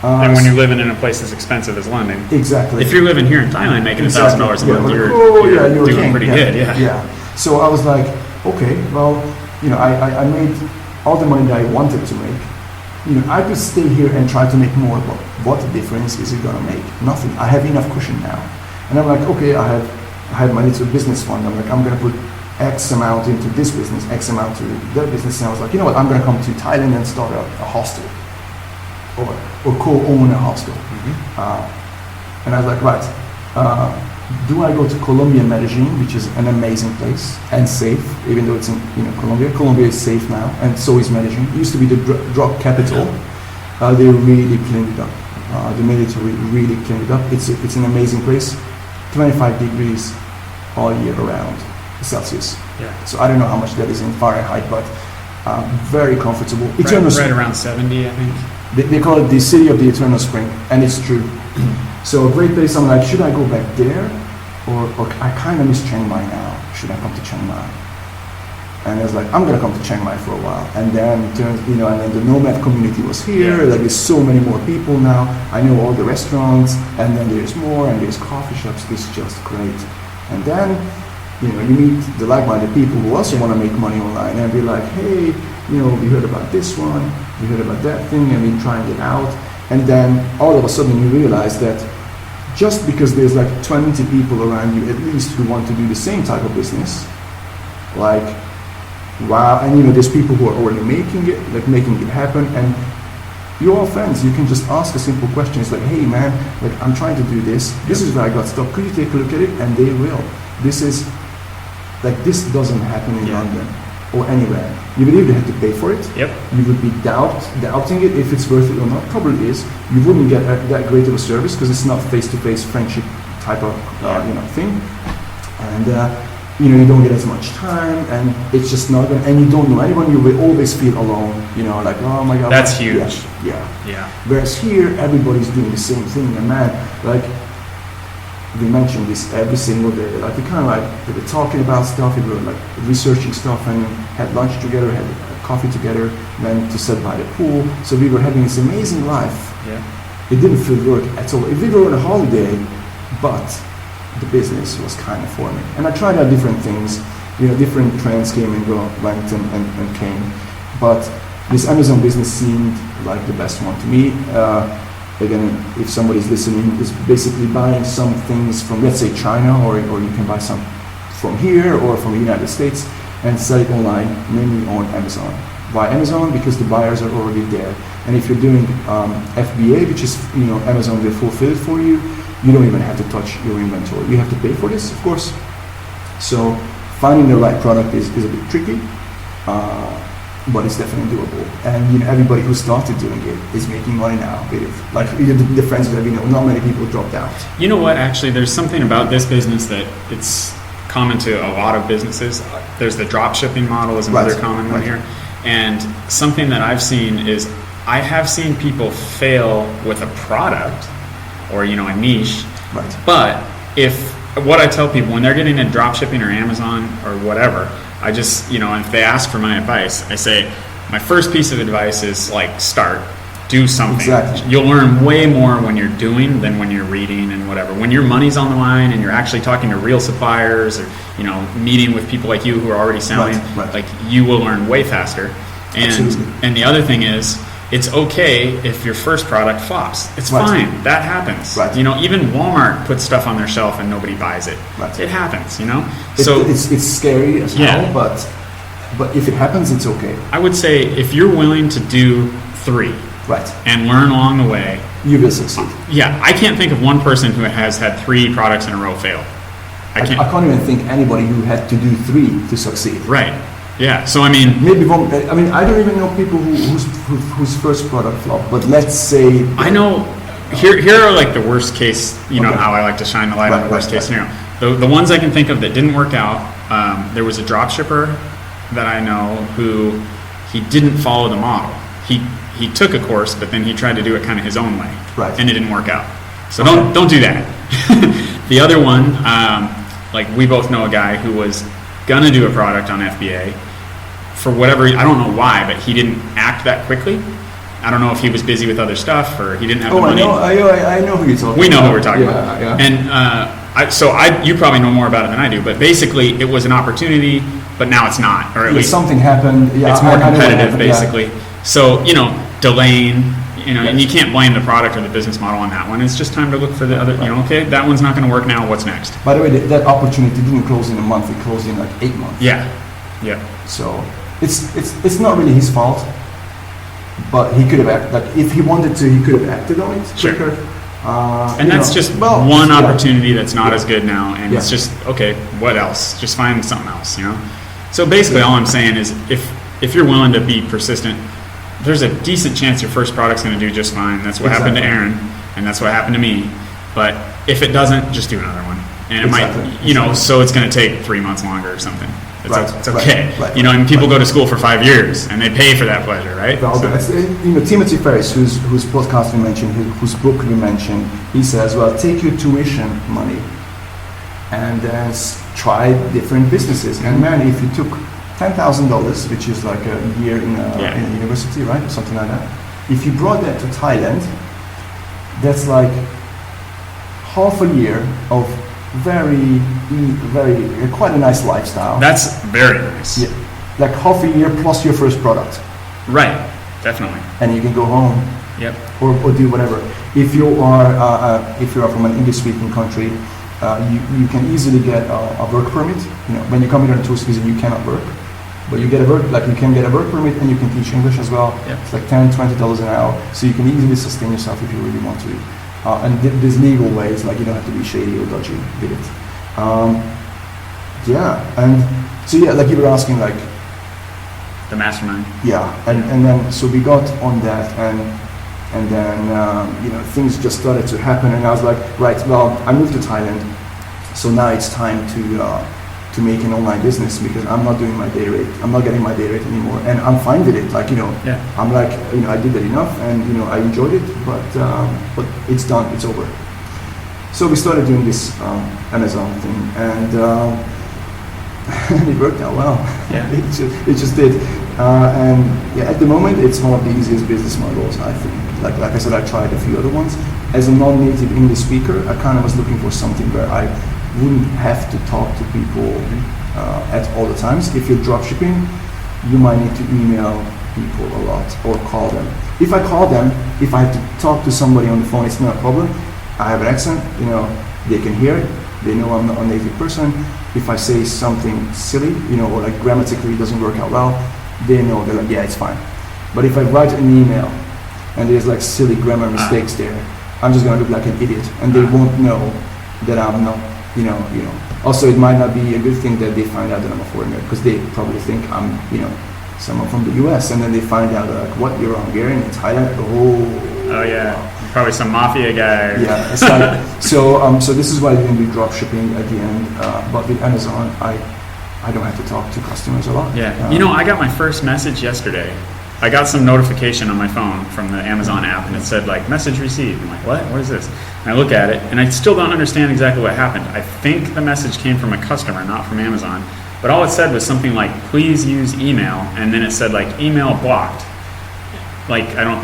And when you're living in a place as expensive as London. Exactly. If you're living here in Thailand making $1,000 a month, you're doing pretty good. Yeah. So I was like, okay, well, I made all the money that I wanted to make. I could stay here and try to make more, but what difference is it gonna make? Nothing. I have enough cushion now. And I'm like, okay, I have my little business fund. I'm like, I'm gonna put X amount into this business, X amount to that business. And I was like, you know what, I'm gonna come to Thailand and start a hostel. Or co-own a hostel. Mm-hmm. And I was like, right, do I go to Colombia, Medellin, which is an amazing place and safe, even though it's in Colombia. Colombia is safe now, and so is Medellin. It used to be the drug capital. They really cleaned it up. The military really cleaned it up. It's an amazing place. 25 degrees all year around Celsius. Yeah. So I don't know how much that is in Fahrenheit, but very comfortable. Right around 70, I think. They call it the city of the eternal spring, and it's true. So a great place. I'm like, should I go back there, or I kind of miss Chiang Mai now? Should I come to Chiang Mai? And I was like, I'm gonna come to Chiang Mai for a while. And then and then the nomad community was here. Like there's so many more people now. I know all the restaurants, and then there's more, and there's coffee shops. It's just great. And then you meet the like-minded people who also want to make money online, and be like, hey, we heard about this one, we heard about that thing, and we trying it out. And then all of a sudden you realize that just because there's like 20 people around you at least who want to do the same type of business, like, wow, and there's people who are already making it happen, and you're all friends. You can just ask a simple question. It's like, hey man, like I'm trying to do this. This is where I got stuck. Could you take a look at it? And they will. This doesn't happen in London or anywhere. You would either have to pay for it. Yep. You would be doubting it if it's worth it or not. Probably is. You wouldn't get that great of a service because it's not face-to-face friendship type of thing. And you don't get as much time, and it's just not gonna, and you don't know anyone. You will always feel alone. Like, oh my god. That's huge. Yeah. Whereas here, everybody's doing the same thing, and man, like we mentioned this every single day. Like we kind of we were talking about stuff, we were like researching stuff, and had lunch together, had coffee together, went to sit by the pool. So we were having this amazing life. Yeah. It didn't feel work at all. If we were on a holiday, but the business was kind of for me. And I tried out different things, different trends came and went and came. But this Amazon business seemed like the best one to me. Again, if somebody's listening, is basically buying some things from, let's say, China, or you can buy some from here or from the United States and sell it online, mainly on Amazon. Why Amazon? Because the buyers are already there. And if you're doing FBA, which is, Amazon will fulfill it for you, you don't even have to touch your inventory. You have to pay for this, of course. So finding the right product is a bit tricky, but it's definitely doable. And everybody who started doing it is making money now. Like the friends that we know, not many people dropped out. You know what? Actually, there's something about this business that it's common to a lot of businesses. There's the drop shipping model is another common one here. And something that I've seen is I have seen people fail with a product or a niche. Right. But what I tell people when they're getting into drop shipping or Amazon or whatever, I just if they ask for my advice, I say my first piece of advice is like do something. Exactly. You'll learn way more when you're doing than when you're reading and whatever. When your money's on the line and you're actually talking to real suppliers or meeting with people like you who are already selling, like you will learn way faster. And the other thing is, it's okay if your first product flops. It's fine. That happens. Right. Even Walmart puts stuff on their shelf and nobody buys it. Right. It happens. So it's scary as well, but if it happens, it's okay. I would say if you're willing to do 3, and learn along the way, you will succeed. Yeah, I can't think of one person who has had 3 products in a row fail. I can't even think anybody who had to do 3 to succeed. Right. Yeah, so maybe one. I don't even know people whose first product flopped. But let's say I know. Here are like the worst case. How I like to shine the light on the worst case scenario. The ones I can think of that didn't work out. There was a drop shipper that I know who he didn't follow the model. He took a course, but then he tried to do it kind of his own way, and it didn't work out. So don't do that. The other one, like we both know a guy who was gonna do a product on FBA. For whatever, I don't know why, but he didn't act that quickly. I don't know if he was busy with other stuff or he didn't have the money. I know who you're talking about. We know who we're talking about. Yeah. And you probably know more about it than I do, but basically it was an opportunity, but now it's not, or at least something happened. Yeah, it's more competitive, basically. Yeah. So, delaying, and you can't blame the product or the business model on that one. It's just time to look for the other, okay, that one's not going to work now, what's next? By the way, that opportunity didn't close in a month, it closed in like 8 months. Yeah. So it's not really his fault, but he could have acted, like if he wanted to, he could have acted on it quicker. And that's just one opportunity that's not as good now, and it's just, okay, what else? Just find something else, So basically all I'm saying is if you're willing to be persistent, there's a decent chance your first product's going to do just fine. That's what happened to Aron, and that's what happened to me. But if it doesn't, just do another one. And it might, so it's going to take 3 months longer or something. It's okay. And people go to school for 5 years, and they pay for that pleasure, right? Well, Timothy Ferriss, whose podcast we mentioned, whose book we mentioned, he says, well, take your tuition money and then try different businesses. And man, if you took $10,000, which is like a year in a university, right, or something like that. If you brought that to Thailand, that's like half a year of quite a nice lifestyle. That's very nice. Yeah, like half a year plus your first product. Right, definitely. And you can go home. Yep. Or do whatever. If you are from an English-speaking country, you can easily get a work permit. You know, when you come here on a tourist visa, you cannot work, but you can get a work permit, and you can teach English as well. Yep. It's like $10-20 an hour, so you can easily sustain yourself if you really want to. And there's legal ways, like you don't have to be shady or dodgy with it. And so like you were asking, like the mastermind. Yeah, and then so we got on that, and then things just started to happen, and I was like, right, well, I moved to Thailand, so now it's time to make an online business, because I'm not doing my day rate. I'm not getting my day rate anymore, and I'm fine with it. Like I'm like, I did that enough, and I enjoyed it, but it's done. It's over. So we started doing this Amazon thing, and it worked out well. Yeah. it just did. At the moment, it's one of the easiest business models, I think. Like I said, I tried a few other ones. As a non-native English speaker, I kind of was looking for something where I wouldn't have to talk to people at all the times. If you're dropshipping, you might need to email people a lot or call them. If I call them, if I have to talk to somebody on the phone, it's not a problem. I have an accent, they can hear it. They know I'm not a native person. If I say something silly, or like grammatically doesn't work out well, they know, they're like, yeah, it's fine. But if I write an email and there's like silly grammar mistakes there, I'm just gonna look like an idiot, and they won't know that I'm not, Also, it might not be a good thing that they find out that I'm a foreigner, because they probably think I'm, someone from the US, and then they find out like, what, you're Hungarian in Thailand? Oh yeah, probably some mafia guy. Yeah, it's like, so this is why I didn't do drop shipping at the end, but with Amazon, I don't have to talk to customers a lot. Yeah, I got my first message yesterday. I got some notification on my phone from the Amazon app, and it said like, message received. I'm like, what is this? And I look at it, and I still don't understand exactly what happened. I think the message came from a customer, not from Amazon. But all it said was something like, please use email, and then it said like, email blocked. Like, I don't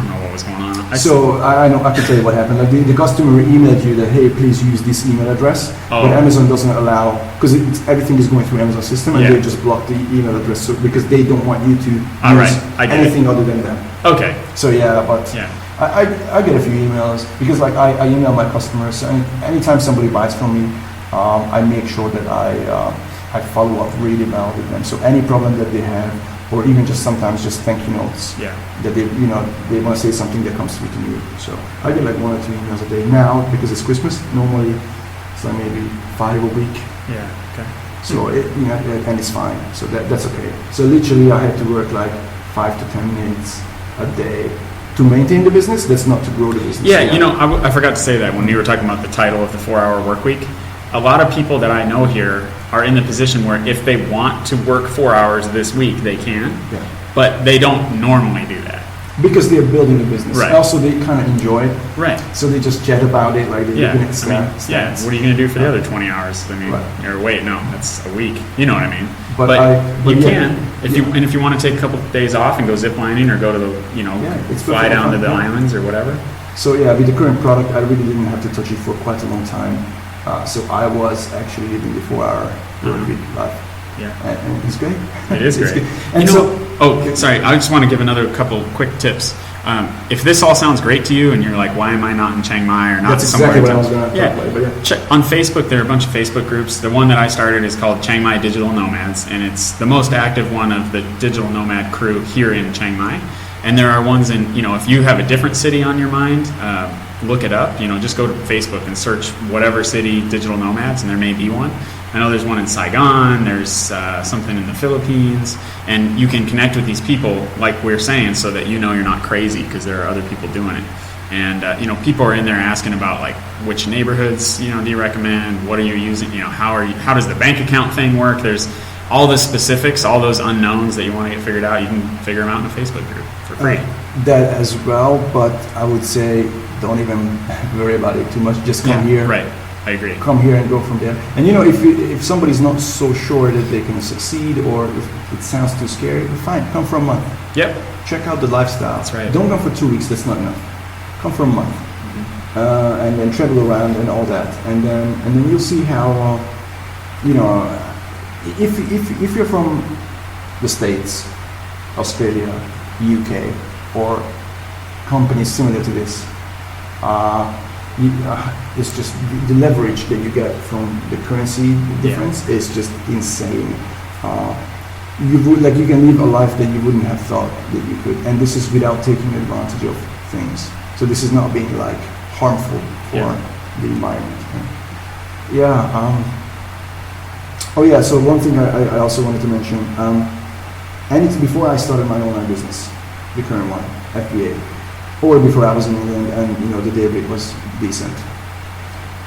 know what was going on. I know, I can tell you what happened. Like the customer emailed you that, hey, please use this email address, but Amazon doesn't allow, because everything is going through Amazon system, and they just block the email address, because they don't want you to use anything other than them. Okay. So I get a few emails, because like I email my customers, and anytime somebody buys from me, I make sure that I follow up really well with them. So any problem that they have, or even just sometimes just thank you notes that they want to say something that comes through to me. So I get like 1 or 2 emails a day now, because it's Christmas. Normally it's like maybe 5 a week. Yeah. Okay. So and it's fine. So that's okay. So literally I had to work like 5 to 10 minutes a day to maintain the business. That's not to grow the business. Yeah. I forgot to say that when you were talking about the title of the 4-hour work week. A lot of people that I know here are in the position where if they want to work 4 hours this week, they can, but they don't normally do that. Because they're building a business. Right. Also, they kind of enjoy it. Right. So they just chat about it, like they're looking at stats. What are you going to do for the other 20 hours? Or wait, no, that's a week. You know what I mean? But you can, if you want to take a couple of days off and go zip lining, or go to the, fly down to the islands or whatever. So with the current product, I really didn't have to touch it for quite a long time. So I was actually living the 4-hour work week life. Yeah. And it's great. It is great. And sorry, I just want to give another couple quick tips. If this all sounds great to you and you're like, why am I not in Chiang Mai or not that's somewhere? Exactly what I was going to talk about. But Check on Facebook. There are a bunch of Facebook groups. The one that I started is called Chiang Mai Digital Nomads, and it's the most active one of the digital nomad crew here in Chiang Mai. And there are ones in, if you have a different city on your mind, look it up. Just go to Facebook and search whatever city digital nomads, and there may be one. I know there's one in Saigon, there's something in the Philippines, and you can connect with these people, like we're saying, so that you're not crazy, because there are other people doing it. And people are in there asking about like which neighborhoods do you recommend, what are you using, how does the bank account thing work? There's all the specifics, all those unknowns that you want to get figured out. You can figure them out in a Facebook group for free. That as well, but I would say don't even worry about it too much. Just come here. Right. I agree. Come here and go from there. And if somebody's not so sure that they can succeed, or if it sounds too scary, fine, come for a month. Yep. Check out the lifestyle. That's right. Don't go for 2 weeks. That's not enough. Come for a month, and then travel around and all that, and then you'll see how if you're from the States, Australia, UK, or companies similar to this, it's just the leverage that you get from the currency difference is just insane. You can live a life that you wouldn't have thought that you could, and this is without taking advantage of things. So this is not being like harmful for the environment. So one thing I also wanted to mention, and before I started my online business, the current one, FBA, or before I was in England and the day rate was decent.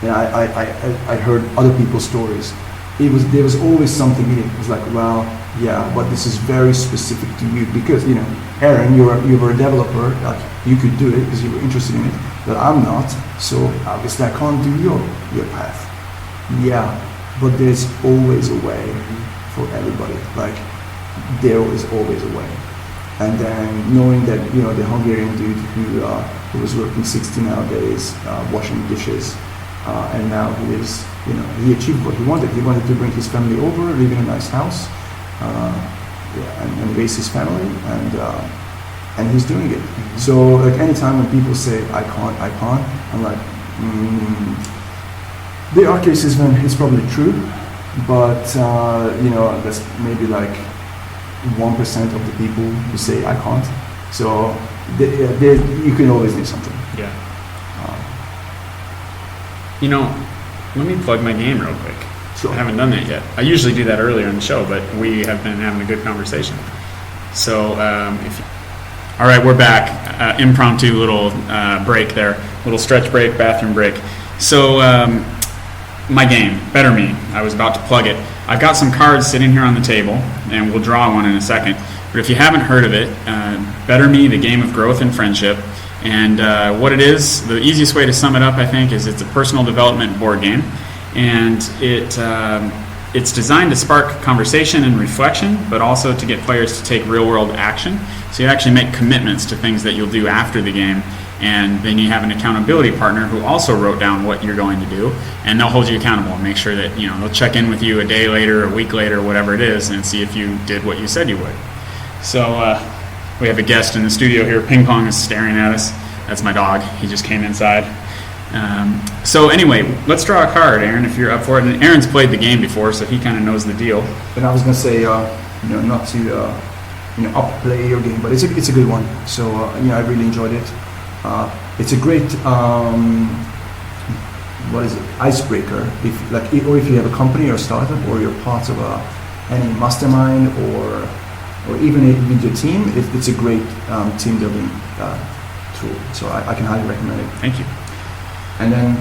And I heard other people's stories. There was always something in it. It was like, well, yeah, but this is very specific to you because Aron, you were a developer. Like, you could do it because you were interested in it, but I'm not. So obviously I can't do your path. Yeah, but there's always a way for everybody. Like, there is always a way. And then knowing that the Hungarian dude who was working 16-hour days washing dishes, and now he achieved what he wanted. He wanted to bring his family over, live in a nice house, and raise his family, and he's doing it. So like anytime when people say I can't, I'm like, there are cases when it's probably true, but that's maybe like 1% of the people who say I can't. So you can always do something. Yeah. Let me plug my game real quick. Sure. I haven't done that yet. I usually do that earlier in the show, but we have been having a good conversation. So, all right, we're back. Impromptu little break there, little stretch break, bathroom break. So, my game, Better Me. I was about to plug it. I've got some cards sitting here on the table, and we'll draw one in a second. But if you haven't heard of it, Better Me, the game of growth and friendship. And what it is, the easiest way to sum it up, I think, is it's a personal development board game. And it's designed to spark conversation and reflection, but also to get players to take real-world action. So you actually make commitments to things that you'll do after the game. And then you have an accountability partner who also wrote down what you're going to do, and they'll hold you accountable and make sure that they'll check in with you a day later, a week later, whatever it is, and see if you did what you said you would. So we have a guest in the studio here. Ping Pong is staring at us. That's my dog. He just came inside. So anyway, let's draw a card, Aron, if you're up for it. And Aron's played the game before, so he kind of knows the deal. And I was gonna say, not to upplay your game, but it's a good one. So I really enjoyed it. It's a great icebreaker if you have a company or a startup, or you're part of any mastermind, or even with your team. It's a great team building tool. So I can highly recommend it. Thank you. And then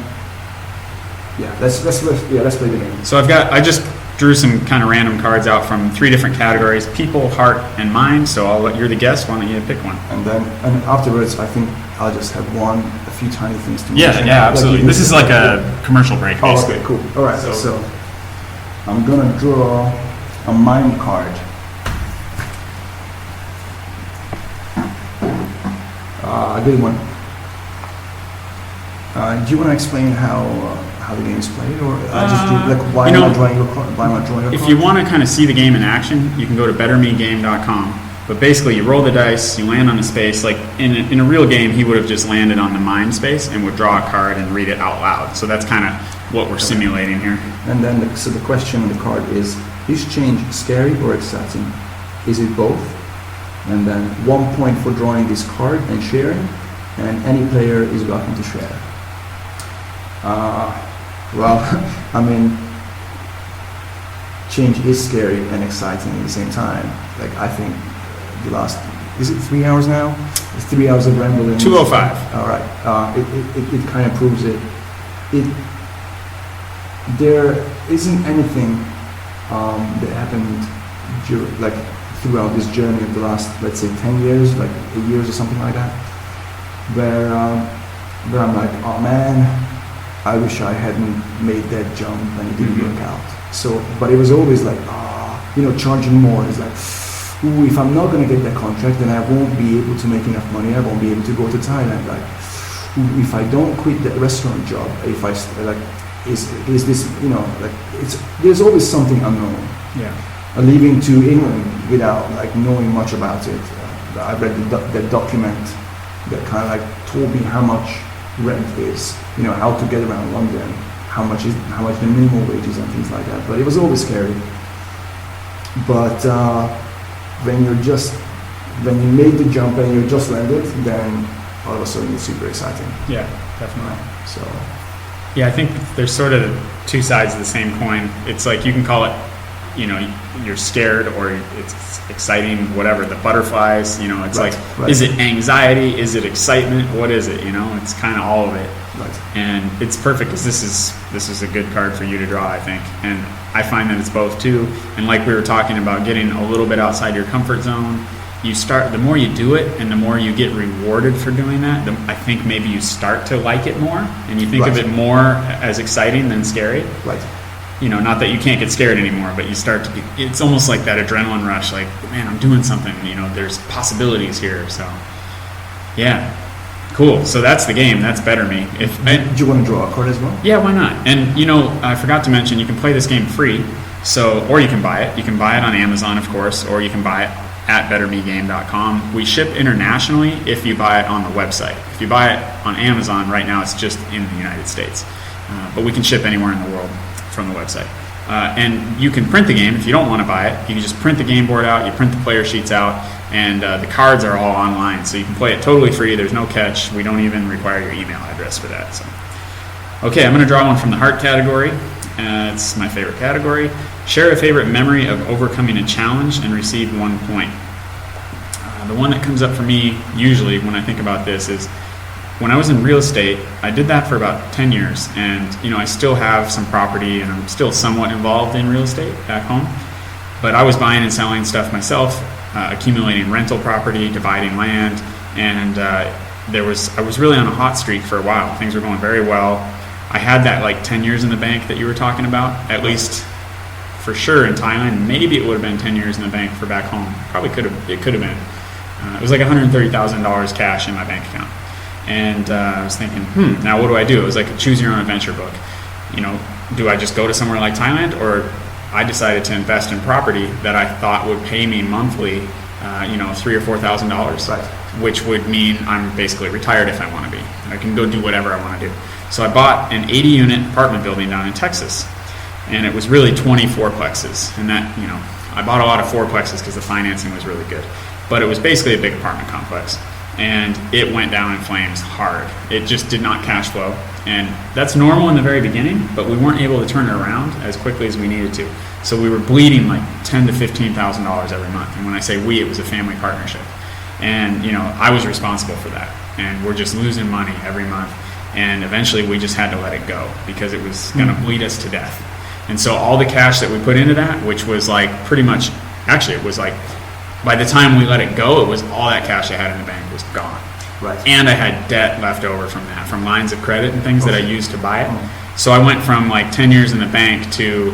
let's play the game. So I just drew some kind of random cards out from 3 different categories: people, heart, and mind. So you're the guest. Why don't you pick one? And afterwards, I think I'll just have a few tiny things to mention. Yeah, absolutely. This is like a commercial break, basically. Oh, okay, cool. All right. So I'm gonna draw a mind card. A good one. Do you want to explain how the game is played, or why am I drawing your card? If you want to kind of see the game in action, you can go to bettermegame.com. But basically, you roll the dice, you land on a space. Like in a real game, he would have just landed on the mind space and would draw a card and read it out loud. So that's kind of what we're simulating here. And then, the question on the card is change scary or exciting? Is it both? And then 1 point for drawing this card and sharing, and any player is welcome to share. Change is scary and exciting at the same time. Like, I think the last, is it 3 hours now? It's 3 hours of rambling. 2:05. All right. It kind of proves it. There isn't anything that happened throughout this journey of the last, let's say, 10 years, like 8 years or something like that, where I'm like, oh man, I wish I hadn't made that jump and it didn't work out. So, but it was always like, charging more is like, ooh, if I'm not going to get that contract, then I won't be able to make enough money. I won't be able to go to Thailand. Like, ooh, if I don't quit that restaurant job, if I is this, there's always something unknown. Yeah. Leaving to England without like knowing much about it. I read the document that kind of like told me how much rent is, how to get around London, how much the minimum wage is and things like that. But it was always scary. But when you made the jump and you just landed, then all of a sudden it's super exciting. Yeah, definitely. So. Yeah, I think there's sort of two sides of the same coin. It's like you can call it, you're scared or it's exciting, whatever, the butterflies, it's right, like, right. Is it anxiety? Is it excitement? What is it? It's kind of all of it. Right. And it's perfect because this is a good card for you to draw, I think. And I find that it's both too. And like we were talking about getting a little bit outside your comfort zone, the more you do it and the more you get rewarded for doing that, I think maybe you start to like it more and you think right. of it more as exciting than scary. Right. Not that you can't get scared anymore, but you start to it's almost like that adrenaline rush, like, man, I'm doing something, there's possibilities here. So, yeah, cool. So that's the game. That's Better Me. Do you want to draw a card as well? Yeah, why not? And, I forgot to mention, you can play this game free, or you can buy it. You can buy it on Amazon, of course, or you can buy it at bettermegame.com. We ship internationally if you buy it on the website. If you buy it on Amazon, right now it's just in the United States. But we can ship anywhere in the world from the website. And you can print the game if you don't want to buy it. You can just print the game board out, you print the player sheets out, and the cards are all online. So you can play it totally free. There's no catch. We don't even require your email address for that. So, okay, I'm going to draw one from the heart category. It's my favorite category. Share a favorite memory of overcoming a challenge and receive 1 point. The one that comes up for me usually when I think about this is when I was in real estate. I did that for about 10 years, and I still have some property and I'm still somewhat involved in real estate back home. But I was buying and selling stuff myself, accumulating rental property, dividing land, and I was really on a hot streak for a while. Things were going very well. I had that like 10 years in the bank that you were talking about, at least for sure in Thailand. Maybe it would have been 10 years in the bank for back home. It could have been. It was like $130,000 cash in my bank account. And I was thinking, now what do I do? It was like a choose your own adventure book. Do I just go to somewhere like Thailand, or I decided to invest in property that I thought would pay me monthly, $3,000 or $4,000, right. Which would mean I'm basically retired if I want to be. I can go do whatever I want to do. So I bought an 80-unit apartment building down in Texas, and it was really 20 fourplexes. And that, I bought a lot of fourplexes because the financing was really good. But it was basically a big apartment complex. And it went down in flames hard. It just did not cash flow. And that's normal in the very beginning, but we weren't able to turn it around as quickly as we needed to. So we were bleeding like $10,000 to $15,000 every month. And when I say we, it was a family partnership. And, I was responsible for that. And we're just losing money every month. And eventually we just had to let it go because it was going to bleed us to death. And so all the cash that we put into that, which was like pretty much, actually it was like, by the time we let it go, it was all that cash I had in the bank was gone. Right. And I had debt left over from that, from lines of credit and things that I used to buy it. So I went from like 10 years in the bank to,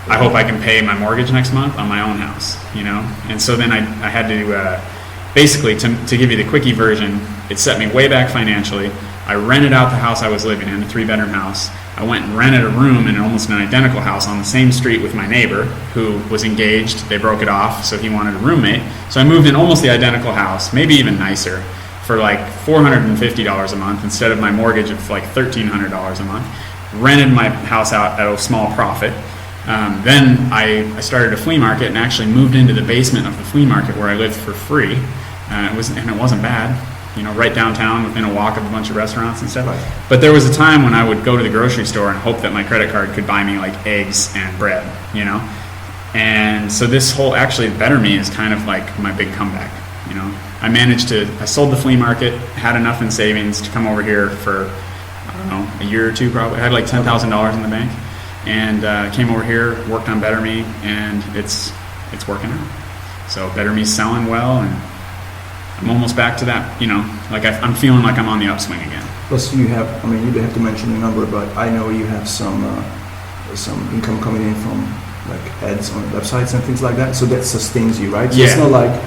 I hope I can pay my mortgage next month on my own house, And so then I had to, basically, to give you the quickie version, it set me way back financially. I rented out the house I was living in, a 3-bedroom house. I went and rented a room in almost an identical house on the same street with my neighbor who was engaged. They broke it off, so he wanted a roommate. So I moved in almost the identical house, maybe even nicer, for like $450 a month instead of my mortgage of like $1,300 a month. Rented my house out at a small profit. Then I started a flea market and actually moved into the basement of the flea market where I lived for free. It wasn't bad. Right downtown within a walk of a bunch of restaurants and stuff. Right. But there was a time when I would go to the grocery store and hope that my credit card could buy me like eggs and bread, And so this whole, actually, Better Me is kind of like my big comeback, I sold the flea market, had enough in savings to come over here for, a year or two probably. I had like $10,000 in the bank and came over here, worked on Better Me, and it's working out. So Better Me's selling well, and I'm almost back to that, I'm feeling like I'm on the upswing again. Plus you have, I mean, you don't have to mention the number, but I know you have some income coming in from like ads on websites and things like that. So that sustains you, right? So Yeah. it's not like...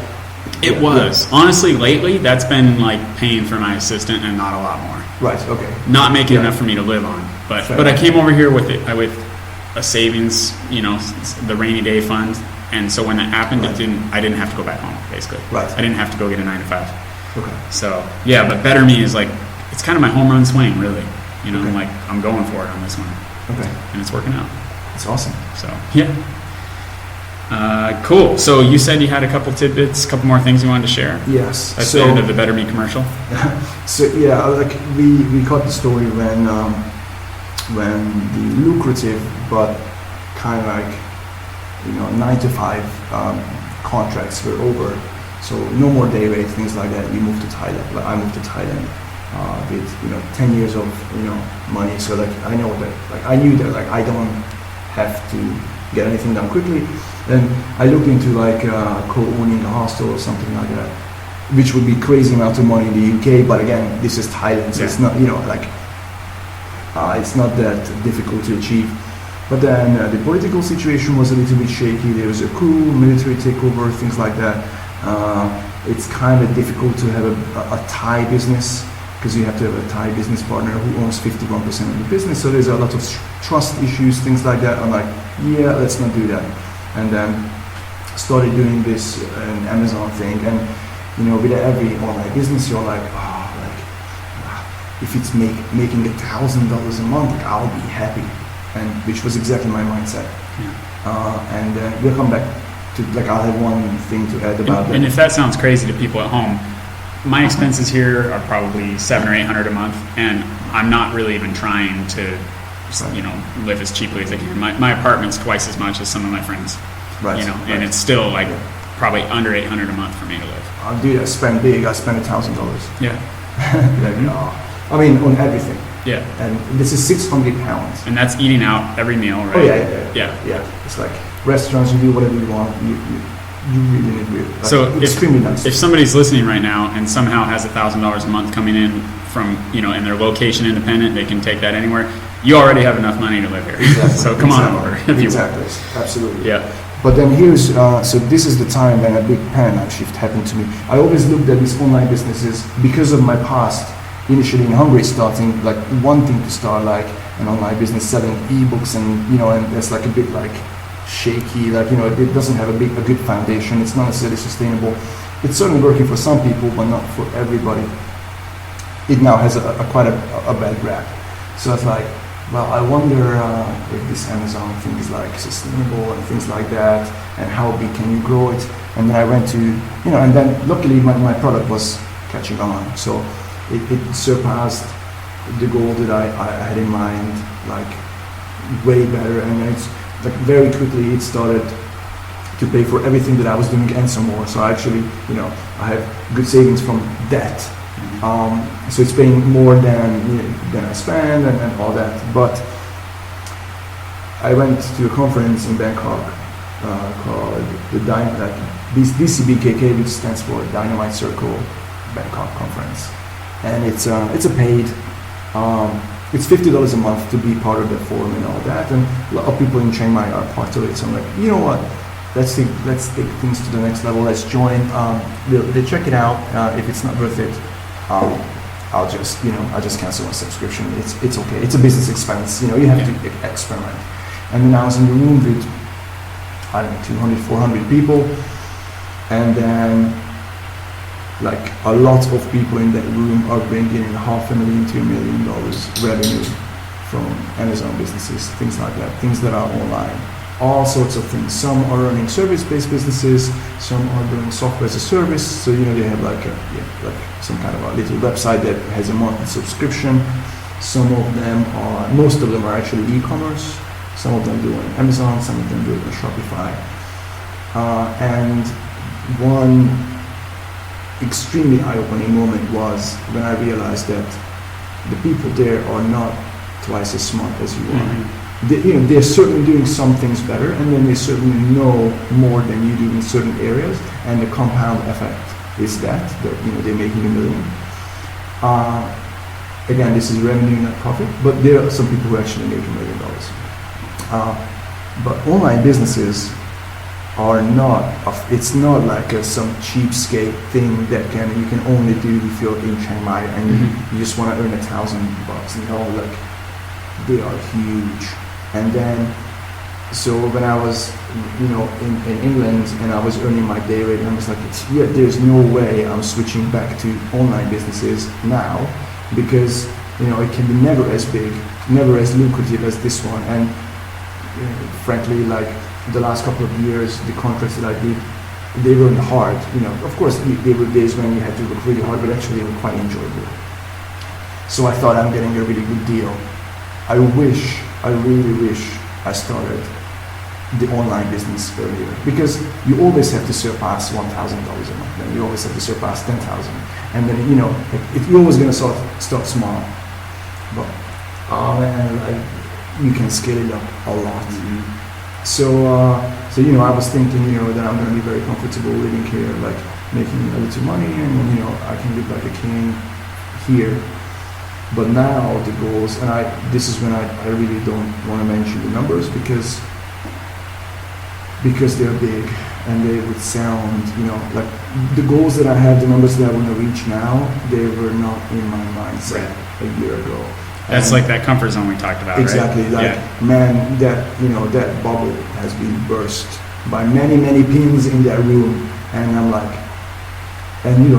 It was. Honestly, lately, that's been like paying for my assistant and not a lot more. Right, okay. Not making Yeah. enough for me to live on. But Fair I enough. came over here with a savings, the rainy day fund. And so when that happened, Right. I didn't have to go back home, basically. Right. I didn't have to go get a 9 to 5. Okay. So, yeah, but Better Me is like, it's kind of my home run swing, really. Okay. Like, I'm going for it on this one. Okay. And it's working out. That's awesome. So, yeah. Cool. So you said you had a couple tidbits, a couple more things you wanted to share. Yes. That's the end of the Better Me commercial. So yeah, like we caught the story when the lucrative but kind of like 9 to 5 contracts were over. So no more day rate, things like that. We moved to Thailand. Like I moved to Thailand with 10 years of money. So like I know that, like I knew that, like I don't have to get anything done quickly. And I looked into like co-owning a hostel or something like that, which would be crazy amount of money in the UK. But again, this is Thailand, so it's not it's not that difficult to achieve. But then the political situation was a little bit shaky. There was a coup, military takeover, things like that. It's kind of difficult to have a Thai business because you have to have a Thai business partner who owns 51% of the business. So there's a lot of trust issues, things like that. I'm like, yeah, let's not do that. And then started doing this Amazon thing. And with every online business, you're like, if it's making $1,000 a month, like, I'll be happy. And which was exactly my mindset. Yeah. And we'll come back to, like, I'll have one thing to add about that. And if that sounds crazy to people at home, my expenses here are probably $700 or $800 a month, and I'm not really even trying to, live as cheaply as I can. My apartment's twice as much as some of my friends. Right. And it's still like probably under $800 a month for me to live. Dude, I spend big. I spend $1,000. Yeah. I mean, on everything. Yeah. And this is 600 pounds. And that's eating out every meal, right? Oh yeah. It's like restaurants. You do whatever you want. You really need it. Like, so extremely nice. If somebody's listening right now and somehow has $1,000 a month coming in from and they're location independent, they can take that anywhere. You already have enough money to live here. Exactly. So come on over if you want. Absolutely. Yeah. But then here's so this is the time when a big paradigm shift happened to me. I always looked at these online businesses because of my past. Initially in Hungary, starting like wanting to start like an online business selling ebooks and and it's like a bit like shaky, like it doesn't have a good foundation. It's not necessarily sustainable. It's certainly working for some people, but not for everybody. It now has quite a bad rap. So it's like, well, I wonder if this Amazon thing is like sustainable and things like that, and how big can you grow it? And then I went to and then luckily my product was catching on. So it surpassed the goal that I had in mind, like way better, and it's like very quickly it started to pay for everything that I was doing and some more. So actually, I have good savings from that. So it's paying more than I spend and all that. But I went to a conference in Bangkok called the DCBKK, which stands for Dynamite Circle Bangkok Conference. And it's a paid, it's $50 a month to be part of the forum and all that, and a lot of people in Chiang Mai are part of it. So I'm like, you know what? Let's take things to the next level. Let's join. They'll check it out. If it's not worth it, I'll just cancel my subscription. It's okay. It's a business expense. You have to experiment. And then I was in the room with 200, 400 people, and then like a lot of people in that room are bringing in $500,000 to $1 million revenue from Amazon businesses, things like that, things that are online, all sorts of things. Some are running service-based businesses, some are doing software as a service. So they have like some kind of a little website that has a monthly subscription. Most of them are actually e-commerce. Some of them do it on Amazon, some of them do it on Shopify. And one extremely eye-opening moment was when I realized that the people there are not twice as smart as you are. Mm-hmm. They're certainly doing some things better, and then they certainly know more than you do in certain areas, and the compound effect is that they're making $1 million. Again, this is revenue, not profit, but there are some people who actually make $1 million. But online businesses are not, it's not like some cheapskate thing that you can only do if you're in Chiang Mai and you just want to earn $1,000. No, like they are huge. And then, so when I was, in England and I was earning my day rate, and I was like, there's no way I'm switching back to online businesses now, because, it can be never as big, never as lucrative as this one. And frankly, like the last couple of years, the contracts that I did, they were hard. Of course, there were days when you had to work really hard, but actually they were quite enjoyable. So I thought I'm getting a really good deal. I really wish I started the online business earlier, because you always have to surpass $1,000 a month, and you always have to surpass 10,000, and then you're always going to start small, but you can scale it up a lot. So I was thinking, that I'm going to be very comfortable living here, like making a little money, and I can live like a king here. But now the goals, and this is when I really don't want to mention the numbers, because they're big and they would sound, like the goals that I have, the numbers that I want to reach now, they were not in my mindset a year ago. That's like that comfort zone we talked about, exactly, right? Like, man, that bubble has been burst by many, many pins in that room, and I'm like, and you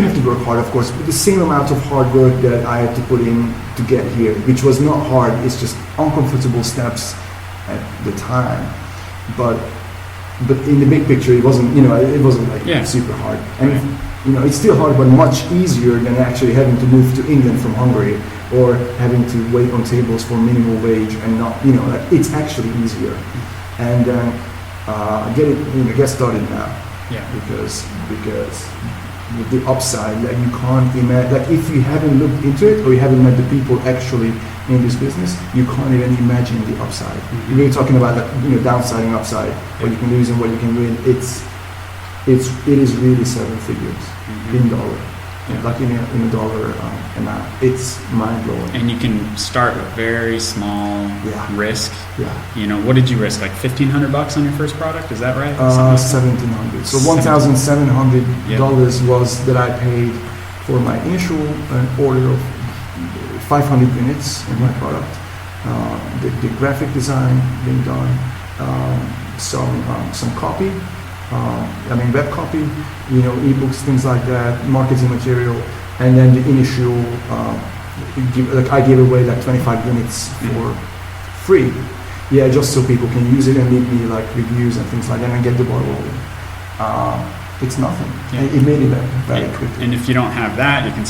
have to work hard, of course, but the same amount of hard work that I had to put in to get here, which was not hard, it's just uncomfortable steps at the time. But in the big picture, it wasn't, like super hard. And it's still hard, but much easier than actually having to move to England from Hungary, or having to wait on tables for minimum wage, and not, it's actually easier. And get started now. Yeah. Because with the upside, like you can't imagine, like if you haven't looked into it or you haven't met the people actually in this business, you can't even imagine the upside. You're really talking about that, downside and upside, what you can lose and what you can win. It is really 7 figures in dollar. Like in a dollar amount. It's mind blowing. And you can start with very small risk. Yeah. What did you risk? Like $1,500 on your first product? Is that right? $1,700. So $1,700 was that I paid for my initial order of 500 units in my product. The graphic design being done, some copy. Web copy, ebooks, things like that, marketing material, and then the initial, I gave away like 25 units for free, just so people can use it and leave me like reviews and things like that and get the ball rolling. It's nothing. Yeah. It made it very quickly. And if you don't have that, you can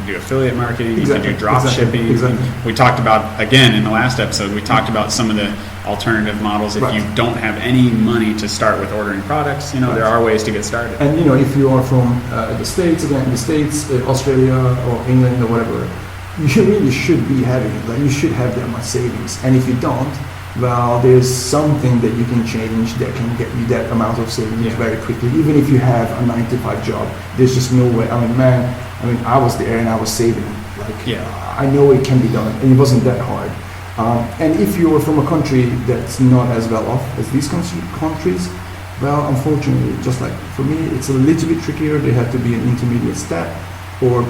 do affiliate marketing, exactly. You can do drop shipping. Exactly. We talked about, again, in the last episode, we talked about some of the alternative models. If you don't have any money to start with ordering products, there are ways to get started. And if you are from the States, Australia or England or whatever, you really should be having it. Like you should have that much savings. And if you don't, well, there's something that you can change that can get you that amount of savings very quickly. Even if you have a 9-to-5 job, there's just no way. I was there and I was saving. I know it can be done, and it wasn't that hard. And if you're from a country that's not as well off as these countries, well, unfortunately, just like for me, it's a little bit trickier. There had to be an intermediate step, or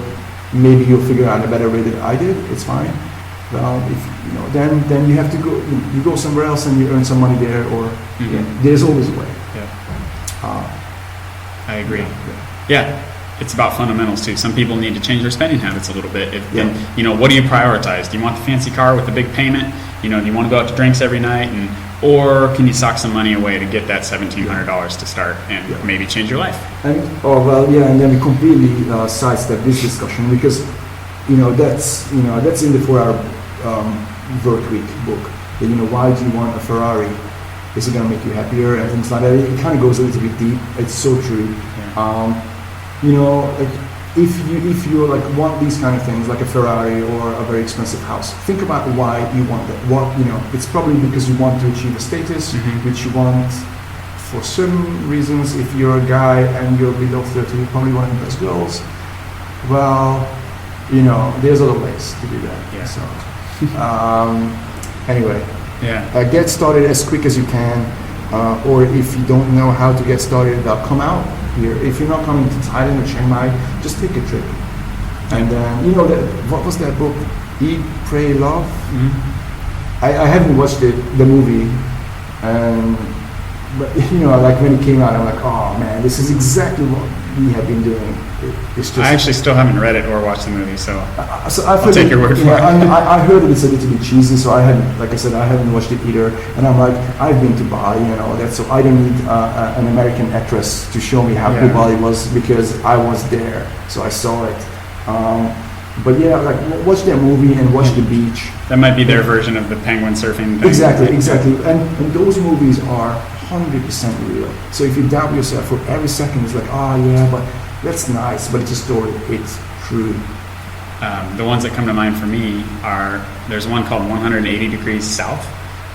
maybe you'll figure out a better way than I did. It's fine. Well, if then you have to go. You go somewhere else and you earn some money there, or there's always a way. I agree. Yeah. It's about fundamentals too. Some people need to change their spending habits a little bit. What do you prioritize? Do you want the fancy car with the big payment? Do you want to go out to drinks every night, or can you sock some money away to get that $1,700 to start and maybe change your life? And then we completely sidestep this discussion, because that's in the 4-hour work week book. Why do you want a Ferrari? Is it going to make you happier and things like that? It kind of goes a little bit deep. It's so true. If you want these kind of things, like a Ferrari or a very expensive house, think about why you want that. It's probably because you want to achieve a status, which you want for certain reasons. If you're a guy and you're below 30, you probably want to impress girls. Well, there's other ways to do that. Yeah. So, anyway, Yeah. get started as quick as you can, or if you don't know how to get started, come out here. If you're not coming to Thailand or Chiang Mai, just take a trip. And then, what was that book? Eat, Pray, Love? Mm-hmm. I haven't watched the movie, but like when it came out, I'm like, oh man, this is exactly what we have been doing. It's just. I actually still haven't read it or watched the movie, so I'll take your word for it. I heard it's a little bit cheesy, so I haven't, like I said, I haven't watched it either. And I'm like, I've been to Bali, so I don't need an American actress to show me how cool Bali was, because I was there, so I saw it. But yeah, like watch that movie and watch the beach. That might be their version of the penguin surfing thing. Exactly. And those movies are 100% real. So if you doubt yourself for every second, it's like, oh yeah, but that's nice, but it's a story. It's true. The ones that come to mind for me there's one called 180 Degrees South.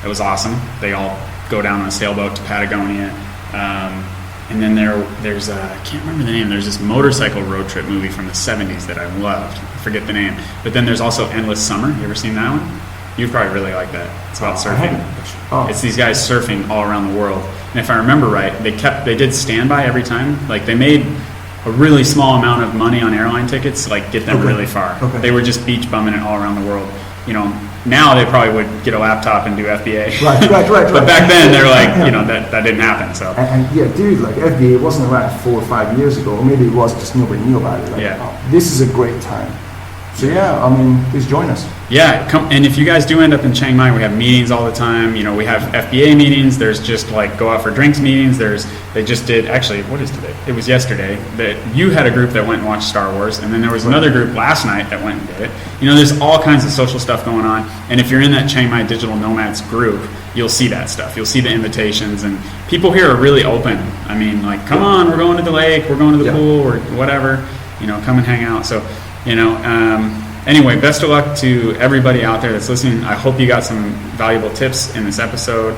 It was awesome. They all go down on a sailboat to Patagonia. And then there's I can't remember the name. There's this motorcycle road trip movie from the 70s that I loved. I forget the name. But then there's also Endless Summer. You ever seen that one? You'd probably really like that. It's about surfing. It's these guys surfing all around the world. And if I remember right, they did standby every time. Like they made a really small amount of money on airline tickets to like get them really far. Okay. They were just beach bumming it all around the world. Now they probably would get a laptop and do FBA. Right. But back then they're like, that didn't happen. So. And yeah, dude, like FBA wasn't around 4 or 5 years ago, or maybe it was, just nobody knew about it. Like, this is a great time. So please join us. Yeah, come, and if you guys do end up in Chiang Mai, we have meetings all the time. We have FBA meetings. There's just like go out for drinks meetings. They just did, actually, what is today? It was yesterday that you had a group that went and watched Star Wars, and then there was another group last night that went and did it. There's all kinds of social stuff going on, and if you're in that Chiang Mai Digital Nomads group, you'll see that stuff. You'll see the invitations, and people here are really open. I mean, like, come on, we're going to the lake, we're going to the pool, or whatever, come and hang out. So, anyway, best of luck to everybody out there that's listening. I hope you got some valuable tips in this episode.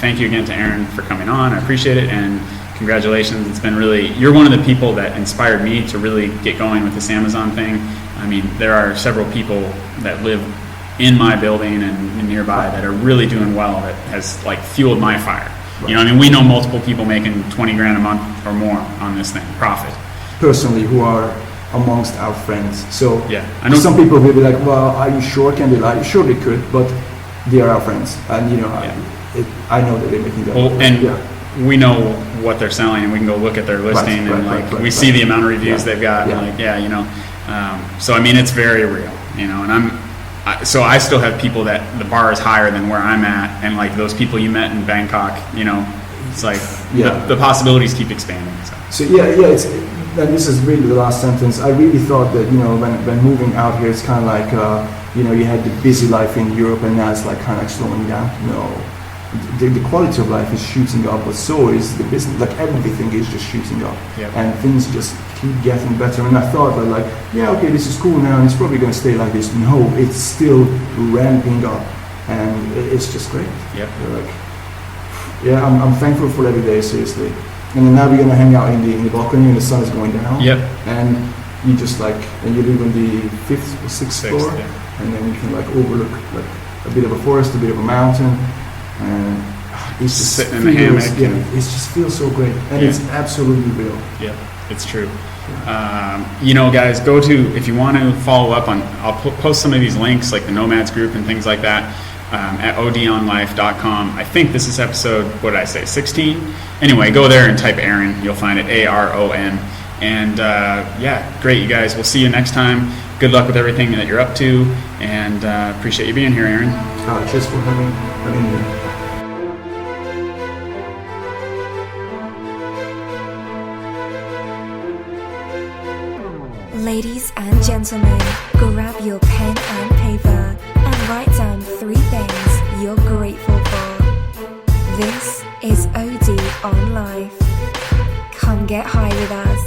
Thank you again to Aron for coming on. I appreciate it, and congratulations. It's been you're one of the people that inspired me to really get going with this Amazon thing. I mean, there are several people that live in my building and nearby that are really doing well, that has like fueled my fire. Right. We know multiple people making 20 grand a month or more on this thing, profit. Personally, who are amongst our friends. So I know some people will be like, well, are you sure? Can they lie? Sure they could, but they are our friends. And I know that they're making that. We know what they're selling, and we can go look at their listing, we see the amount of reviews they've got. So I mean, it's very real, and so I still have people that the bar is higher than where I'm at, and like those people you met in Bangkok, it's like the possibilities keep expanding. So it's. And this is really the last sentence. I really thought that when moving out here, it's kind of like you had the busy life in Europe, and now it's like kind of like slowing down. No, the quality of life is shooting up, but so is the business. Like everything is just shooting up, and things just keep getting better. And I thought that okay, this is cool now, and it's probably going to stay like this. No, it's still ramping up, and it's just great. I'm thankful for every day, seriously. And then now we're gonna hang out in the balcony, and the sun is going down. And you just and you live on the 5th or 6th floor, and then you can overlook a bit of a forest, a bit of a mountain, and it's just sitting in the hammock. It just feels so great, and it's absolutely real. It's true. Guys, go to, if you want to follow up on, I'll post some of these links, like the Nomads group and things like that. At odonlife.com. I think this is episode, what did I say, 16? Anyway, go there and type Aron. You'll find it, Aron. And great, you guys. We'll see you next time. Good luck with everything that you're up to, and appreciate you being here, Aron. Cheers for having me. Ladies and gentlemen, grab your pen and paper and write down 3 things you're grateful for. This is OD on Life. Come get high with us.